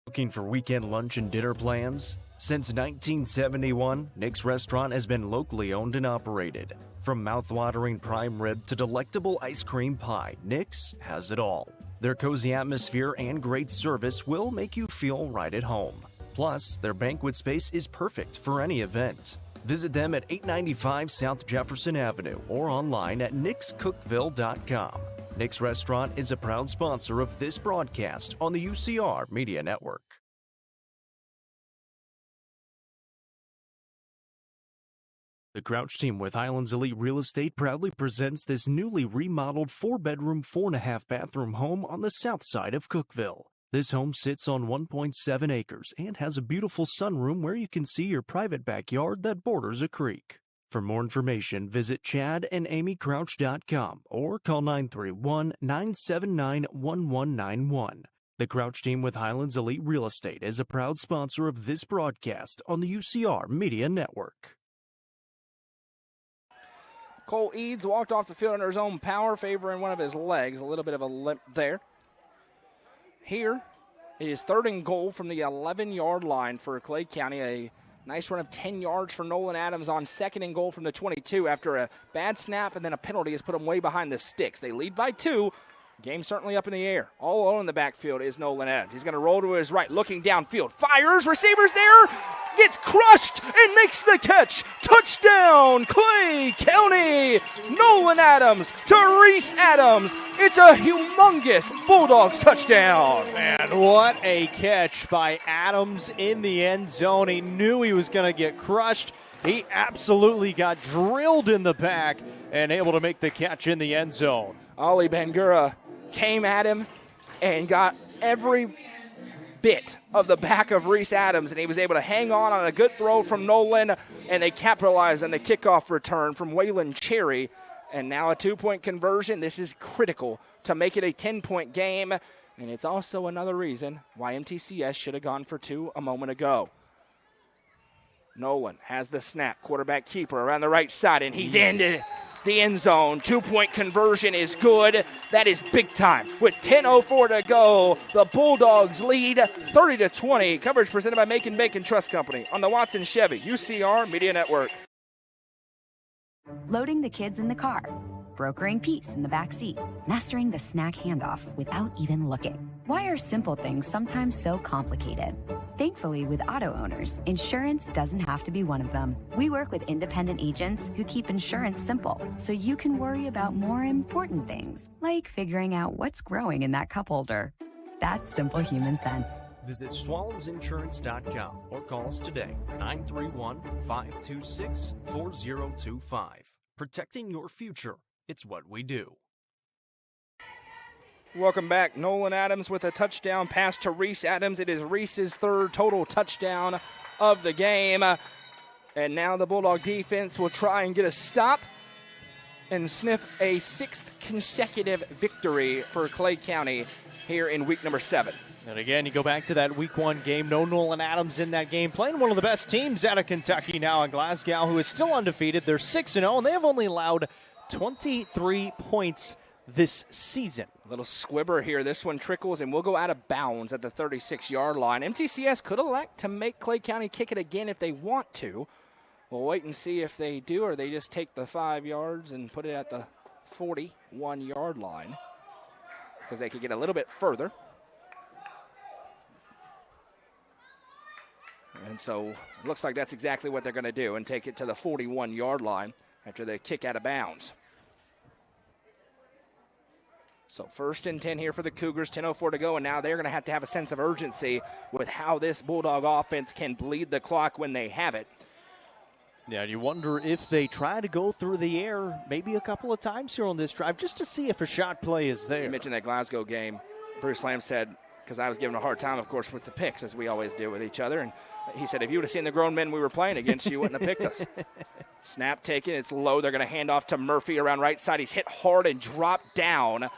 S4: Looking for weekend lunch and dinner plans? Since 1971, Nick's Restaurant has been locally owned and operated. From mouth-watering prime rib to delectable ice cream pie, Nick's has it all. Their cozy atmosphere and great service will make you feel right at home. Plus, their banquet space is perfect for any event. Visit them at 895 South Jefferson Avenue or online at nickscookville.com. Nick's Restaurant is a proud sponsor of this broadcast on the UCR Media Network. The Crouch team with Highlands Elite Real Estate proudly presents this newly remodeled 4-bedroom, 4.5-bathroom home on the south side of Cookeville. This home sits on 1.7 acres and has a beautiful sunroom where you can see your private backyard that borders a creek. For more information, visit chadandamycrouch.com or call 931-979-1191. The Crouch team with Highlands Elite Real Estate is a proud sponsor of this broadcast on the UCR Media Network.
S1: Cole Eads walked off the field under his own power, favoring one of his legs. A little bit of a limp there. Here, it is 3rd and goal from the 11-yard line for Klay County. A nice run of 10 yards for Nolan Adams on 2nd and goal from the 22 after a bad snap and then a penalty has put them way behind the sticks. They lead by 2. Game certainly up in the air. All alone in the backfield is Nolan Adams. He's going to roll to his right, looking downfield. Fires, receivers there, gets crushed and makes the catch. Touchdown, Klay County. Nolan Adams to Reese Adams. It's a humongous Bulldogs touchdown.
S2: Man, what a catch by Adams in the end zone. He knew he was going to get crushed. He absolutely got drilled in the back and able to make the catch in the end zone.
S1: Ali Bangura came at him and got every bit of the back of Reese Adams, and he was able to hang on a good throw from Nolan, and they capitalized on the kickoff return from Waylon Cherry. And now a 2-point conversion. This is critical to make it a 10-point game, and it's also another reason why MTCS should have gone for 2 a moment ago. Nolan has the snap, quarterback keeper around the right side, and he's into the end zone. 2-point conversion is good. That is big time. With 10:04 to go, the Bulldogs lead 30-20. Coverage presented by Macon Bacon Trust Company on the Watson Chevy UCR Media Network.
S9: Loading the kids in the car, brokering peace in the back seat, mastering the snack handoff without even looking. Why are simple things sometimes so complicated? Thankfully, with auto owners, insurance doesn't have to be one of them. We work with independent agents who keep insurance simple, so you can worry about more important things, like figuring out what's growing in that cup holder. That's simple human sense.
S4: Visit swallowsinsurance.com or call us today, 931-526-4025. Protecting your future, it's what we do.
S1: Welcome back. Nolan Adams with a touchdown pass to Reese Adams. It is Reese's 3rd total touchdown of the game. And now the Bulldog defense will try and get a stop and sniff a 6th consecutive victory for Klay County here in week number 7.
S2: And again, you go back to that week 1 game. No Nolan Adams in that game. Playing one of the best teams out of Kentucky now in Glasgow, who is still undefeated. They're 6-0, and they have only allowed 23 points this season.
S1: A little squibber here. This one trickles and will go out of bounds at the 36-yard line. MTCS could elect to make Klay County kick it again if they want to. We'll wait and see if they do, or they just take the 5 yards and put it at the 41-yard line, because they could get a little bit further. And so it looks like that's exactly what they're going to do and take it to the 41-yard line after they kick out of bounds. So 1st and 10 here for the Cougars, 10:04 to go, and now they're going to have a sense of urgency with how this Bulldog offense can bleed the clock when they have it.
S2: Yeah, you wonder if they try to go through the air maybe a couple of times here on this drive just to see if a shot play is there.
S1: You mentioned that Glasgow game. Bruce Lamb said, because I was giving a hard time, of course, with the picks, as we always do with each other, and he said, if you would have seen the grown men we were playing against, you wouldn't have picked us. Snap taken. It's low. They're going to hand off to Murphy around right side. He's hit hard and dropped down.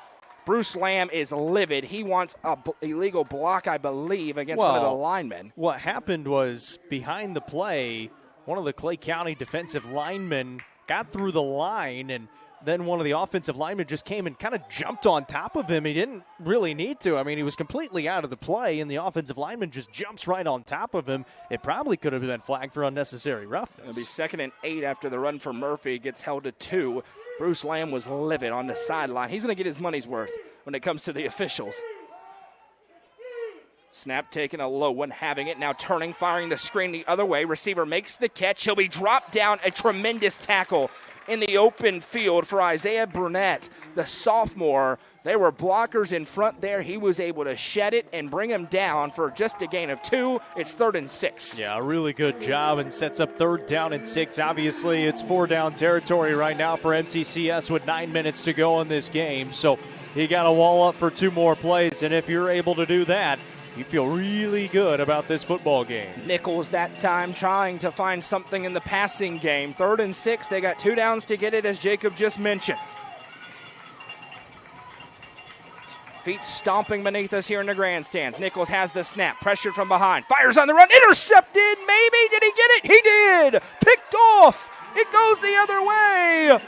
S1: Bruce Lamb is livid. He wants a illegal block, I believe, against one of the linemen.
S2: What happened was, behind the play, one of the Klay County defensive linemen got through the line, and then one of the offensive linemen just came and kind of jumped on top of him. He didn't really need to. I mean, he was completely out of the play, and the offensive lineman just jumps right on top of him. It probably could have been flagged for unnecessary roughness.
S1: It'll be 2nd and 8 after the run for Murphy gets held to 2. Bruce Lamb was livid on the sideline. He's going to get his money's worth when it comes to the officials. Snap taken, a low one, having it. Now turning, firing the screen the other way. Receiver makes the catch. He'll be dropped down. A tremendous tackle in the open field for Isaiah Burnett, the sophomore. There were blockers in front there. He was able to shed it and bring him down for just a gain of 2. It's 3rd and 6.
S2: Yeah, a really good job, and sets up 3rd down and 6. Obviously, it's 4-down territory right now for MTCS with 9 minutes to go in this game. So you got to wall up for 2 more plays, and if you're able to do that, you feel really good about this football game.
S1: Nichols that time trying to find something in the passing game. 3rd and 6. They got 2 downs to get it, as Jacob just mentioned. Feet stomping beneath us here in the grandstands. Nichols has the snap, pressured from behind, fires on the run, intercepted, maybe, did he get it? He did! Picked off, it goes the other way.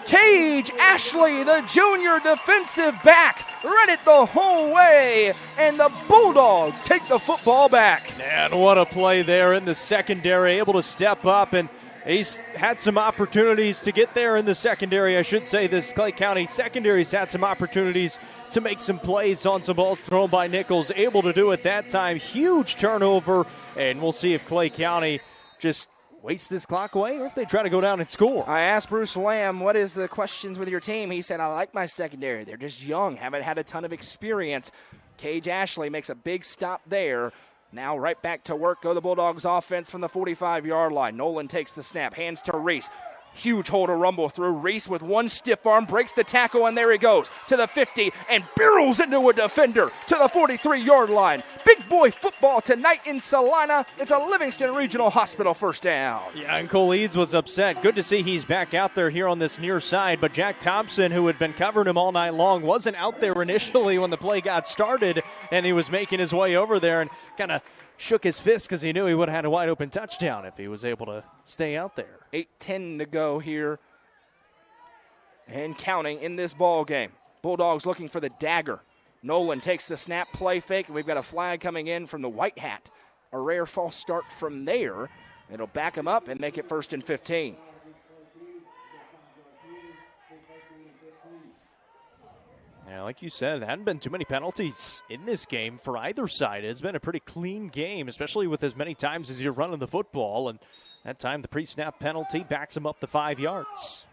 S1: Cage Ashley, the junior defensive back, read it the whole way, and the Bulldogs take the football back.
S2: And what a play there in the secondary, able to step up, and he's had some opportunities to get there in the secondary. I should say this Klay County secondary's had some opportunities to make some plays on some balls thrown by Nichols. Able to do it that time. Huge turnover, and we'll see if Klay County just waste this clock away or if they try to go down and score.
S1: I asked Bruce Lamb, what is the questions with your team? He said, I like my secondary. They're just young, haven't had a ton of experience. Cage Ashley makes a big stop there. Now right back to work go the Bulldogs offense from the 45-yard line. Nolan takes the snap, hands to Reese. Huge hole to rumble through. Reese with one stiff arm breaks the tackle, and there he goes to the 50 and barrels into a defender to the 43-yard line. Big boy football tonight in Salina. It's a Livingston Regional Hospital first down.
S2: Yeah, and Cole Eads was upset. Good to see he's back out there here on this near side, but Jack Thompson, who had been covering him all night long, wasn't out there initially when the play got started, and he was making his way over there and kind of shook his fist because he knew he would have had a wide-open touchdown if he was able to stay out there.
S1: 8:10 to go here and counting in this ball game. Bulldogs looking for the dagger. Nolan takes the snap, play fake, and we've got a flag coming in from the White Hat. A rare false start from there. It'll back him up and make it 1st and 15.
S2: Yeah, like you said, there hadn't been too many penalties in this game for either side. It's been a pretty clean game, especially with as many times as you're running the football. And that time, the pre-snap penalty backs him up to 5 yards.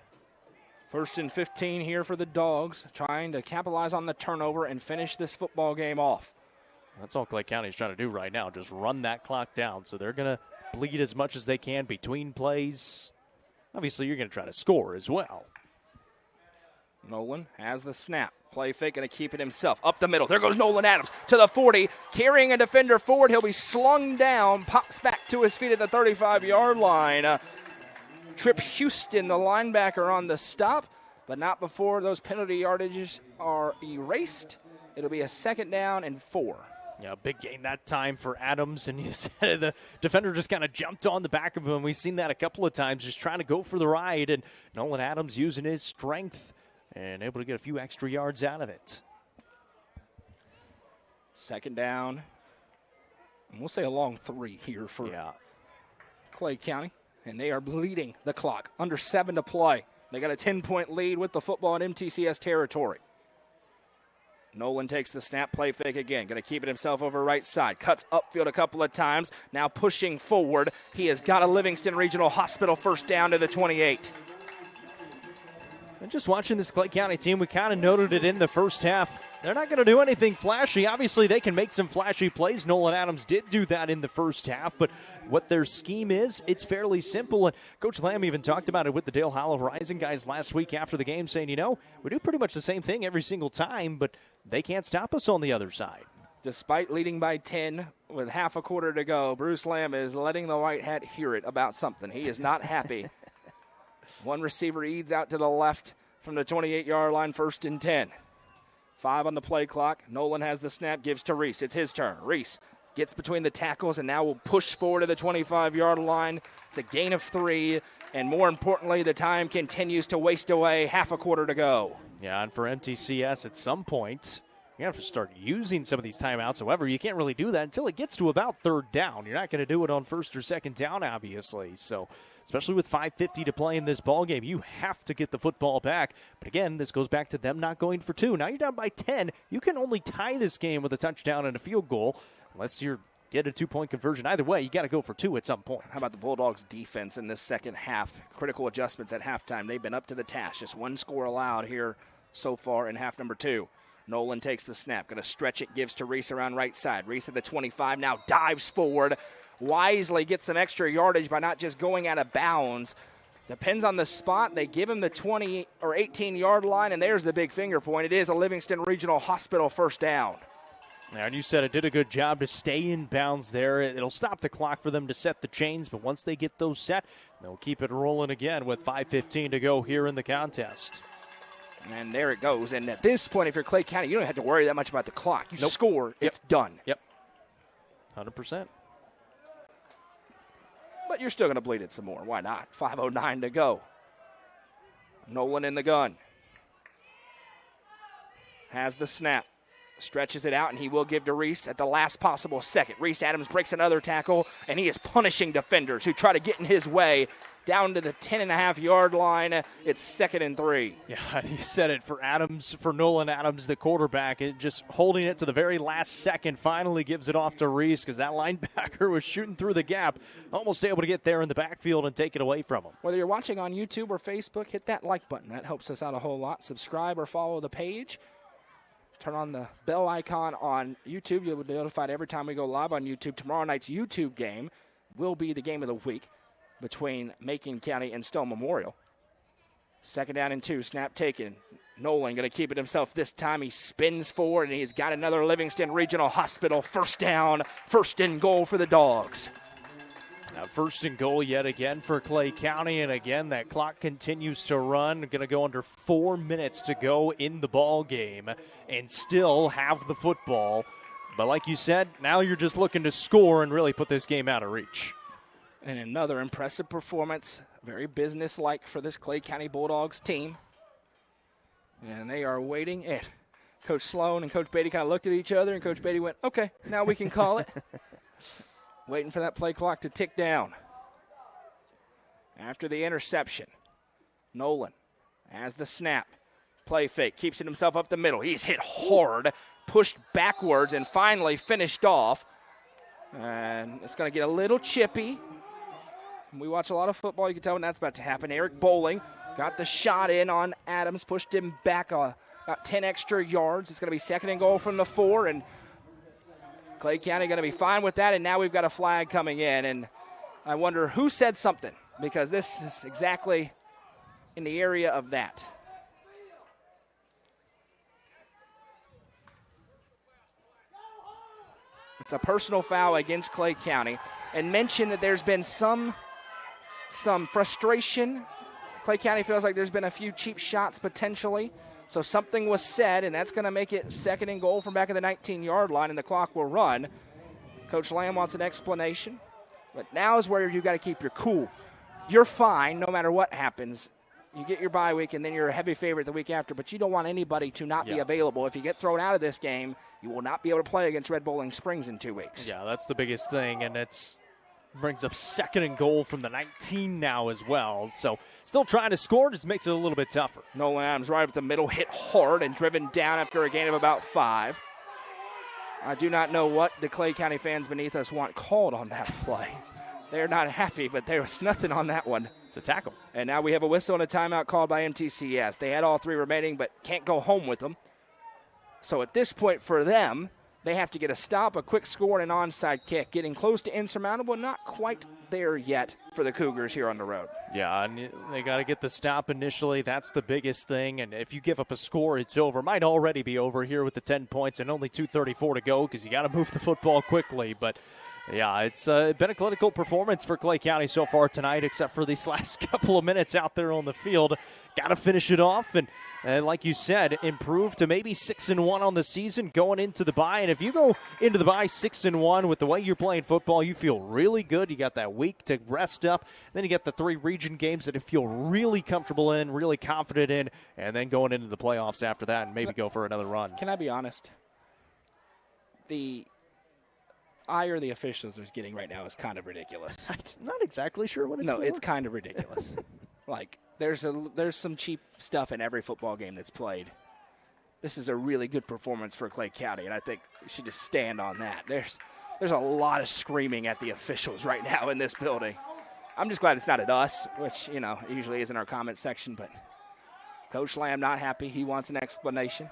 S1: 1st and 15 here for the Dogs, trying to capitalize on the turnover and finish this football game off.
S2: That's all Klay County is trying to do right now, just run that clock down. So they're going to bleed as much as they can between plays. Obviously, you're going to try to score as well.
S1: Nolan has the snap. Play fake, going to keep it himself. Up the middle. There goes Nolan Adams to the 40. Carrying a defender forward. He'll be slung down. Pops back to his feet at the 35-yard line. Trip Houston, the linebacker, on the stop, but not before those penalty yardages are erased. It'll be a 2nd down and 4.
S2: Yeah, big gain that time for Adams, and you said the defender just kind of jumped on the back of him. We've seen that a couple of times, just trying to go for the ride, and Nolan Adams using his strength and able to get a few extra yards out of it.
S1: 2nd down. And we'll say a long 3 here for Klay County. And they are bleeding the clock. Under 7 to play. They got a 10-point lead with the football in MTCS territory. Nolan takes the snap, play fake again. Going to keep it himself over right side. Cuts upfield a couple of times. Now pushing forward. He has got a Livingston Regional Hospital 1st down to the 28.
S2: And just watching this Klay County team, we kind of noted it in the first half. They're not going to do anything flashy. Obviously, they can make some flashy plays. Nolan Adams did do that in the first half, but what their scheme is, it's fairly simple. And Coach Lamb even talked about it with the Dale Hollow Horizon guys last week after the game, saying, you know, we do pretty much the same thing every single time, but they can't stop us on the other side.
S1: Despite leading by 10 with half a quarter to go, Bruce Lamb is letting the White Hat hear it about something. He is not happy. One receiver eads out to the left from the 28-yard line, 1st and 10. 5 on the play clock. Nolan has the snap, gives to Reese. It's his turn. Reese gets between the tackles and now will push forward to the 25-yard line. It's a gain of 3, and more importantly, the time continues to waste away. Half a quarter to go.
S2: Yeah, and for MTCS at some point, you have to start using some of these timeouts. However, you can't really do that until it gets to about 3rd down. You're not going to do it on 1st or 2nd down, obviously. So, especially with 5:50 to play in this ball game, you have to get the football back. But again, this goes back to them not going for 2. Now you're down by 10. You can only tie this game with a touchdown and a field goal unless you get a 2-point conversion. Either way, you got to go for 2 at some point.
S1: How about the Bulldogs' defense in this second half? Critical adjustments at halftime. They've been up to the task. Just 1 score allowed here so far in half number 2. Nolan takes the snap, going to stretch it, gives to Reese around right side. Reese at the 25 now dives forward. Wisely gets some extra yardage by not just going out of bounds. Depends on the spot. They give him the 20 or 18-yard line, and there's the big finger point. It is a Livingston Regional Hospital 1st down.
S2: And you said it did a good job to stay in bounds there. It'll stop the clock for them to set the chains, but once they get those set, they'll keep it rolling again with 5:15 to go here in the contest.
S1: And there it goes. And at this point, if you're Klay County, you don't have to worry that much about the clock. You score, it's done.
S2: Yep. 100%.
S1: But you're still going to bleed it some more. Why not? 5:09 to go. Nolan in the gun. Has the snap. Stretches it out, and he will give to Reese at the last possible second. Reese Adams breaks another tackle, and he is punishing defenders who try to get in his way down to the 10.5-yard line. It's 2nd and 3.
S2: Yeah, you said it for Adams, for Nolan Adams, the quarterback, just holding it to the very last second, finally gives it off to Reese because that linebacker was shooting through the gap, almost able to get there in the backfield and take it away from him.
S1: Whether you're watching on YouTube or Facebook, hit that like button. That helps us out a whole lot. Subscribe or follow the page. Turn on the bell icon on YouTube. You'll be notified every time we go live on YouTube. Tomorrow night's YouTube game will be the game of the week between Macon County and Stone Memorial. 2nd down and 2. Snap taken. Nolan going to keep it himself this time. He spins forward, and he's got another Livingston Regional Hospital. 1st down, 1st and goal for the Dogs.
S2: Now 1st and goal yet again for Klay County, and again that clock continues to run. Going to go under 4 minutes to go in the ball game and still have the football. But like you said, now you're just looking to score and really put this game out of reach.
S1: And another impressive performance, very businesslike for this Klay County Bulldogs team. And they are waiting. And Coach Sloan and Coach Beatty kind of looked at each other, and Coach Beatty went, okay, now we can call it. Waiting for that play clock to tick down. After the interception, Nolan has the snap. Play fake, keeps it himself up the middle. He's hit hard, pushed backwards, and finally finished off. And it's going to get a little chippy. We watch a lot of football. You can tell when that's about to happen. Eric Bowling got the shot in on Adams, pushed him back about 10 extra yards. It's going to be 2nd and goal from the 4, and Klay County going to be fine with that, and now we've got a flag coming in. And I wonder who said something, because this is exactly in the area of that. It's a personal foul against Klay County, and mention that there's been some frustration. Klay County feels like there's been a few cheap shots potentially. So something was said, and that's going to make it 2nd and goal from back of the 19-yard line, and the clock will run. Coach Lamb wants an explanation. But now is where you've got to keep your cool. You're fine no matter what happens. You get your bye week, and then you're a heavy favorite the week after, but you don't want anybody to not be available. If you get thrown out of this game, you will not be able to play against Red Bowling Springs in 2 weeks.
S2: Yeah, that's the biggest thing, and it's brings up 2nd and goal from the 19 now as well. So still trying to score, just makes it a little bit tougher.
S1: Nolan Adams right up the middle, hit hard and driven down after a gain of about 5. I do not know what the Klay County fans beneath us want called on that play. They're not happy, but there was nothing on that one.
S2: It's a tackle.
S1: And now we have a whistle and a timeout called by MTCS. They had all 3 remaining, but can't go home with them. So at this point for them, they have to get a stop, a quick score, and an onside kick. Getting close to insurmountable, not quite there yet for the Cougars here on the road.
S2: Yeah, and they got to get the stop initially. That's the biggest thing. And if you give up a score, it's over. Might already be over here with the 10 points and only 2:34 to go because you got to move the football quickly. But yeah, it's been a clinical performance for Klay County so far tonight, except for these last couple of minutes out there on the field. Got to finish it off, and like you said, improve to maybe 6-1 on the season going into the bye. And if you go into the bye 6-1 with the way you're playing football, you feel really good. You got that week to rest up. Then you get the 3 region games that you feel really comfortable in, really confident in, and then going into the playoffs after that and maybe go for another run.
S1: Can I be honest? The ire the officials are getting right now is kind of ridiculous.
S2: I'm not exactly sure what it's for.
S1: No, it's kind of ridiculous. Like, there's some cheap stuff in every football game that's played. This is a really good performance for Klay County, and I think we should just stand on that. There's a lot of screaming at the officials right now in this building. I'm just glad it's not at us, which, usually is in our comment section, but Coach Lamb not happy. He wants an explanation.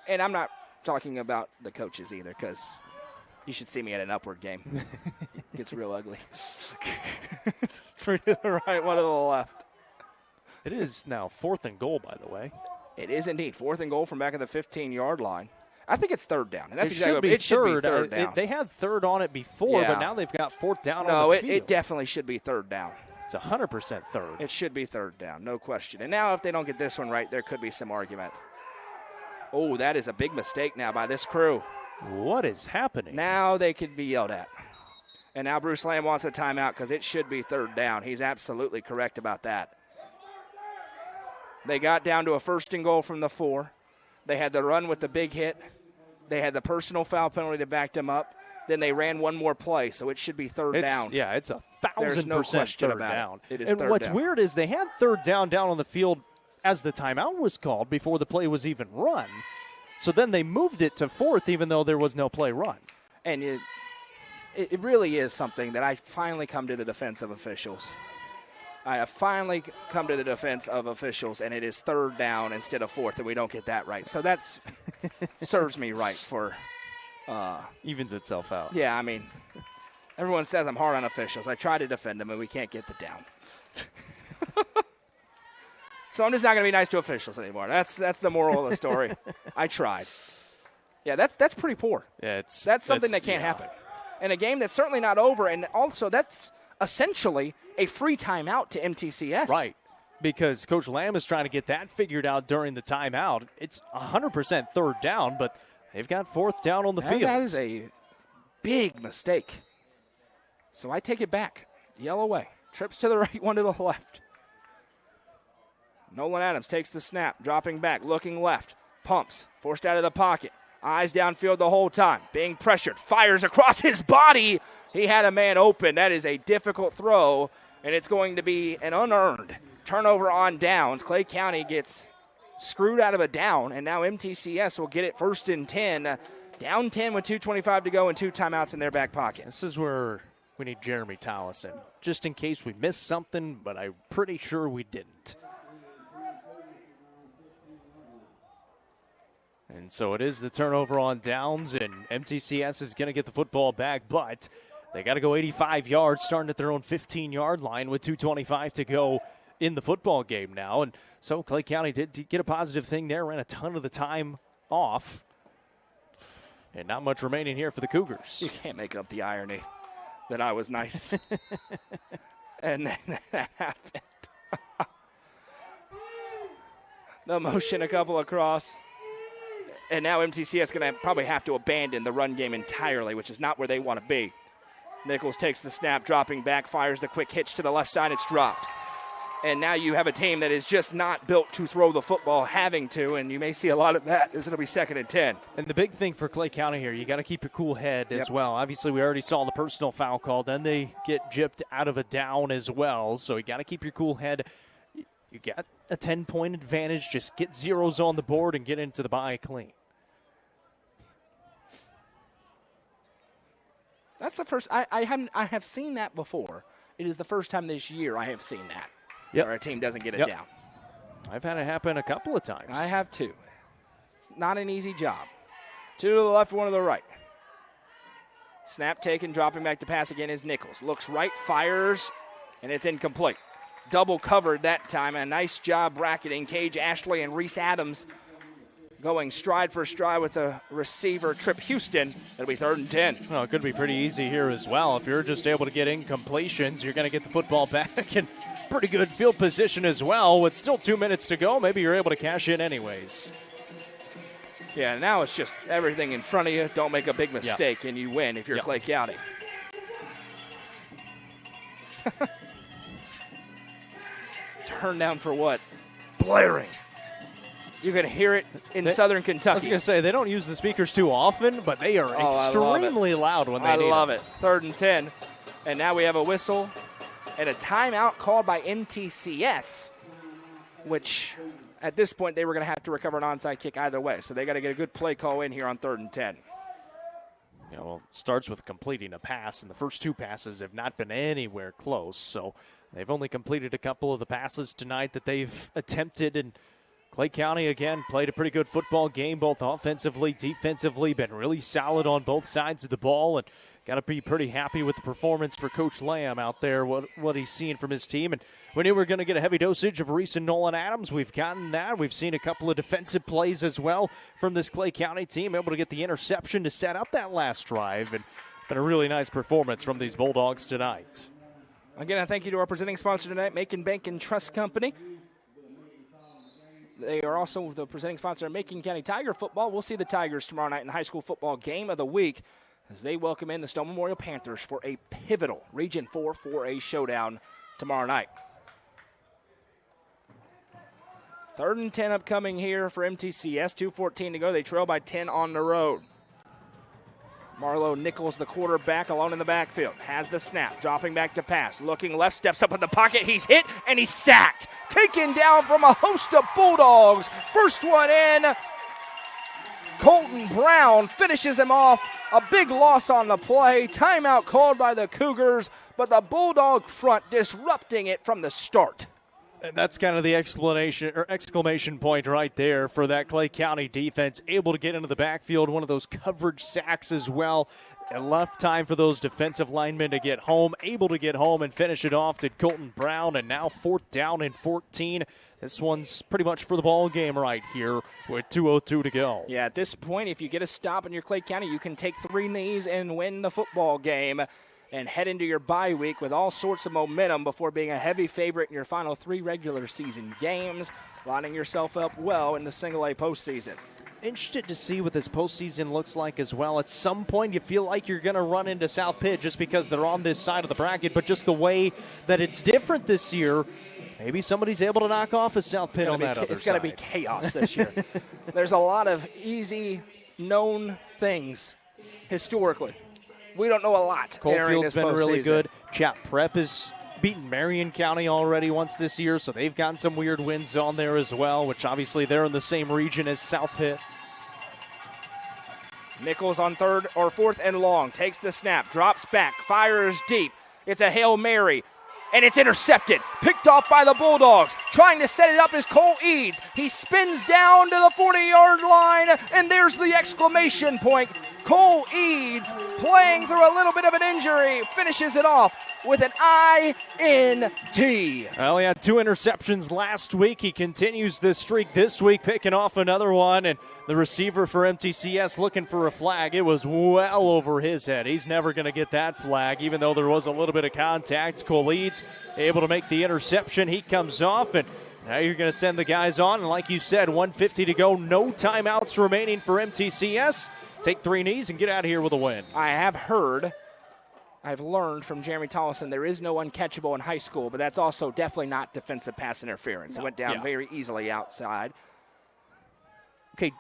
S1: And I'm not talking about the coaches either, because you should see me at an upward game. It gets real ugly. 3 to the right, 1 to the left.
S2: It is now 4th and goal, by the way.
S1: It is indeed 4th and goal from back of the 15-yard line. I think it's 3rd down. And that's
S2: it
S1: exactly
S2: should be
S1: third. Down.
S2: They had 3rd on it before, but now they've got 4th down on the field.
S1: No, it definitely should be 3rd down.
S2: It's 100% third.
S1: It should be third down, no question. And now if they don't get this one right, there could be some argument. Oh, that is a big mistake now by this crew.
S2: What is happening?
S1: Now they could be yelled at. And now Bruce Lamb wants a timeout because it should be third down. He's absolutely correct about that. They got down to a 1st and goal from the 4. They had the run with the big hit. They had the personal foul penalty that backed them up. Then they ran one more play, so it should be third down.
S2: Yeah, it's 1,000% third down.
S1: It is
S2: and
S1: third
S2: what's
S1: down.
S2: weird is they had third down on the field as the timeout was called before the play was even run. So then they moved it to 4th even though there was no play run.
S1: And it really is something that I finally come to the defense of officials. I have finally come to the defense of officials, and it is third down instead of 4th, and we don't get that right. So that's serves me right for
S2: evens itself out.
S1: Yeah, I mean, everyone says I'm hard on officials. I try to defend them, and we can't get the down. So I'm just not going to be nice to officials anymore. That's the moral of the story. I tried. Yeah, that's pretty poor.
S2: Yeah,
S1: that's something that can't happen. In a game that's certainly not over, and also that's essentially a free timeout to MTCS.
S2: Right, because Coach Lamb is trying to get that figured out during the timeout. It's 100% third down, but they've got 4th down on the field.
S1: That is a big mistake. So I take it back. Yell away. Trips to the right, one to the left. Nolan Adams takes the snap, dropping back, looking left. Pumps, forced out of the pocket. Eyes downfield the whole time. Being pressured, fires across his body. He had a man open. That is a difficult throw, and it's going to be an unearned turnover on downs. Klay County gets screwed out of a down, and now MTCS will get it 1st and 10. Down 10 with 2:25 to go and 2 timeouts in their back pocket.
S2: This is where we need Jeremy Tollison, just in case we missed something, but I'm pretty sure we didn't. And so it is the turnover on downs, and MTCS is going to get the football back, but they got to go 85 yards, starting at their own 15-yard line with 2:25 to go in the football game now. And so Klay County did get a positive thing there, ran a ton of the time off. And not much remaining here for the Cougars.
S1: You can't make up the irony that I was nice. And then that happened. The motion a couple across. And now MTCS going to probably have to abandon the run game entirely, which is not where they want to be. Nichols takes the snap, dropping back, fires the quick hitch to the left side. It's dropped. And now you have a team that is just not built to throw the football, having to, and you may see a lot of that as it'll be 2nd and 10.
S2: And the big thing for Klay County here, you got to keep a cool head as well. Obviously, we already saw the personal foul call. Then they get gypped out of a down as well. So you got to keep your cool head. You got a 10-point advantage. Just get zeros on the board and get into the bye clean.
S1: That's the first. I have seen that before. It is the first time this year I have seen that. Where a team doesn't get it down.
S2: I've had it happen a couple of times.
S1: I have too. It's not an easy job. 2 to the left, 1 to the right. Snap taken, dropping back to pass again is Nichols. Looks right, fires, and it's incomplete. Double covered that time. A nice job bracketing Cage Ashley and Reese Adams going stride for stride with the receiver, Trip Houston. It'll be 3rd and 10.
S2: Well, it could be pretty easy here as well. If you're just able to get incompletions, you're going to get the football back and pretty good field position as well. With still 2 minutes to go, maybe you're able to cash in anyways.
S1: Yeah, now it's just everything in front of you. Don't make a big mistake, and you win if you're Klay County. Turn down for what? Blaring. You can hear it in Southern Kentucky.
S2: I was going to say, they don't use the speakers too often, but they are extremely loud when they need them.
S1: I love it. 3rd and 10. And now we have a whistle and a timeout called by MTCS, which at this point they were going to have to recover an onside kick either way. So they got to get a good play call in here on 3rd and 10.
S2: Yeah, well, it starts with completing a pass, and the first 2 passes have not been anywhere close. So they've only completed a couple of the passes tonight that they've attempted, and Klay County, again, played a pretty good football game, both offensively, defensively, been really solid on both sides of the ball, and got to be pretty happy with the performance for Coach Lamb out there, what he's seeing from his team. And we knew we were going to get a heavy dosage of Reese and Nolan Adams. We've gotten that. We've seen a couple of defensive plays as well from this Klay County team, able to get the interception to set up that last drive, and been a really nice performance from these Bulldogs tonight.
S1: Again, a thank you to our presenting sponsor tonight, Macon Bank and Trust Company. They are also the presenting sponsor of Macon County Tiger football. We'll see the Tigers tomorrow night in the high school football game of the week as they welcome in the Stone Memorial Panthers for a pivotal Region 4 4A showdown tomorrow night. 3rd and 10 upcoming here for MTCS. 2:14 to go. They trail by 10 on the road. Marlo Nichols, the quarterback, alone in the backfield. Has the snap, dropping back to pass. Looking left, steps up in the pocket. He's hit, and he's sacked. Taken down from a host of Bulldogs. First one in. Colton Brown finishes him off. A big loss on the play. Timeout called by the Cougars, but the Bulldog front disrupting it from the start.
S2: And that's kind of the exclamation point right there for that Klay County defense. Able to get into the backfield, one of those coverage sacks as well. And left time for those defensive linemen to get home. Able to get home and finish it off to Colton Brown. And now 4th down and 14. This one's pretty much for the ball game right here with 2:02 to go.
S1: Yeah, at this point, if you get a stop in your Klay County, you can take 3 knees and win the football game and head into your bye week with all sorts of momentum before being a heavy favorite in your final 3 regular season games, lining yourself up well in the single-A postseason.
S2: Interested to see what this postseason looks like as well. At some point, you feel like you're going to run into South Pitt just because they're on this side of the bracket, but just the way that it's different this year, maybe somebody's able to knock off a South Pitt on that other side.
S1: It's going to be chaos this year. There's a lot of easy, known things historically. We don't know a lot.
S2: Coalfield's been really good. Chat Prep has beaten Marion County already once this year, so they've gotten some weird wins on there as well, which obviously they're in the same region as South Pitt.
S1: Nichols on 3rd or 4th and long. Takes the snap, drops back, fires deep. It's a Hail Mary, and it's intercepted. Picked off by the Bulldogs. Trying to set it up is Cole Eads. He spins down to the 40-yard line, and there's the exclamation point. Cole Eads, playing through a little bit of an injury, finishes it off with an INT.
S2: Well, he had 2 interceptions last week. He continues this streak this week, picking off another one. And the receiver for MTCS looking for a flag. It was well over his head. He's never going to get that flag, even though there was a little bit of contact. Cole Eads able to make the interception. He comes off, and now you're going to send the guys on. And like you said, 1:50 to go. No timeouts remaining for MTCS. Take 3 knees and get out of here with a win.
S1: I've learned from Jeremy Tollison there is no uncatchable in high school, but that's also definitely not defensive pass interference.
S2: No.
S1: It went down very easily outside.
S2: Okay,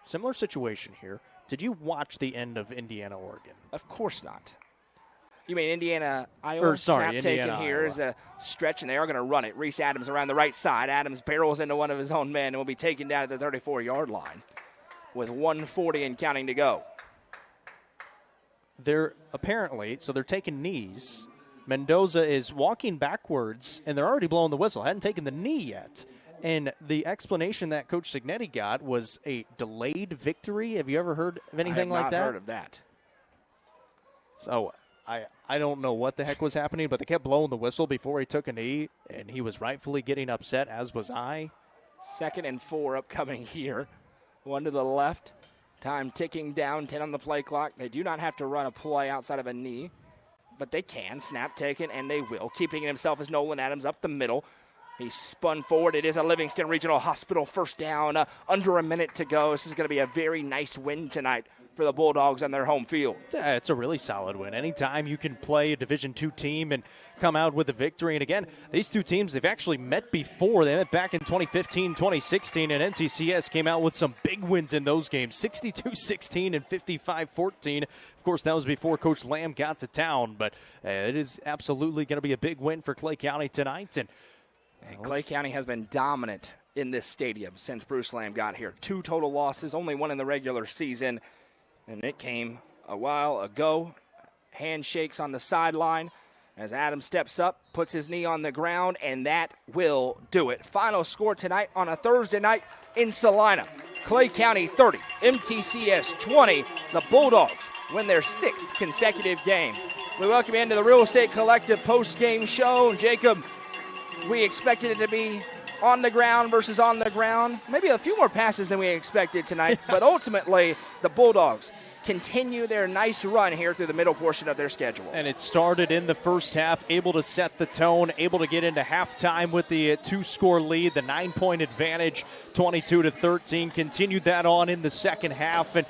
S2: similar situation here. Did you watch the end of Indiana-Oregon?
S1: Of course not. You mean Indiana-Iowa? Snap taken here is a stretch, and they are going to run it. Reese Adams around the right side. Adams barrels into one of his own men and will be taken down at the 34-yard line with 1:40 and counting to go.
S2: They're taking knees. Mendoza is walking backwards, and they're already blowing the whistle. Hadn't taken the knee yet. And the explanation that Coach Signetti got was a delayed victory. Have you ever heard of anything like that?
S1: I have not heard of that.
S2: So I don't know what the heck was happening, but they kept blowing the whistle before he took a knee, and he was rightfully getting upset, as was I.
S1: 2nd and 4 upcoming here. 1 to the left. Time ticking down, 10 on the play clock. They do not have to run a play outside of a knee, but they can. Snap taken, and they will. Keeping it himself is Nolan Adams up the middle. He spun forward. It is a Livingston Regional Hospital first down. Under a minute to go. This is going to be a very nice win tonight for the Bulldogs on their home field.
S2: Yeah, it's a really solid win. Anytime you can play a Division II team and come out with a victory. And again, these two teams, they've actually met before. They met back in 2015, 2016, and MTCS came out with some big wins in those games, 62-16 and 55-14. Of course, that was before Coach Lamb got to town, but it is absolutely going to be a big win for Klay County tonight. And
S1: Klay County has been dominant in this stadium since Bruce Lamb got here. 2 total losses, only 1 in the regular season, and it came a while ago. Handshakes on the sideline as Adam steps up, puts his knee on the ground, and that will do it. Final score tonight on a Thursday night in Salina. Klay County 30, MTCS 20. The Bulldogs win their 6th consecutive game. We welcome you into the Real Estate Collective post-game show. Jacob, we expected it to be on the ground versus on the ground. Maybe a few more passes than we expected tonight, but ultimately the Bulldogs continue their nice run here through the middle portion of their schedule.
S2: And it started in the first half, able to set the tone, able to get into halftime with the 2-score lead, the 9-point advantage, 22-13. Continued that on in the second half, and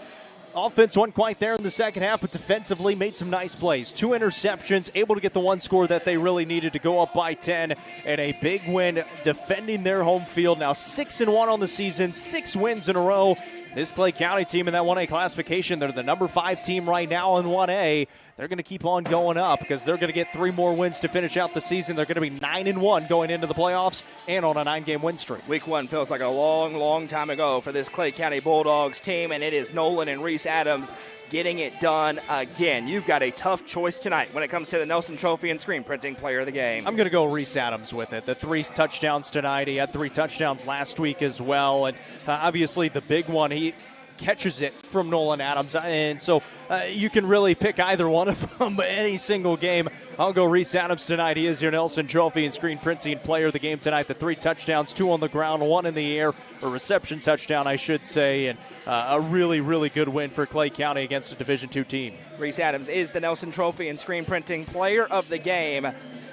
S2: offense wasn't quite there in the second half, but defensively made some nice plays. 2 interceptions, able to get the 1 score that they really needed to go up by 10, and a big win defending their home field. Now 6-1 on the season, 6 wins in a row. This Klay County team in that 1A classification, they're the number 5 team right now in 1A. They're going to keep on going up because they're going to get 3 more wins to finish out the season. They're going to be 9-1 going into the playoffs and on a 9-game win streak.
S1: Week 1 feels like a long, long time ago for this Klay County Bulldogs team, and it is Nolan and Reese Adams getting it done again. You've got a tough choice tonight when it comes to the Nelson Trophy and Screen Printing Player of the Game.
S2: I'm going to go Reese Adams with it. The 3 touchdowns tonight. He had 3 touchdowns last week as well, and obviously the big one, he catches it from Nolan Adams, and so you can really pick either one of them any single game. I'll go Reese Adams tonight. He is your Nelson Trophy and Screen Printing Player of the Game tonight. The 3 touchdowns, 2 on the ground, 1 in the air, a reception touchdown, I should say, and a really, really good win for Klay County against a Division II team.
S1: Reese Adams is the Nelson Trophy and Screen Printing Player of the Game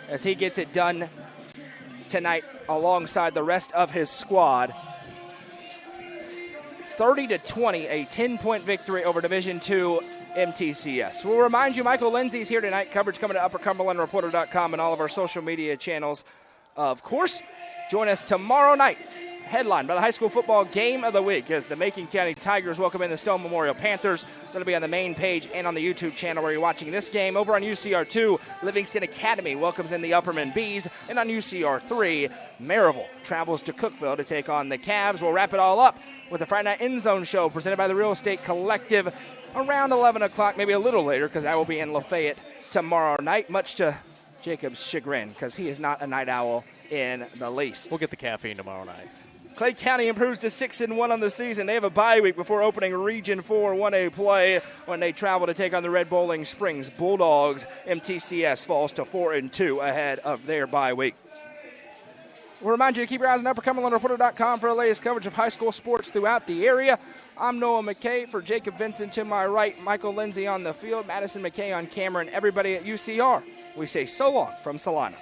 S1: as he gets it done tonight alongside the rest of his squad. 30-20, a 10-point victory over Division II MTCS. We'll remind you, Michael Lindsay's here tonight. Coverage coming to UpperCumberlandReporter.com and all of our social media channels. Of course, join us tomorrow night, headlined by the high school football game of the week as the Macon County Tigers welcome in the Stone Memorial Panthers. That'll be on the main page and on the YouTube channel where you're watching this game. Over on UCR2, Livingston Academy welcomes in the Upperman Bees. And on UCR3, Maryville travels to Cookville to take on the Cavs. We'll wrap it all up with the Friday Night End Zone Show presented by the Real Estate Collective around 11 o'clock, maybe a little later because I will be in Lafayette tomorrow night, much to Jacob's chagrin because he is not a night owl in the least.
S2: We'll get the caffeine tomorrow night.
S1: Clay County improves to 6-1 on the season. They have a bye week before opening Region 4 1A play when they travel to take on the Red Bowling Springs Bulldogs. MTCS falls to 4-2 ahead of their bye week. We'll remind you to keep your eyes on UpperCumberlandReporter.com for the latest coverage of high school sports throughout the area. I'm Noah McKay for Jacob Vincent to my right, Michael Lindsay on the field, Madison McKay on camera, and everybody at UCR. We say so long from Salina.